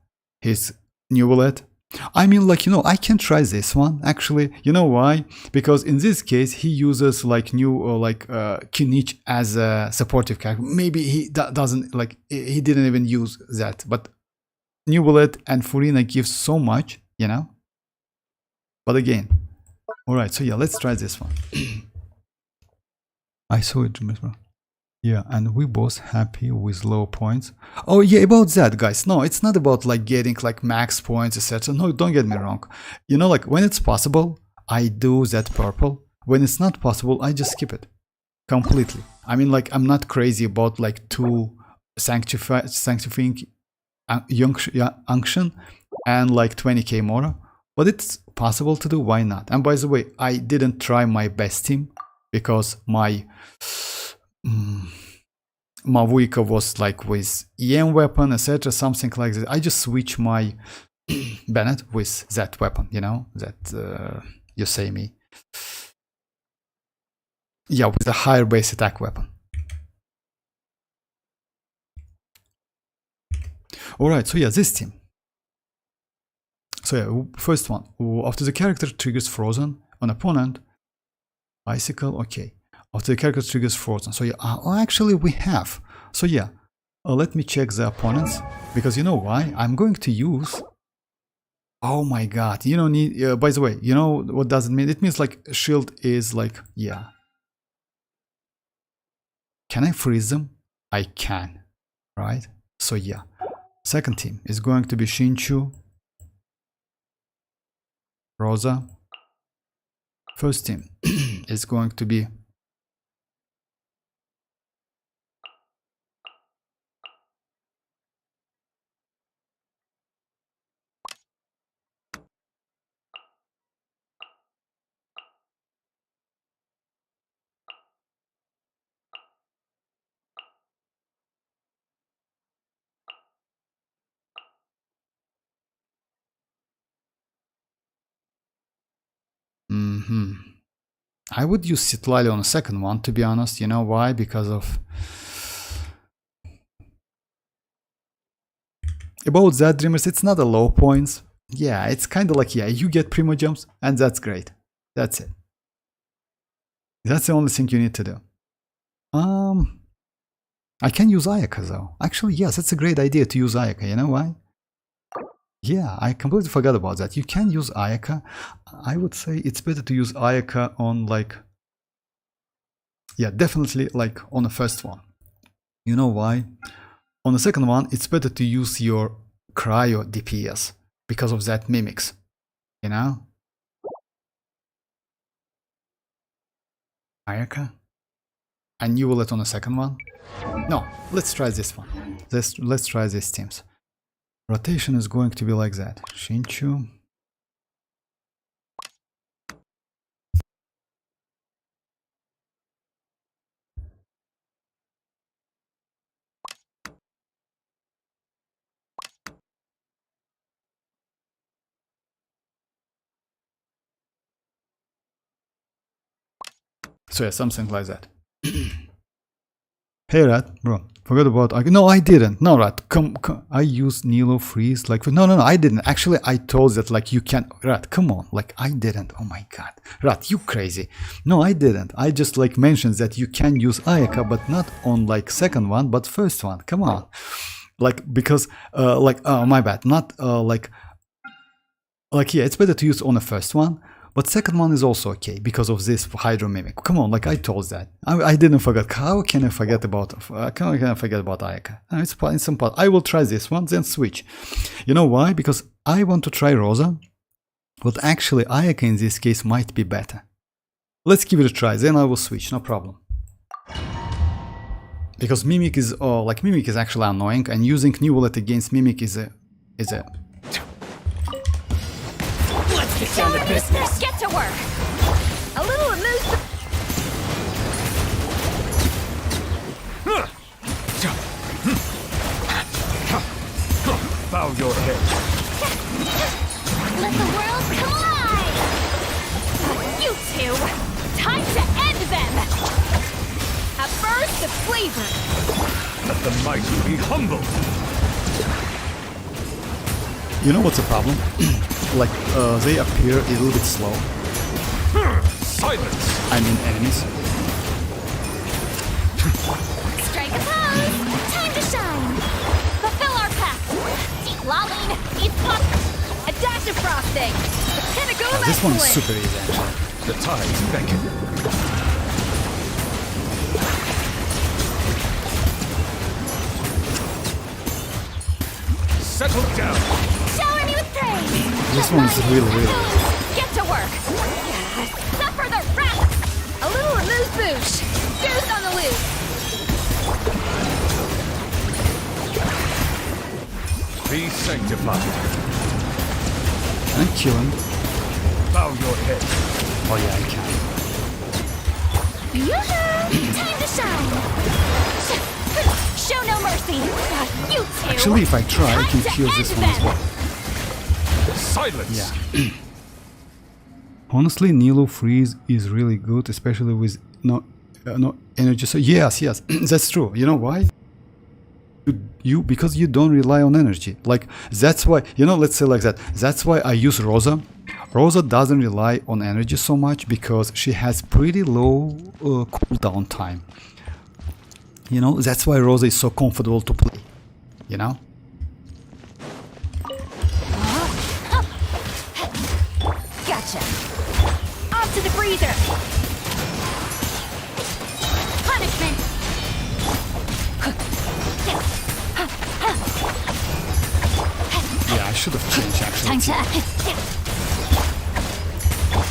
his new bullet. I mean, like, you know, I can try this one, actually. You know why? Because in this case, he uses, like, new, kinich as a supportive character. Maybe he doesn't, like, he didn't even use that. But new bullet and Furina gives so much, you know? But again, alright, so yeah, let's try this one. I saw it, bro. Yeah, and we both happy with low points. Oh yeah, about that, guys. No, it's not about like getting like max points, etc. No, don't get me wrong. You know, like when it's possible, I do that purple. When it's not possible, I just skip it completely. I mean, like I'm not crazy about like two sanctifying unction and like 20k Mora, but it's possible to do. Why not? And by the way, I didn't try my best team because my mavuika was like with EM weapon, etc., something like that. I just switch my Bennett with that weapon, you know, that you say me. Yeah, with a higher base attack weapon. Alright, so yeah, this team. So yeah, first one. After the character triggers frozen on opponent, icicle, okay. After the character triggers frozen. So yeah, actually we have. So yeah, let me check the opponents. Because you know why? I'm going to use... Oh my god, you don't need... by the way, you know what does it mean? It means like shield is like... Yeah. Can I freeze them? I can. Right? So yeah. Second team is going to be Shinchu, Rosa. First team is going to be... I would use citlali on the second one, to be honest. You know why? Because of... About that, Dreamers, it's not a low points. Yeah, it's kind of like, yeah, you get primogems, and that's great. That's it. That's the only thing you need to do. I can use Ayaka, though. Actually, yes, that's a great idea to use Ayaka. You know why? Yeah, I completely forgot about that. You can use Ayaka. I would say it's better to use Ayaka on like... Yeah, definitely like on the first one. You know why? On the second one, it's better to use your cryo DPS because of that mimics. You know? Ayaka? And you will let on the second one? No, let's try this one. Let's try these teams. Rotation is going to be like that. Shinchu. So yeah, something like that. Hey Rat, bro, forgot about... No, I didn't. No, Rat, come. I used Nilo Freeze. Like, no, I didn't. Actually, I told that, like, you can't... Rat, come on. Like, I didn't. Oh my god. Rat, you crazy. No, I didn't. I just, like, mentioned that you can use Ayaka, but not on, like, second one, but first one. Come on. Like, because, oh, my bad. Not, like, yeah, it's better to use on the first one. But second one is also okay because of this Hydro Mimic. Come on, like I told that. I didn't forget. How can I forget about Ayaka? It's simple. I will try this one, then switch. You know why? Because I want to try Rosa, but actually Ayaka in this case might be better. Let's give it a try, then I will switch, no problem. Because Mimic is Mimic is actually annoying, and using New Wallet against Mimic is a Let's get down to business. Get to work. A little amuse. Bow your head. Let the world come alive! You two! Time to end them! A burst of flavor! Let the mighty be humble. You know what's the problem? Like, they appear a little bit slow. Silence. I mean enemies. Strike a pose! Time to shine! Fulfill our pact! Citlali, it's A dash of frosting! The pinnacle of This one is excellence! super easy actually. The tides beckon. Settle down. shower me with praise! This one is really easy. Get to work! Suffer the wrath! A little amuse-bouche! Goose on the loose! Be sanctified. And kill him. Bow your head. Oh yeah, I can. Yoo-hoo! Time to shine! Show no mercy! You two! Actually, if I try, I can Time to kill this end one as them. well. Silence. Yeah. Honestly, Nilo freeze is really good, especially with no energy. So yes, that's true. You know why? Because you don't rely on energy. Like that's why, you know, let's say like that. That's why I use Rosa. Rosa doesn't rely on energy so much because she has pretty low cooldown time. You know, that's why Rosa is so comfortable to play. You know? Gotcha! Off to the freezer! Punishment! Yeah, I should have changed actually. Time to...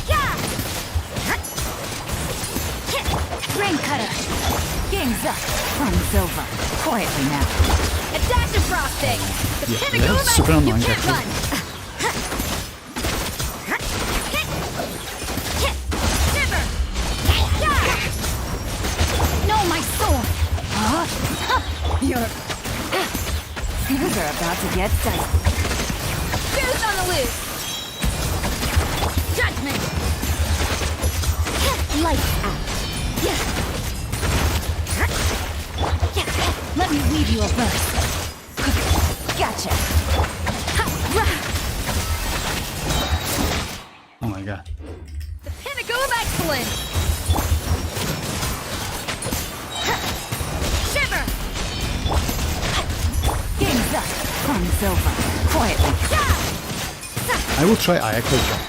Yeah! Rain cutter! Game's up! Fun's over. Quietly now. A dash of frosting! The Yeah, pinnacle that's of super you annoying, can't actually. run! Shiver! Yeah! No, my sword! You're... Things are about to get dicey. Goose on the loose! Judgment! Lights out! Let me weave you a verse. Gotcha! Oh my god. The pinnacle of excellence! Shiver! Game's up. Fun's over. Quietly. I will try Ayaka jump.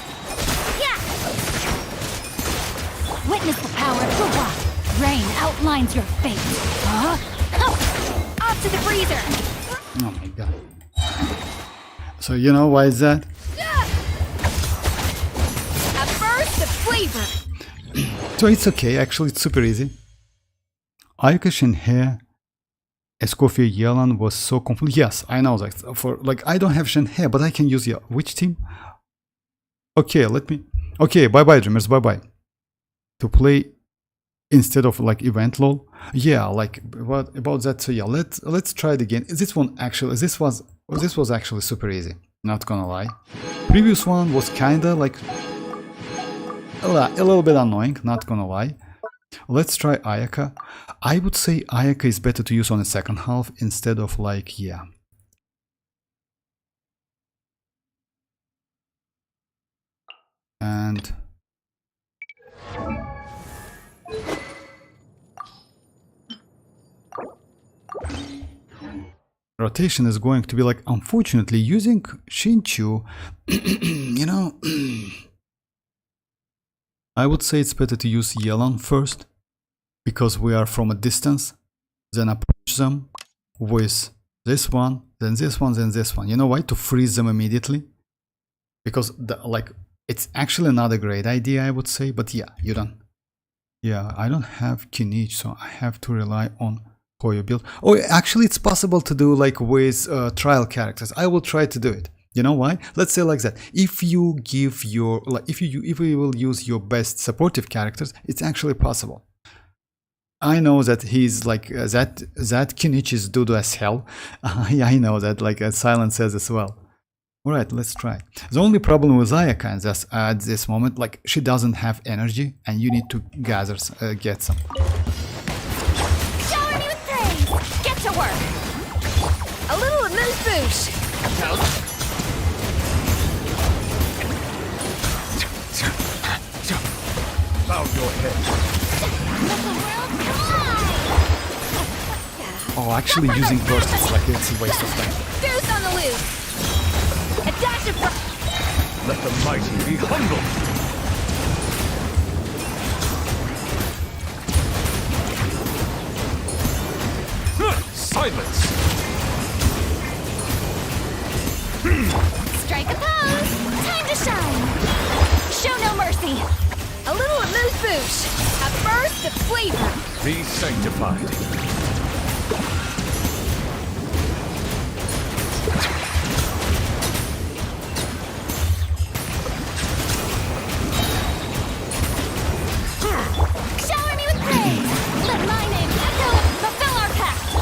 Witness the power of WuWa! Rain outlines your fate! Off to the freezer! Oh my god. So you know why is that? A burst of flavor! So it's okay, actually it's super easy. Ayaka Shenhe Escoffier Yelan was so complete. Yes, I know that. For like I don't have Shenhe, but I can use which team? Okay, let me. Okay, bye bye dreamers, bye bye. To play instead of like event lol. Yeah, like what about that? So yeah, let's try it again. This one actually this was actually super easy. Not gonna lie. Previous one was kinda like a little bit annoying. Not gonna lie. Let's try Ayaka. I would say Ayaka is better to use on the second half instead of like yeah. And rotation is going to be like, unfortunately, using Shinchu, you know, I would say it's better to use Yelan first, because we are from a distance, then approach them with this one, then this one, then this one. You know why? To freeze them immediately. Because like it's actually not a great idea, I would say, but yeah, you don't. Yeah, I don't have kinich, so I have to rely on hoyo build. Oh, actually, it's possible to do like with trial characters. I will try to do it. You know why? Let's say like that. If you give your if you will use your best supportive characters, it's actually possible. I know that he's like that kinich is dodo as hell. I know that, like Silent says as well. Alright, let's try. The only problem with Ayaka is at this moment, like she doesn't have energy and you need to gather, get some. Shower me with praise! Get to work! A little amuse-bouche! Bow your head. Let the world collide! Oh, actually using burst is like it's a waste of time. Goose on the loose! A dash of Let the mighty be humbled. Silence. strike a pose! Time to shine! Show no mercy! A little amuse-bouche! A burst of flavor! Be sanctified. Shower me with praise! Let my name echo, fulfill our pact!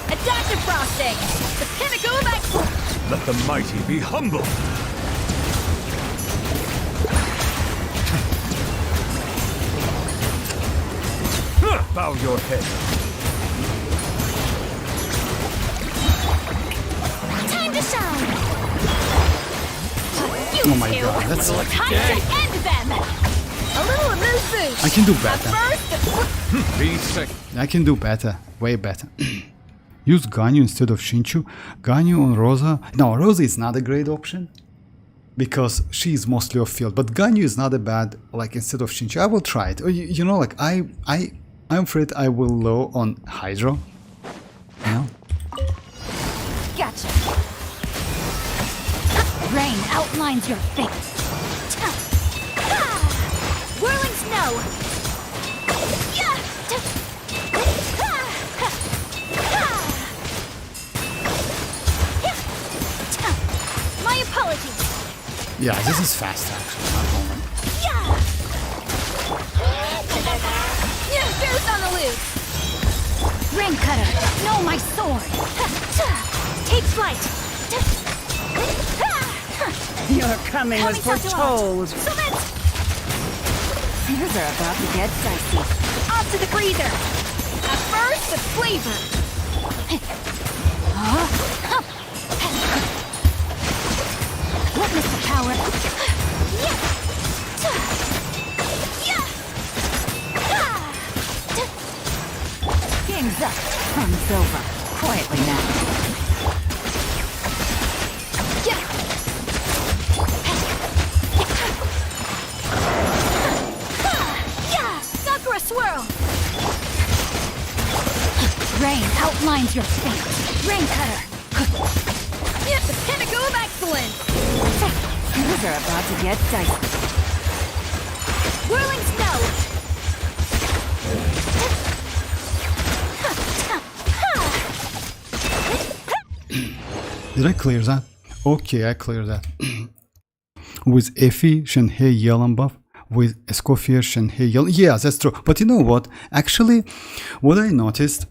A dash of frosting! The pinnacle of excellence! Let the mighty be humbled. Bow your head. Time to shine! You Oh my two. god, that's like Time to end them! A little amuse-bouche! I can do A better. burst of Be sanctified. I can do better, way better. Use Ganyu instead of Shinchu. Ganyu on Rosa. No, Rosa is not a great option because she is mostly off field. But Ganyu is not a bad, like instead of Shinchu. I will try it. You know, like I'm afraid I will low on Hydro. You know? Gotcha. Rain outlines your fate. Whirling snow. My apologies. Yeah, this is fast actually. Not moment. Goose on the loose. Ring cutter, know my sword. Take flight. Your coming was foretold. Submit. Things are about to get dicey. Off to the freezer. A burst of flavor. Witness the power. Game's up. Fun's over. Quietly now. Sakura swirl. Rain outlines your fate. Rain cutter. It's the pinnacle of excellence. Things are about to get dicey. Whirling snow. Did I clear that? Okay, I cleared that. With Effie, Shenhei Yellow buff. With Escoffier, Shenhei Yellow. Yeah, that's true. But you know what? Actually, what I noticed,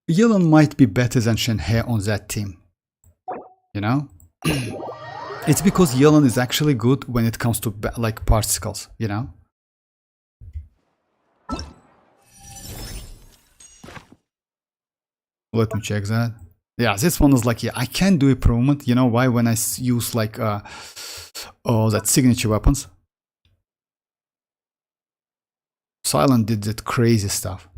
Yellow might be better than Shenhei on that team. You know? It's because Yellow is actually good when it comes to like particles, you know? Let me check that. Yeah, this one is like, yeah, I can do improvement. You know why? When I use like that signature weapons. Silent did that crazy stuff.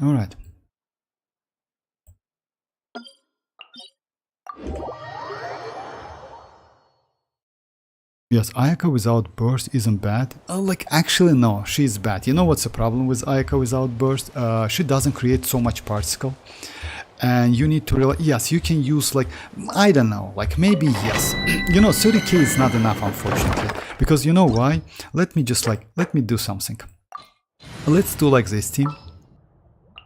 All right. Yes, Ayaka without burst isn't bad. Like, actually, no, she's bad. You know what's the problem with Ayaka without burst? She doesn't create so much particle. And you need to realize, yes, you can use like, I don't know, like maybe yes. You know, 30k is not enough, unfortunately. Because you know why? Let me just like, let me do something. Let's do like this team.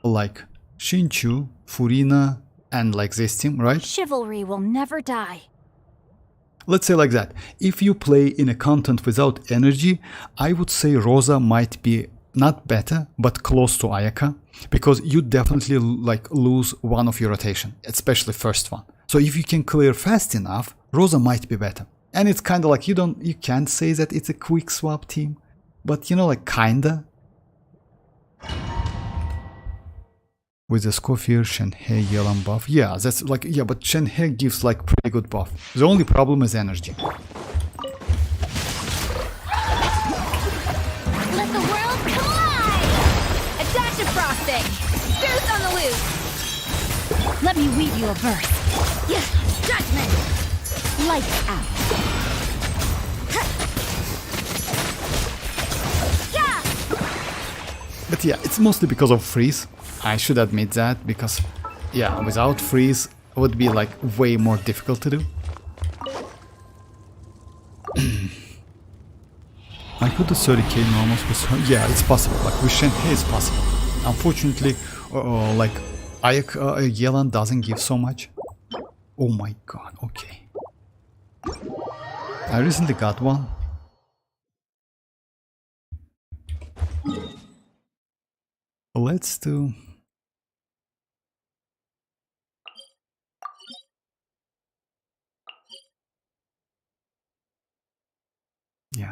Like Shinchu, Furina, and like this team, right? Chivalry will never die. Let's say like that. If you play in a content without energy, I would say Rosa might be not better, but close to Ayaka, because you definitely like lose one of your rotation, especially first one. So if you can clear fast enough, Rosa might be better. And it's kind of like you can't say that it's a quick swap team, but you know, like kinda. With the Scofier, Shenhe, Yelan buff. Yeah, that's like, yeah, but Shenhe gives like pretty good buff. The only problem is energy. Let the world collide! A dash of frosting! Goose on the loose! Let me weave you a verse. Yeah, judgment! Lights out. Yeah! But yeah, it's mostly because of freeze. I should admit that, because yeah, without freeze it would be like way more difficult to do. I could do 30k normals with her. Yeah, it's possible. Like with Shenhe, it's possible. Unfortunately, like Yelan doesn't give so much. Oh my god. Okay. I recently got one. Let's do. Yeah.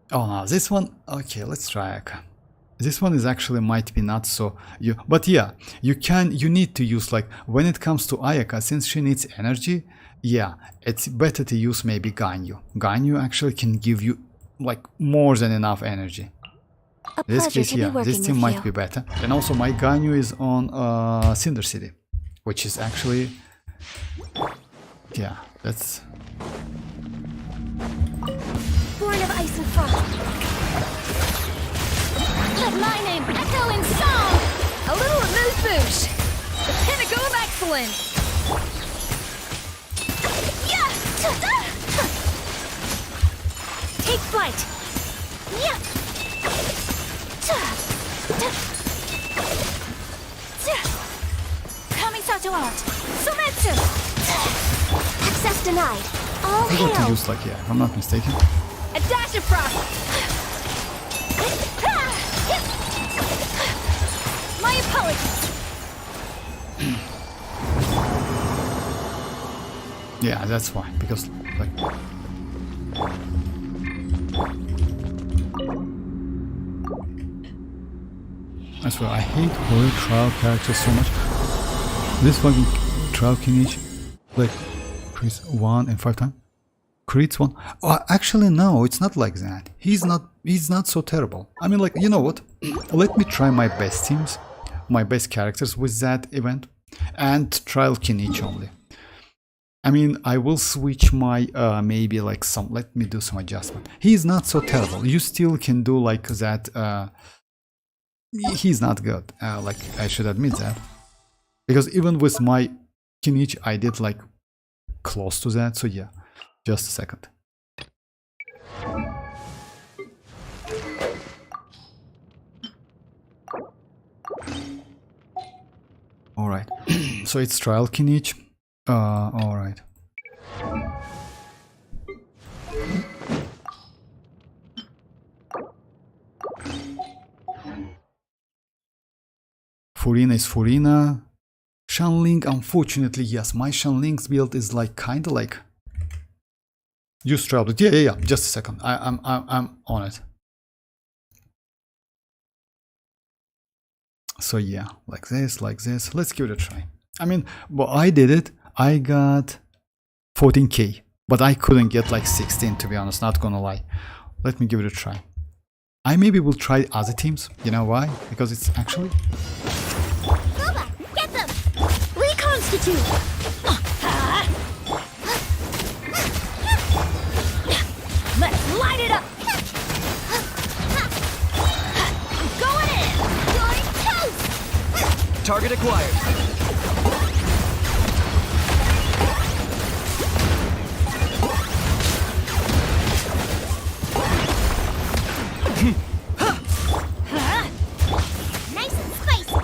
Oh no, this one. Okay, let's try Aka. This one is actually might be not so but yeah, you need to use like when it comes to Ayaka, since she needs energy. Yeah, it's better to use maybe Ganyu. Ganyu actually can give you like more than enough energy. In this case, yeah, this team might be better. And also my Ganyu is on Cinder City, which is actually, yeah, that's. Born of ice and frost. Let my name echo in song! A little amuse-bouche! The pinnacle of excellence! Yeah! Take flight! Yeah! Kamisato art! Sumetsu! Access denied! All I got to hail! use like, yeah, if I'm not mistaken. A dash of frost! My apologies! Yeah, that's fine, because like. I swear, I hate horror trial characters so much. This fucking trial kinich, like, creates 1 and 5 times. Creates 1. Oh, actually, no, it's not like that. He's not so terrible. I mean, like, you know what? Let me try my best teams, my best characters with that event, and trial kinich only. I mean, I will switch my maybe like some. Let me do some adjustment. He's not so terrible. You still can do like that. He's not good. Like I should admit that, because even with my kinich, I did like close to that. So yeah, just a second. All right. So it's trial kinich. All right. Furina is Furina. Shanling, unfortunately, yes, my Shanling's build is like kinda like. Use trial. Yeah. Just a second. I'm on it. So yeah, like this. Let's give it a try. I mean, well, I did it. I got 14k, but I couldn't get like 16, to be honest, not gonna lie. Let me give it a try. I maybe will try other teams. You know why? Because it's actually... WuWa, get them! Reconstitute! Let's light it up! I'm going in! You're toast! Target acquired. Nice and spicy!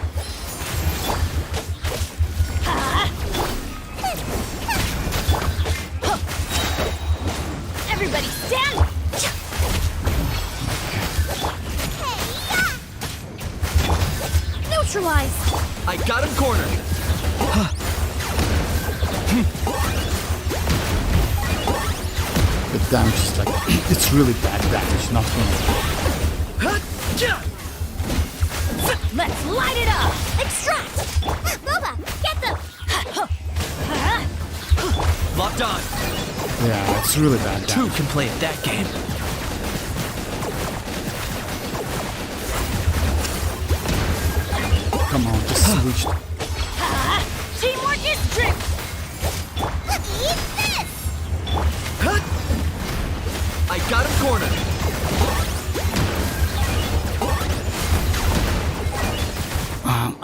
Everybody stand! Neutralize! I got him cornered. The damage is like... it's really bad damage, not gonna... Let's light it up! Extract! WuWa, get them! Locked on. Yeah, it's really bad Two damage. can play at that game. Come on, just switch. Teamwork is strength! Eat this! I got him cornered.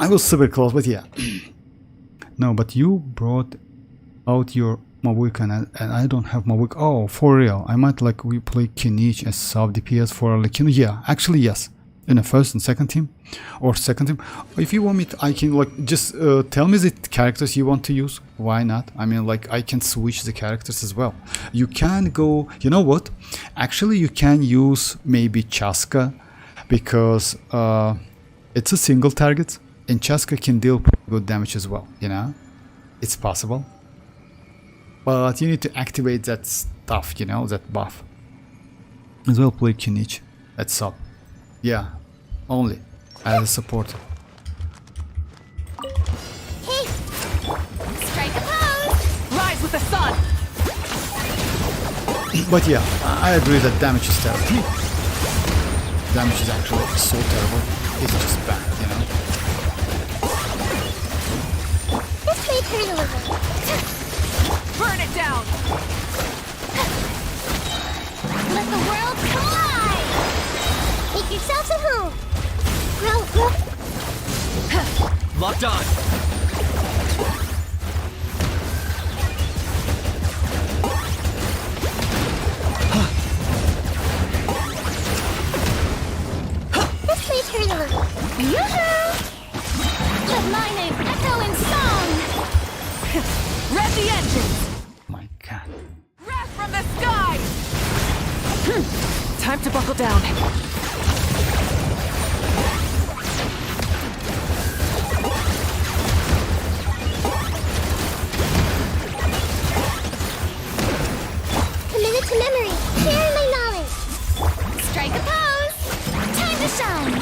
I was super close, but yeah. No, but you brought out your mavuika and I don't have mavuika. Oh, for real. I might like we play kinich as sub DPS for like, you know, yeah, actually yes. In a first and second team or second team. If you want me to, I can like just tell me the characters you want to use. Why not? I mean, like I can switch the characters as well. You can go, you know what? Actually, you can use maybe chasca because it's a single target and chasca can deal pretty good damage as well, you know? It's possible. But you need to activate that stuff, you know, that buff. As well play kinich at sub. Yeah, only as a support. Hey! Strike a pose! Rise with the sun! But yeah, I agree that damage is terrible. Damage is actually so terrible. It's just bad, you know? This may turn a little. Burn it down! Let the world collide! Make yourselves at home! Grow, grow! Locked on. This may turn a little. Yoo-hoo! Let my name echo in song! Rev the engines! My god. Wrath from the sky! Time to buckle down. Committed to memory. Share my knowledge. Strike a pose. Time to shine.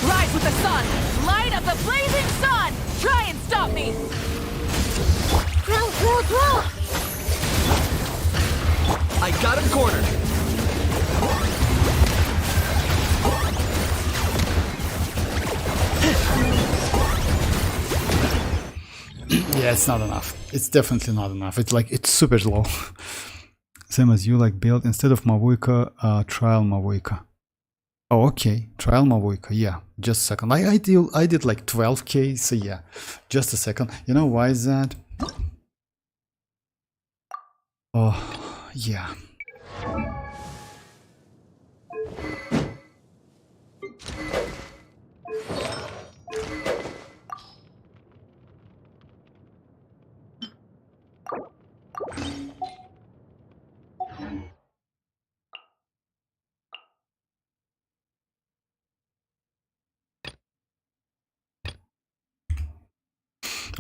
Rise with the sun! Light up the blazing sun! Try and stop me! Grow, grow, grow. I got him cornered. Yeah, it's not enough. It's definitely not enough. It's like, it's super low. Same as you like build instead of mavuika, trial mavuika. Oh, okay. Trial mavuika. Yeah, just a second. I did like 12k, so yeah. Just a second. You know why is that? Oh, yeah.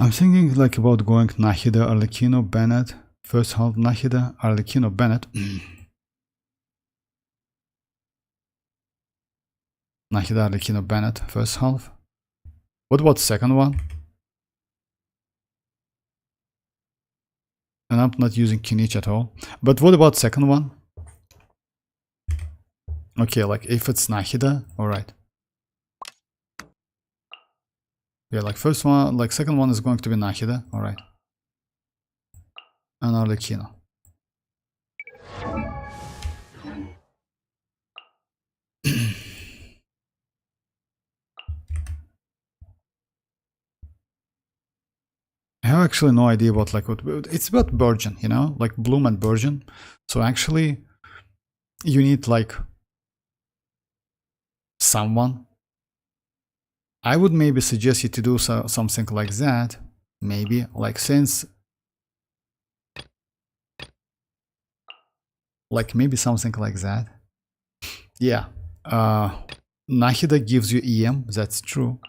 I'm thinking like about going Nahida, Arlecchino, Bennett. First half Nahida, Arlecchino, Bennett. Nahida, Arlecchino, Bennett. First half. What about second one? And I'm not using kinich at all. But what about second one? Okay, like if it's Nahida, alright. Yeah, like first one, like second one is going to be Nahida, alright. And Arlecchino. I have actually no idea about like what it's about Virgin, you know, like Bloom and Virgin. So actually, you need like someone. I would maybe suggest you to do something like that. Maybe like since like maybe something like that. Yeah. Nahida gives you EM, that's true.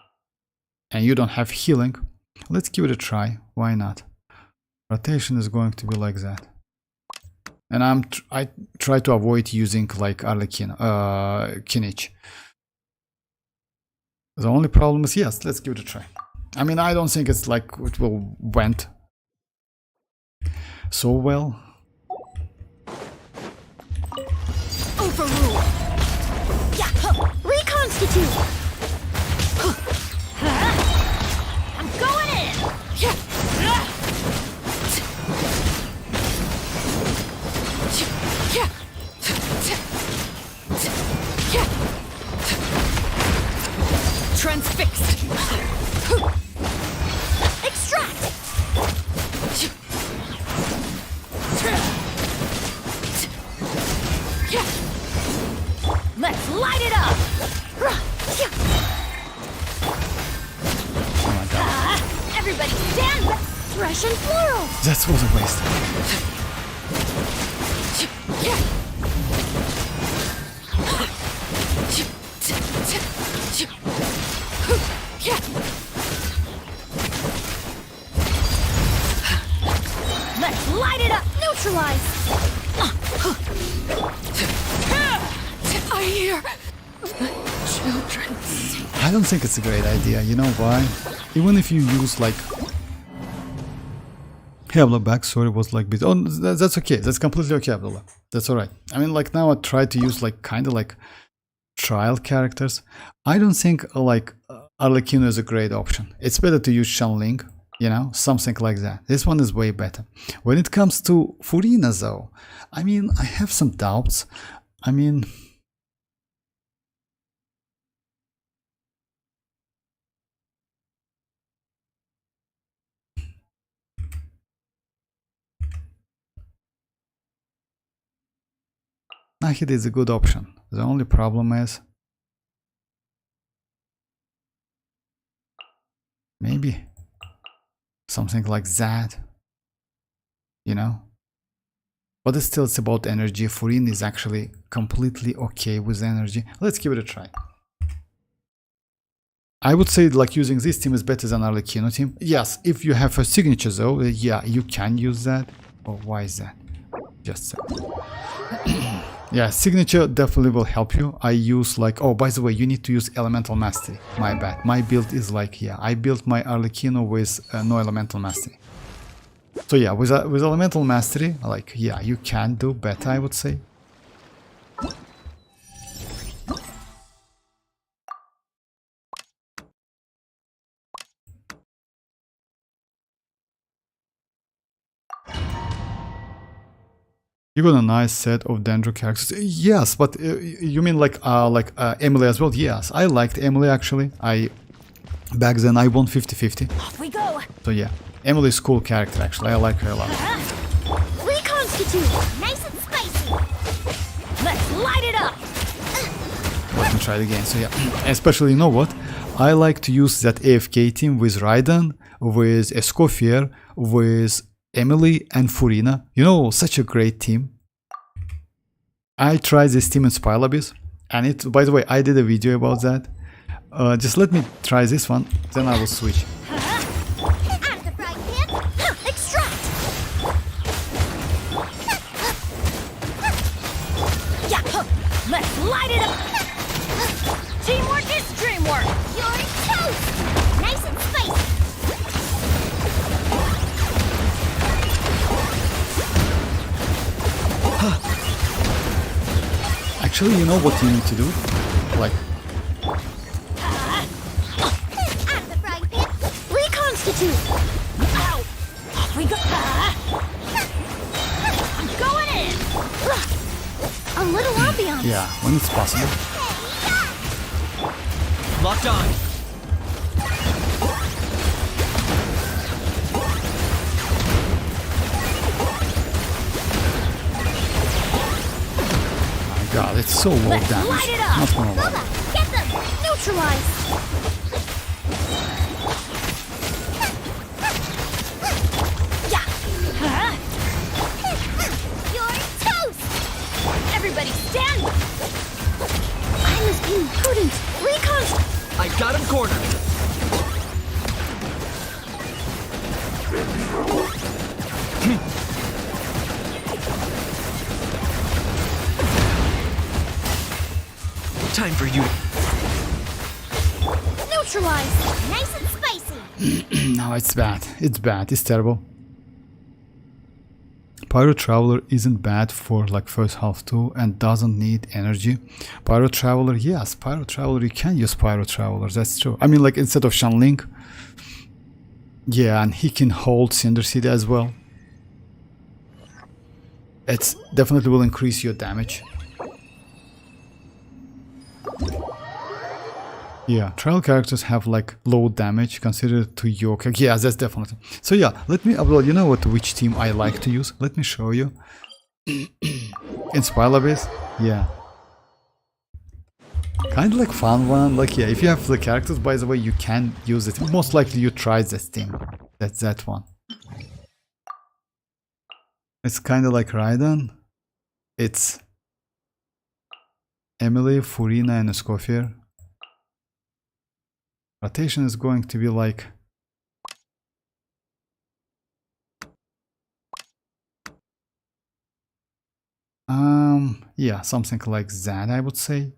And you don't have healing. Let's give it a try. Why not? Rotation is going to be like that. And I try to avoid using like Arlecchino, Kinich. The only problem is, yes, let's give it a try. I mean, I don't think it's like it will went so well. Overrule. Yeah, reconstitute. I'm going in. Transfixed. Extract. Let's light it up. Oh my god. Everybody stand back. Fresh and floral. That was a waste. Let's light it up. Neutralize. I hear children. I don't think it's a great idea. You know why? Even if you use like hey, Abdullah, backstory was like bit. Oh, that's okay. That's completely okay, Abdullah. That's alright. I mean, like now I try to use like kind of like trial characters. I don't think like Arlecchino is a great option. It's better to use Shanling, you know, something like that. This one is way better. When it comes to Furina though, I mean, I have some doubts. I mean, Nahida is a good option. The only problem is maybe something like that, you know. But it's about energy. Furin is actually completely okay with energy. Let's give it a try. I would say like using this team is better than Arlecchino team. Yes, if you have a signature though, yeah, you can use that. Oh, why is that? Just so. Yeah, signature definitely will help you. I use like, oh, by the way, you need to use elemental mastery. My bad. My build is like, yeah, I built my Arlecchino with no elemental mastery. So yeah, with elemental mastery, like, yeah, you can do better, I would say. You got a nice set of Dendro characters. Yes, but you mean like Emily as well? Yes, I liked Emily actually. Back then I won 50-50. Off we go. So yeah, Emily is a cool character actually. I like her a lot. Reconstitute. Nice and spicy. Let's light it up. Let me try it again. So yeah, especially you know what? I like to use that AFK team with Raiden, with Escoffier, with Emily and Furina. You know, such a great team. I tried this team in Spylabis, and it, by the way, I did a video about that. Just let me try this one, then I will switch. Out of the frying pan. Extract. Yeah. Let's light it up. Teamwork is dreamwork. You're toast. Nice and spicy. Actually, you know what you need to do? Like, Out of the frying pan. Reconstitute. Ow. Off we go. I'm going in. A little ambiance. yeah, when it's possible. Locked on. My god, it's so low Let's damage. light it up. Not gonna lie. Bubba, get them. Neutralize. Yeah. Huh? You're toast. Everybody stand! I was being prudent. Reconst. I got him cornered. Time for you. Neutralize. Nice and spicy. No, it's bad. It's bad. It's terrible. Pyro Traveler isn't bad for like first half too and doesn't need energy. Pyro Traveler, yes, Pyro Traveler, you can use Pyro Traveler, that's true. I mean, like instead of Shanling. Yeah, and he can hold Cinder City as well. It definitely will increase your damage. Yeah, trial characters have like low damage considered to your character. Yeah, that's definitely. So yeah, let me upload. You know what? Which team I like to use? Let me show you. In Spiral Base, yeah, kind of like fun one. Like yeah, if you have the characters, by the way, you can use it. Most likely you tried this team. That's that one. It's kind of like Raiden. It's Emily, Furina, and Escoffier. Rotation is going to be like yeah, something like that, I would say.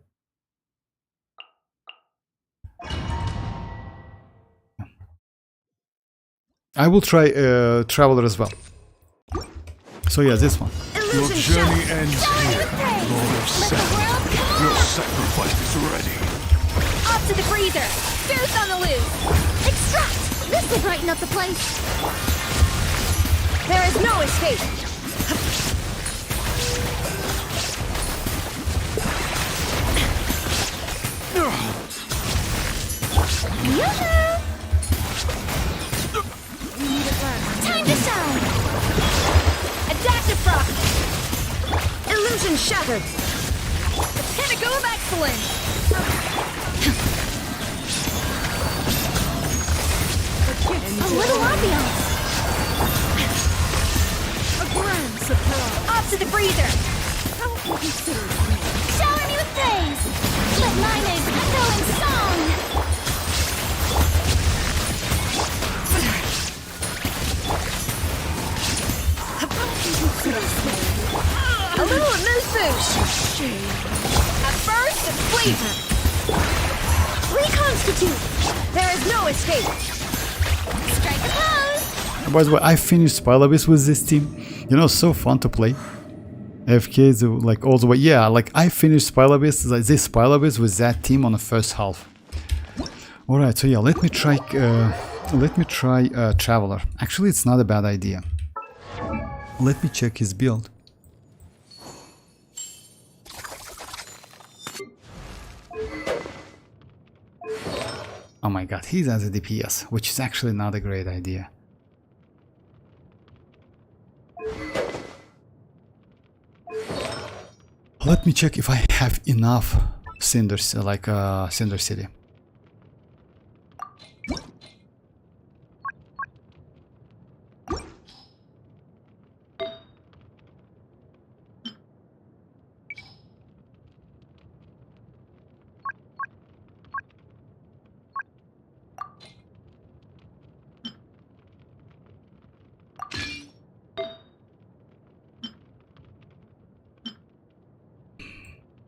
I will try Traveler as well. So yeah, this one. Your journey ends here, Lord of Seven. Your sacrifice is ready. Off to the freezer! Boost on the loose! Extract. This will brighten up the place. There is no escape! Yoo-hoo. Time to shine. A dash of frost! Illusion shattered! The pinnacle of excellence! A little ambiance. A grand surprise! Off to the freezer! Shower me with praise. Let mine echo in song. A little moose boost! A burst of flavor! Reconstitute. There is no escape! Strike a pose. By the way, I finished Spiral Abyss with this team. You know, so fun to play. AFK is like all the way. Yeah, like I finished Spiral Abyss, like this Spiral Abyss with that team on the first half. Alright, so yeah, let me try Traveler. Actually, it's not a bad idea. Let me check his build. Oh my god, he's as a DPS, which is actually not a great idea. Let me check if I have enough cinders, like Cinder City.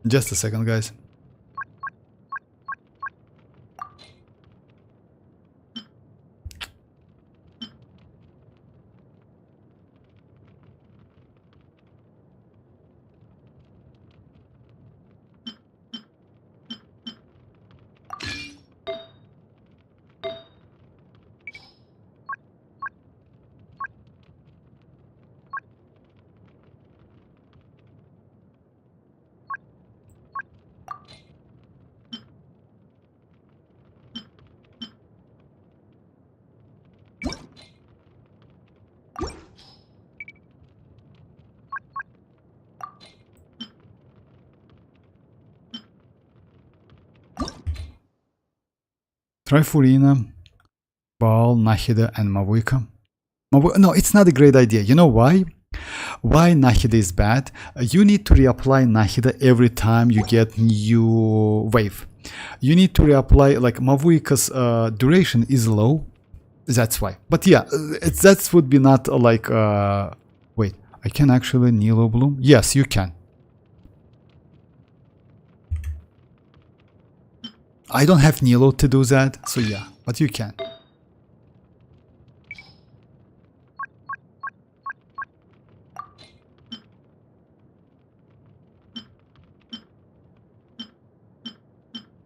Just a second, guys. Try Furina, Baal, Nahida, and Mavuika. No, it's not a great idea. You know why? Why Nahida is bad? You need to reapply Nahida every time you get new wave. You need to reapply, like Mavuika's duration is low. That's why. But yeah, that would be not like... wait, I can actually Nilo Bloom? Yes, you can. I don't have Nilo to do that, so yeah, but you can.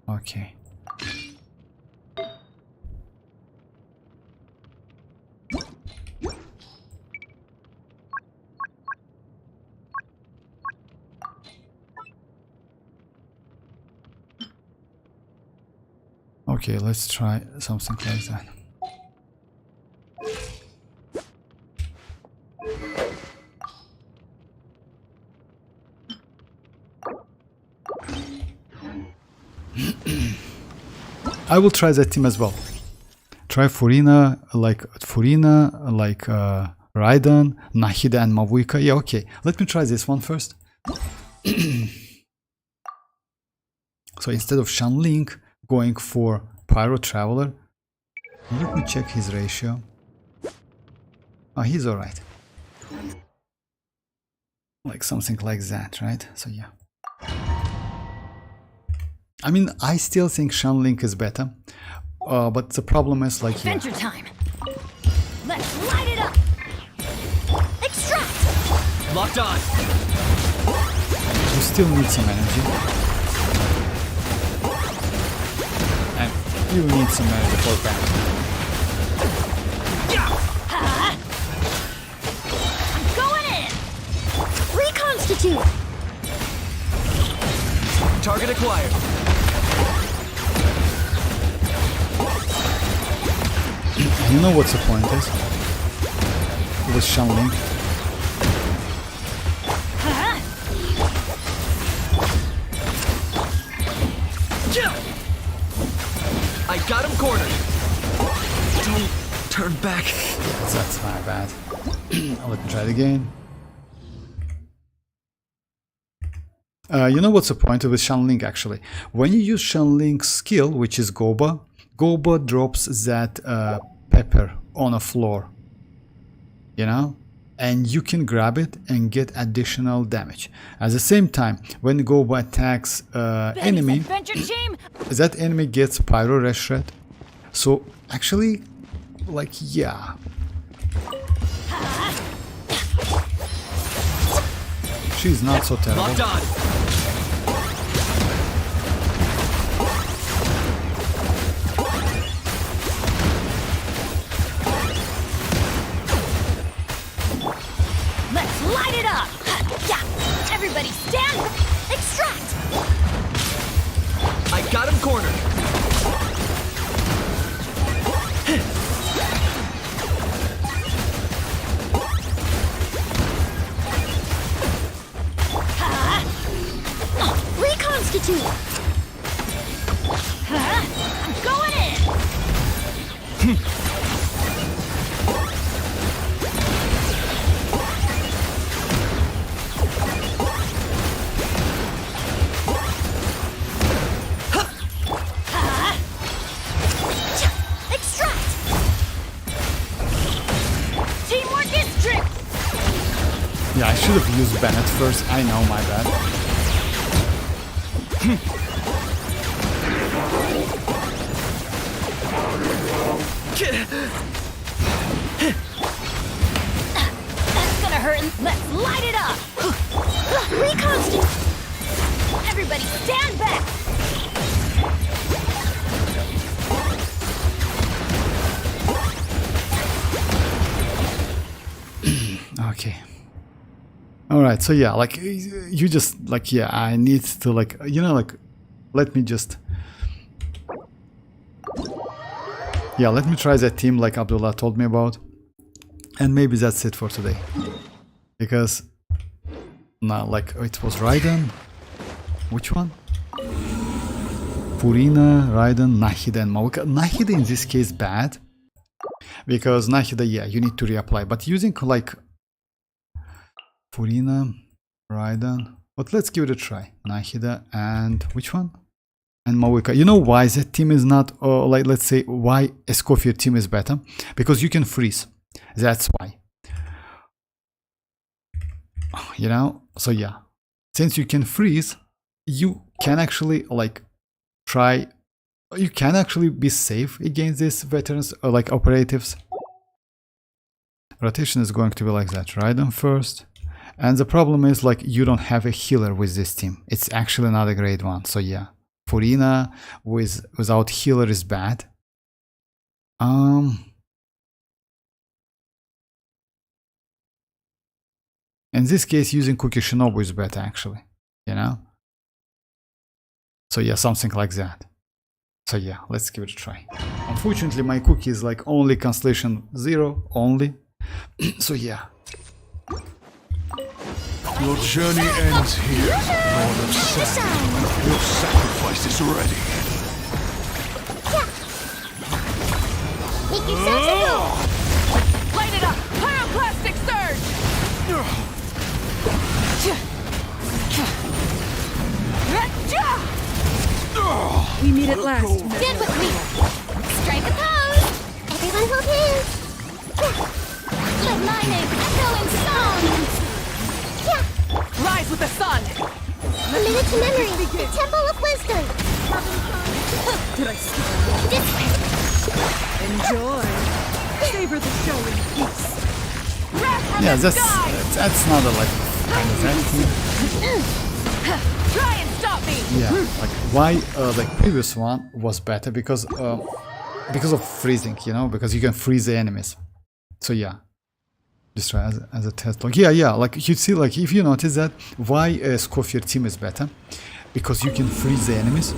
Okay. Okay, let's try something like that. I will try that team as well. Try Furina, like Raiden, Nahida, and Mavuika. Yeah, okay. Let me try this one first. So instead of Shanling going for Pyro Traveler, let me check his ratio. Oh, he's alright. Like something like that, right? So yeah. I mean, I still think Shanling is better, but the problem is like yeah. Adventure time. Let's light it up. Extract. Locked on. You still need some energy, and you need some energy for back. I'm going in. Reconstitute. Target acquired. You know what's the point is? With Shanling. I got him cornered. Don't turn back. That's my bad. Let me try it again. You know what's the point with Shanling actually? When you use Shanling's skill, which is Goba, Goba drops that pepper on a floor. You know? And you can grab it and get additional damage. At the same time, when Goba attacks enemy, Adventure team. that enemy gets Pyro Red Shred. So actually, like yeah. She's not so terrible. Locked on. Let's light it up. Yeah. Everybody stand. Extract. I got him cornered. Reconstitute. I'm going in. Extract. Teamwork is strict. Yeah, I should have used Bennett first. I know, my bad. That's gonna hurt. Let's light it up. Reconstitute. Everybody stand back. Okay. All right. So yeah, like you just like yeah, I need to like you know like let me just yeah, let me try that team like Abdullah told me about, and maybe that's it for today. Because now like it was Raiden. Which one? Furina, Raiden, Nahida, and Mavuika. Nahida in this case bad. Because Nahida, yeah, you need to reapply. But using like Furina, Raiden. But let's give it a try. Nahida and which one? And Mavuika. You know why that team is not, like let's say why Escoffier team is better? Because you can freeze. That's why. You know? So yeah. Since you can freeze, you can actually like try, you can actually be safe against these veterans or like operatives. Rotation is going to be like that. Raiden first. And the problem is like you don't have a healer with this team. It's actually not a great one. So yeah. Furina without healer is bad. In this case, using Cookie Shinobu is better actually, you know? So yeah, something like that. So yeah, let's give it a try. Unfortunately, my cookie is like only Constellation 0, only. So yeah. Your journey ends here, Lord of Sand. Your sacrifice is ready. Make yourself a move. Light it up! Pyroclastic surge! We meet at last. Stand with me. Strike a pose. Everyone hold hands. Lumine, echoing songs. Rise with the sun! A minute to memory. The Temple of Wisdom. Did I skip? This way. Enjoy. Savor the show in peace. Wrath from Yeah, the sky! that's not a like kind of anything. Try and stop me! Yeah, like why the previous one was better because of freezing, you know, because you can freeze the enemies. So yeah, just try as a test log. Yeah, like you see, like if you notice that why Escoffier team is better, because you can freeze the enemies.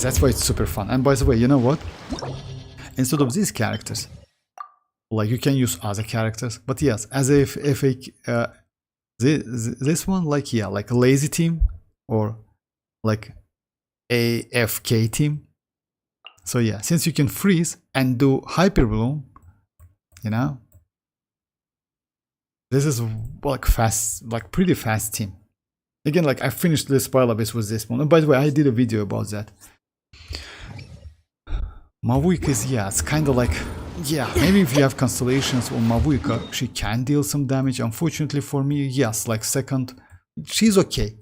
That's why it's super fun. And by the way, you know what? Instead of these characters, like you can use other characters. But yes, as if this one, like yeah, like a lazy team or like AFK team. So yeah, since you can freeze and do hyper bloom, you know, this is like fast, like pretty fast team. Again, like I finished this Spiral Abyss with this one. And by the way, I did a video about that. Mavuika is, yeah, it's kind of like, yeah, maybe if you have constellations on Mavuika, she can deal some damage. Unfortunately for me, yes, like second, she's okay.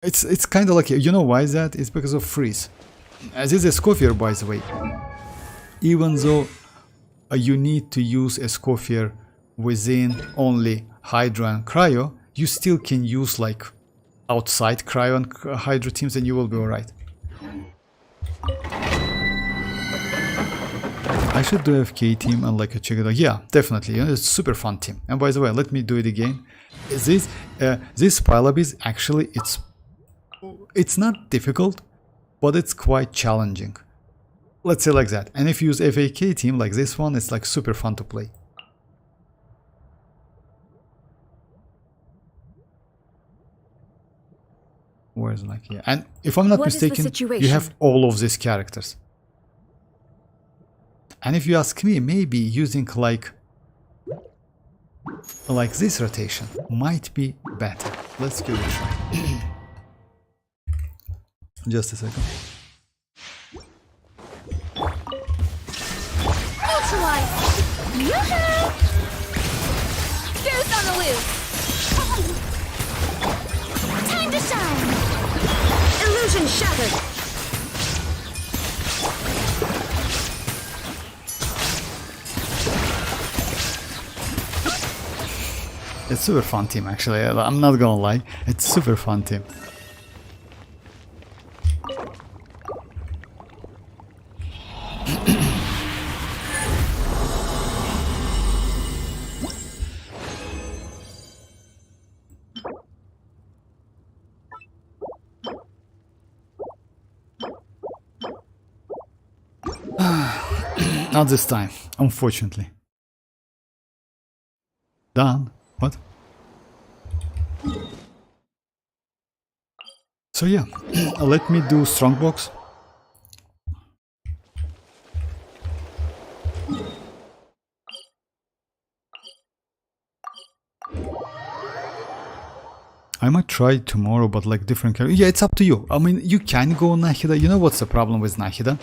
It's kind of like, you know why is that? It's because of freeze. As is Escoffier, by the way. Even though you need to use Escoffier within only Hydra and Cryo, you still can use like outside Cryo and Hydra teams and you will be alright. I should do FK team and like check it out. Yeah, definitely. You know, it's a super fun team. And by the way, let me do it again. This Spiral Abyss actually it's not difficult, but it's quite challenging. Let's say like that. And if you use FAK team like this one, it's like super fun to play. Where's like yeah, and if I'm not mistaken, you have all of these characters. And if you ask me, maybe using like this rotation might be better. Let's give it a try. Just a second. Neutralize. Yoo-hoo! Goose on the loose! Time to shine. Illusion shattered! It's super fun team actually, I'm not gonna lie, it's super fun team. Not this time, unfortunately. Done. What? So yeah, let me do strongbox. I might try it tomorrow, but like different character. Yeah, it's up to you. I mean, you can go Nahida. You know what's the problem with Nahida?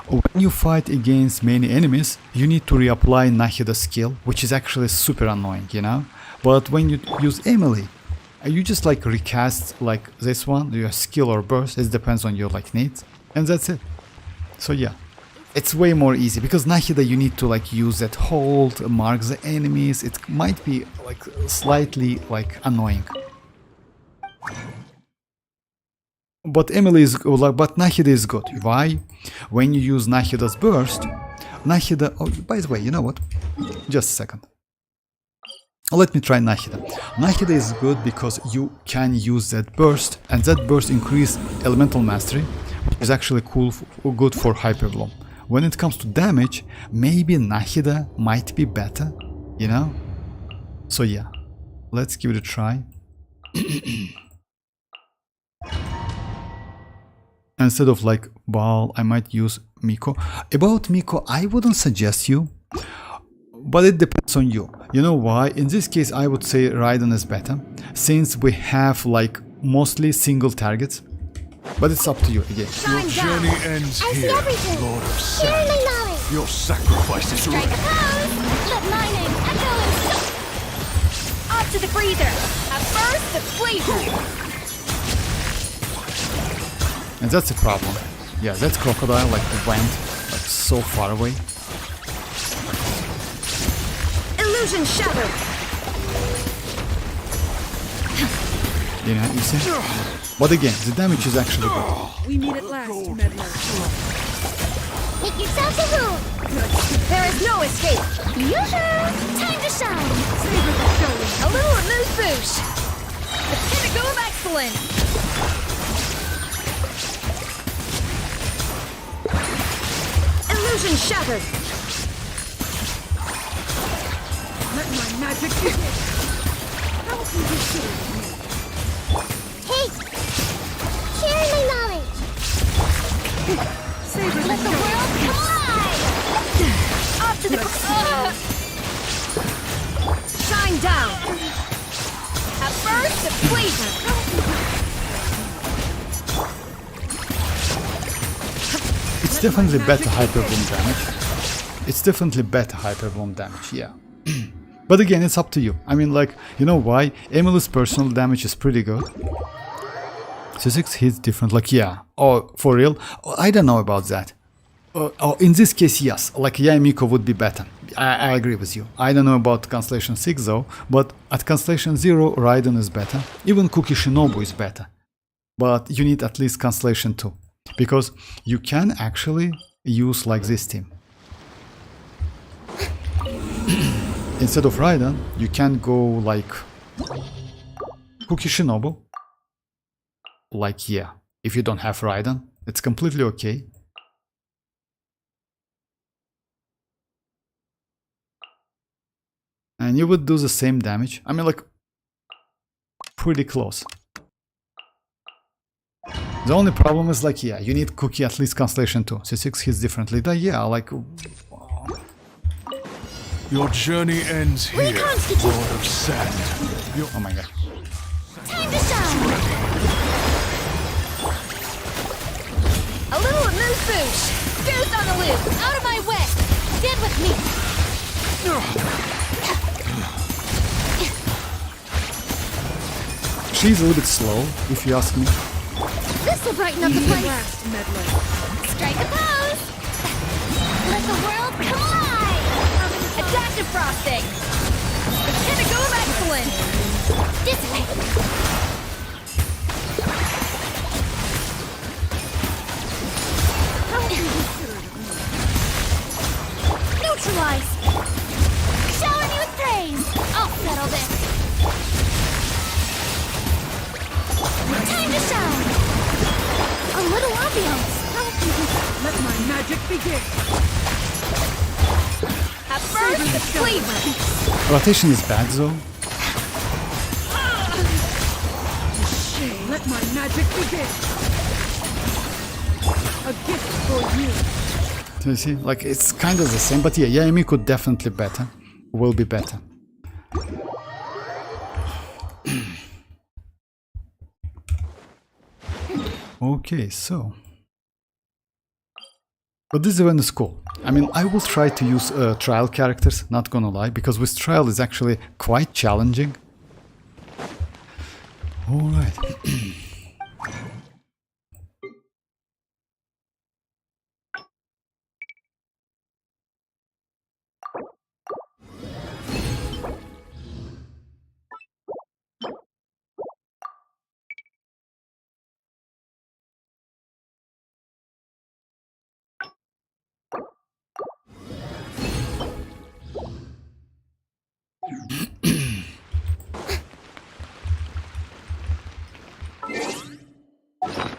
When you fight against many enemies, you need to reapply Nahida skill, which is actually super annoying, you know? But when you use Emily, you just like recast like this one, your skill or burst, it depends on your like needs, and that's it. So yeah, it's way more easy, because Nahida you need to like use that hold, mark the enemies, it might be like slightly like annoying. But Emily is like, but Nahida is good. Why? When you use Nahida's burst, Nahida. Oh, by the way, you know what? Just a second. Let me try Nahida. Nahida is good because you can use that burst, and that burst increase elemental mastery, which is actually cool, good for hyperbloom. When it comes to damage, maybe Nahida might be better, you know? So yeah, let's give it a try. Instead of like Baal, I might use Miko. About Miko, I wouldn't suggest you, but it depends on you. You know why? In this case, I would say Raiden is better, since we have like mostly single targets. But it's up to you again. Your journey ends I see here, everything. Lord of Share Sand. my knowledge. Your sacrifice is Strike a ready. pose! Let my name echo and off to the freezer! A burst of flavor! And that's a problem. Yeah, that crocodile like went like so far away. Illusion shattered! You know, you see? But again, the damage is actually good. We meet at last, meddler. Make yourself a room. There is no escape! Yoo-hoo! Time to shine. Savor the showing. A little amuse-bouche! The pinnacle of excellence! Illusion shattered! Let my magic begin. How can you serve me? Hey, share my knowledge. Savor Let the world collide. Off to the... Shine down! A burst of flavor! It's definitely better hyperbloom damage. It's definitely better hyperbloom damage, yeah. But again, it's up to you. I mean, like, you know why? Emily's personal damage is pretty good. C6 hits different, like, yeah. Oh, for real? Oh, I don't know about that. Oh, in this case, yes. Like, yeah, Miko would be better. I agree with you. I don't know about Constellation 6 though, but at Constellation 0, Raiden is better. Even Kuki Shinobu is better. But you need at least Constellation 2. Because you can actually use like this team. Instead of Raiden, you can go like Kuki Shinobu. Like, yeah, if you don't have Raiden, it's completely okay. And you would do the same damage. I mean, like, pretty close. The only problem is like, yeah, you need Kuki at least Constellation 2. C6 hits differently. Yeah, like... Your journey ends here, Reconstitute. Lord of Sand. Oh my god. Time to shine. A little amuse-bouche! Goose on the loose! Out of my way! Stand with me. She's a little bit slow, if you ask me. This will brighten up the place. Last, meddler. Strike a pose. Let the world collide. A dash of frosting! The pinnacle of excellence! Dissipate. Neutralize. Shower me with praise. I'll settle this. Time to shine. A little ambiance. Let my magic begin. A burst of flavor! Rotation is bad though. Let Let my magic begin. A gift for you. So you see, like it's kind of the same, but yeah, Yaemi could definitely better. Will be better. Okay, so. But this event is cool. I mean, I will try to use trial characters, not gonna lie, because with trial is actually quite challenging. Alright.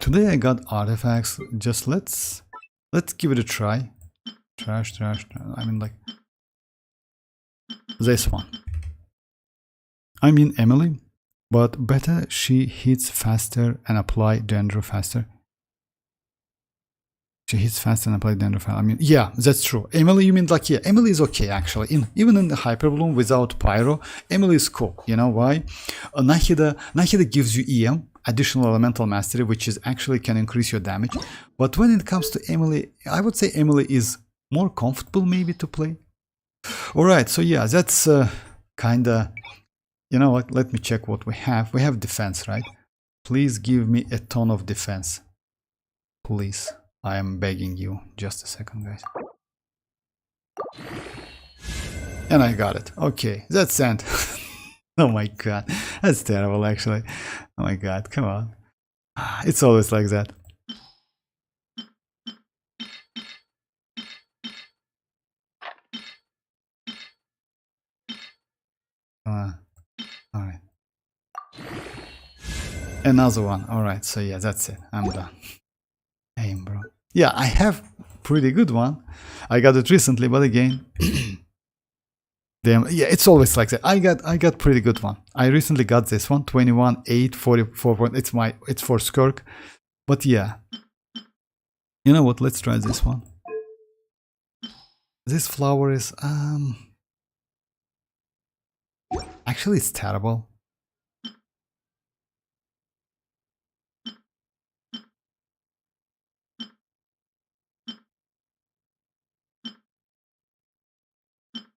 Today I got artifacts. Just let's give it a try. Trash. I mean, like this one. I mean Emily, but better she hits faster and apply dendro faster. She hits faster and apply dendro faster. I mean, yeah, that's true. Emily, you mean like, yeah, Emily is okay actually. Even in the hyperbloom without pyro, Emily is cool. You know why? Nahida gives you EM, additional elemental mastery, which is actually can increase your damage. But when it comes to Emily, I would say Emily is more comfortable maybe to play. Alright, so yeah, that's kinda, you know what, let me check what we have. We have defense, right? Please give me a ton of defense. Please, I am begging you. Just a second, guys. And I got it. Okay, that's sent. Oh my god, that's terrible actually. Oh my god, come on. It's always like that. Alright. Another one. Alright, so yeah, that's it. I'm done. Aim, bro. Yeah, I have pretty good one. I got it recently, but again. Damn, yeah, it's always like that. I got pretty good one. I recently got this one, 21, 8, 44 point. It's for skirk. But yeah. You know what? Let's try this one. This flower is actually it's terrible.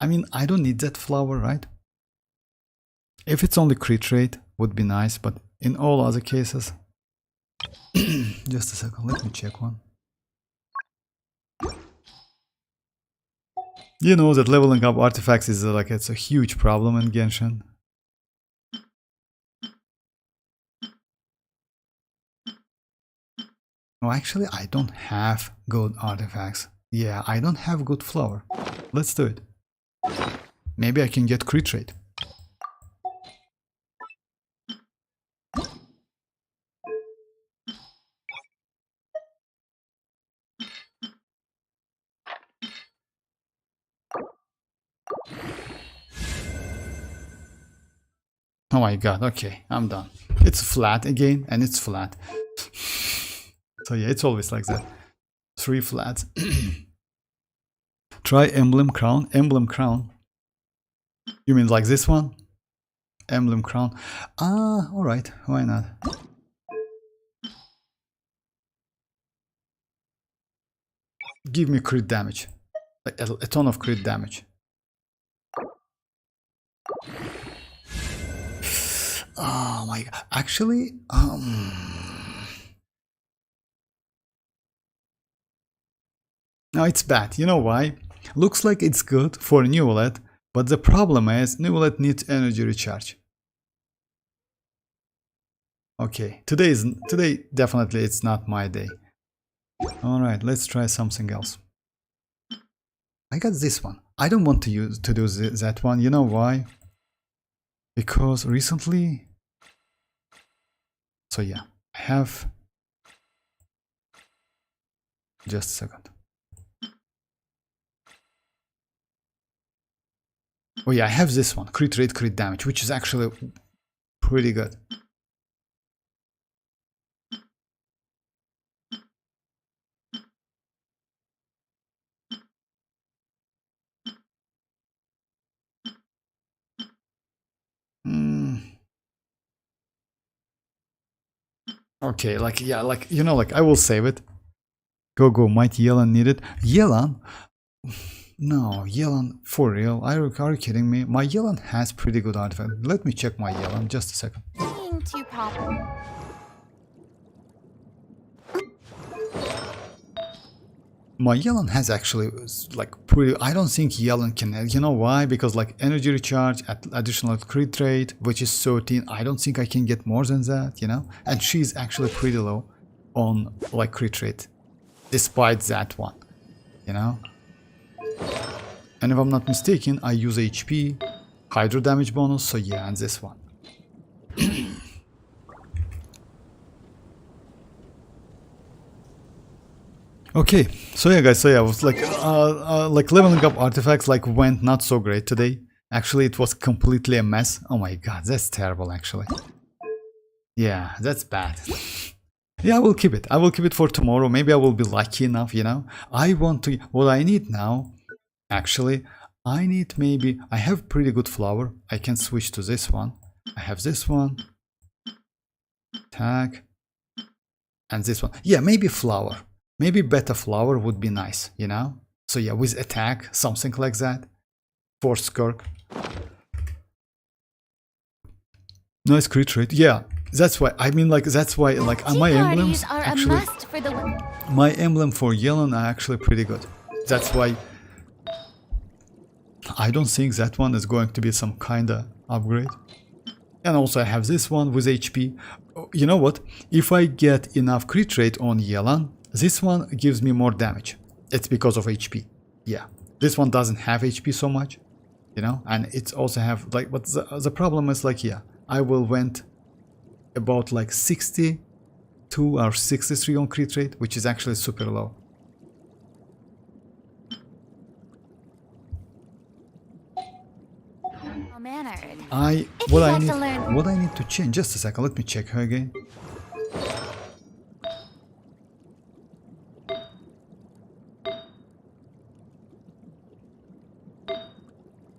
I mean, I don't need that flower, right? If it's only crit rate, would be nice, but in all other cases... Just a second, let me check one. You know that leveling up artifacts is like, it's a huge problem in Genshin. No, actually, I don't have good artifacts. Yeah, I don't have good flower. Let's do it. Maybe I can get crit rate. Oh my god, okay, I'm done. It's flat again, and it's flat. So yeah, it's always like that. 3 flats. Try emblem crown. Emblem crown. You mean like this one? Emblem crown. Ah, alright, why not? Give me crit damage. A ton of crit damage. Oh my god. Actually, no, it's bad. You know why? Looks like it's good for Newlet, but the problem is Newlet needs energy recharge. Okay, today definitely it's not my day. Alright, let's try something else. I got this one. I don't want to do that one. You know why? Because recently... So yeah, I have... Just a second. Oh yeah, I have this one. Crit rate, crit damage, which is actually pretty good. Okay, like, yeah, like, you know, like, I will save it. Go, might Yelan need it? Yelan? No, Yelan, for real? Are you kidding me? My Yelan has pretty good artifact. Let me check my Yelan, just a second. Being too problem. My Yelan has actually, like, pretty... I don't think Yelan can... You know why? Because, like, energy recharge, additional crit rate, which is 13. I don't think I can get more than that, you know? And she's actually pretty low on, like, crit rate. Despite that one, you know? And if I'm not mistaken, I use HP, hydro damage bonus, so yeah, and this one. Okay, so yeah guys, so yeah, it was like leveling up artifacts like went not so great today. Actually, it was completely a mess. Oh my god, that's terrible actually. Yeah, that's bad. Yeah, I will keep it. I will keep it for tomorrow. Maybe I will be lucky enough, you know. I want to... What I need now, actually, I need maybe... I have pretty good flower. I can switch to this one. I have this one. Tag. And this one. Yeah, maybe flower. Maybe better flower would be nice, you know. So yeah, with attack, something like that. For skirk. Nice crit rate. Yeah. That's why, I mean, like, that's why, like, my emblems, are actually, a must for the... my emblem for Yelan are actually pretty good. That's why I don't think that one is going to be some kind of upgrade. And also I have this one with HP. You know what? If I get enough crit rate on Yelan, this one gives me more damage. It's because of HP. Yeah. This one doesn't have HP so much, you know, and it's also have, like, but the problem is, like, yeah, I will went about like 62 or 63 on crit rate, which is actually super low. Mannered. What I need to change, just a second, let me check her again.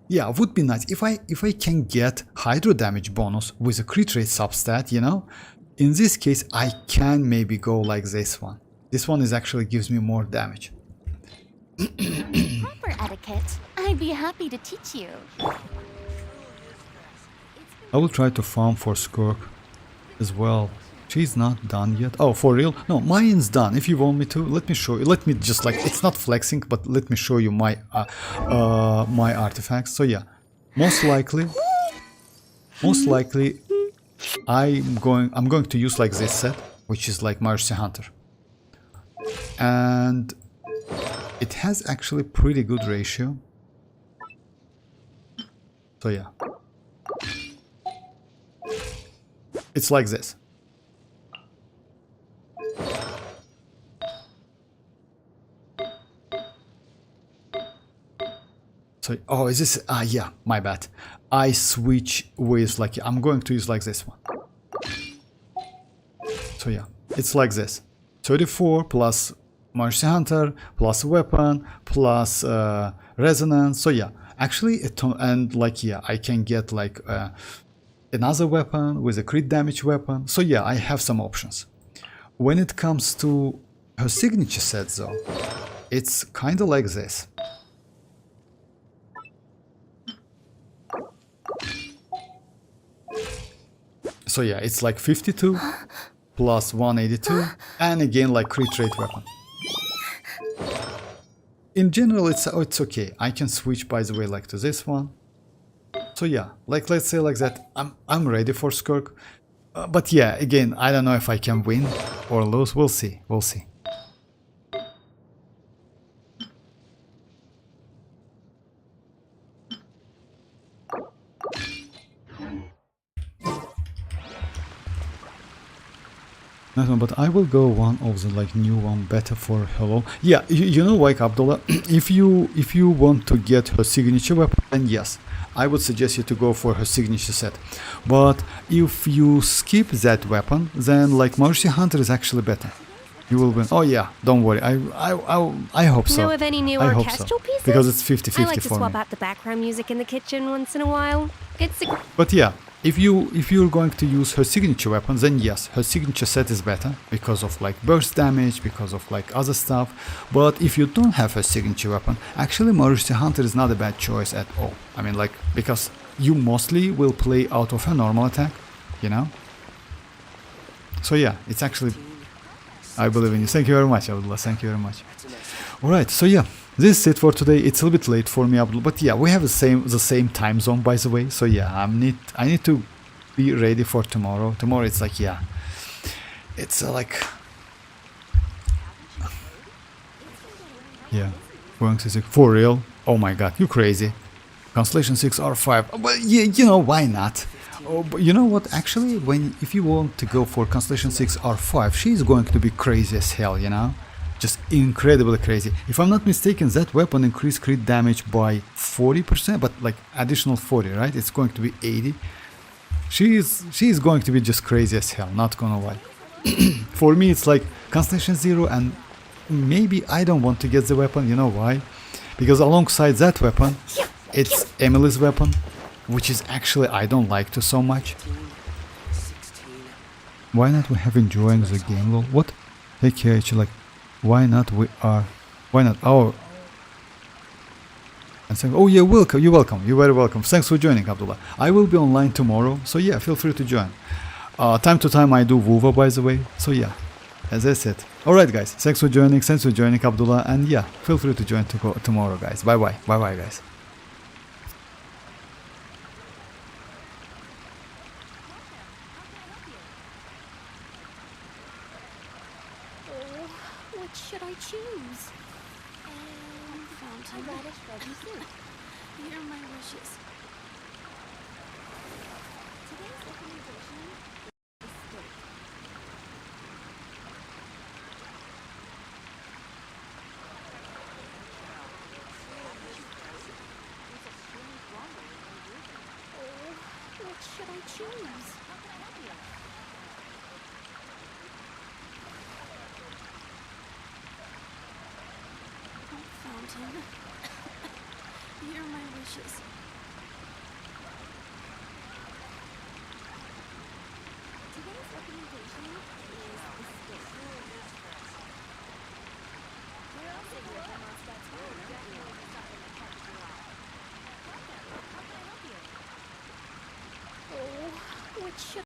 Yeah, would be nice if I can get hydro damage bonus with a crit rate substat, you know. In this case, I can maybe go like this one. This one is actually gives me more damage. Proper etiquette. I'd be happy to teach you. I will try to farm for skirk as well. She's not done yet. Oh, for real? No, mine's done. If you want me to, let me show you. Let me just, like, it's not flexing, but let me show you my my artifacts. So yeah, most likely I'm going to use like this set, which is like Mercy Hunter, and it has actually pretty good ratio. So yeah, it's like this. So, oh, is this, yeah, my bad. I switch with, like, I'm going to use like this one. So yeah, it's like this. 34 plus Mercy Hunter, plus weapon, plus resonance. So yeah, actually, and like, yeah, I can get like another weapon with a crit damage weapon. So yeah, I have some options. When it comes to her signature set though, it's kind of like this. So yeah, it's like 52 plus 182 and again like crit rate weapon. In general, it's okay. I can switch, by the way, like to this one. So yeah, like let's say like that. I'm ready for skirk. But yeah, again, I don't know if I can win or lose. We'll see. We'll see. But I will go one of the like new one better for hello. Yeah, you know, like Abdullah, if you want to get her signature weapon, then yes, I would suggest you to go for her signature set. But if you skip that weapon, then like Mercy Hunter is actually better. You will win. Oh yeah, don't worry. I hope so. Know of any new I hope orchestral so. pieces? Because it's 50-50 I like to for swap me. out the background music in the kitchen once in a while. It's a But yeah, if you're going to use her signature weapon, then yes, her signature set is better because of like burst damage, because of like other stuff. But if you don't have her signature weapon, actually Mercy Hunter is not a bad choice at all. I mean, like, because you mostly will play out of her normal attack, you know. So yeah, it's actually, I believe in you. Thank you very much, Abdullah. Thank you very much. Alright, so yeah, this is it for today. It's a little bit late for me, Abdullah, but yeah, we have the same time zone, by the way. So yeah, I need to be ready for tomorrow. Tomorrow it's like, yeah, it's like, yeah, going to 6 for real. Oh my god, you crazy. Constellation 6 R5. Well, yeah, you know, why not? Oh, but you know what, actually, if you want to go for Constellation 6 R5, she's going to be crazy as hell, you know? Just incredibly crazy. If I'm not mistaken, that weapon increased crit damage by 40%, but like additional 40, right? It's going to be 80. She's going to be just crazy as hell, not gonna lie. For me, it's like Constellation 0, and maybe I don't want to get the weapon, you know why? Because alongside that weapon, it's Emily's weapon, which is actually I don't like to so much. Why not we have enjoying the game, lol? What? Hey KH, like, why not our, and saying, oh yeah, welcome, you're very welcome. Thanks for joining, Abdullah. I will be online tomorrow, so yeah, feel free to join. Time to time I do WuWa, by the way, so yeah, as I said. Alright guys, thanks for joining, Abdullah, and yeah, feel free to join tomorrow, guys. Bye bye guys. What should I choose? Fountain. A radish veggie soup. Here are my wishes. Today's recommendation is skirk. What should I choose? Fountain. Here are my wishes.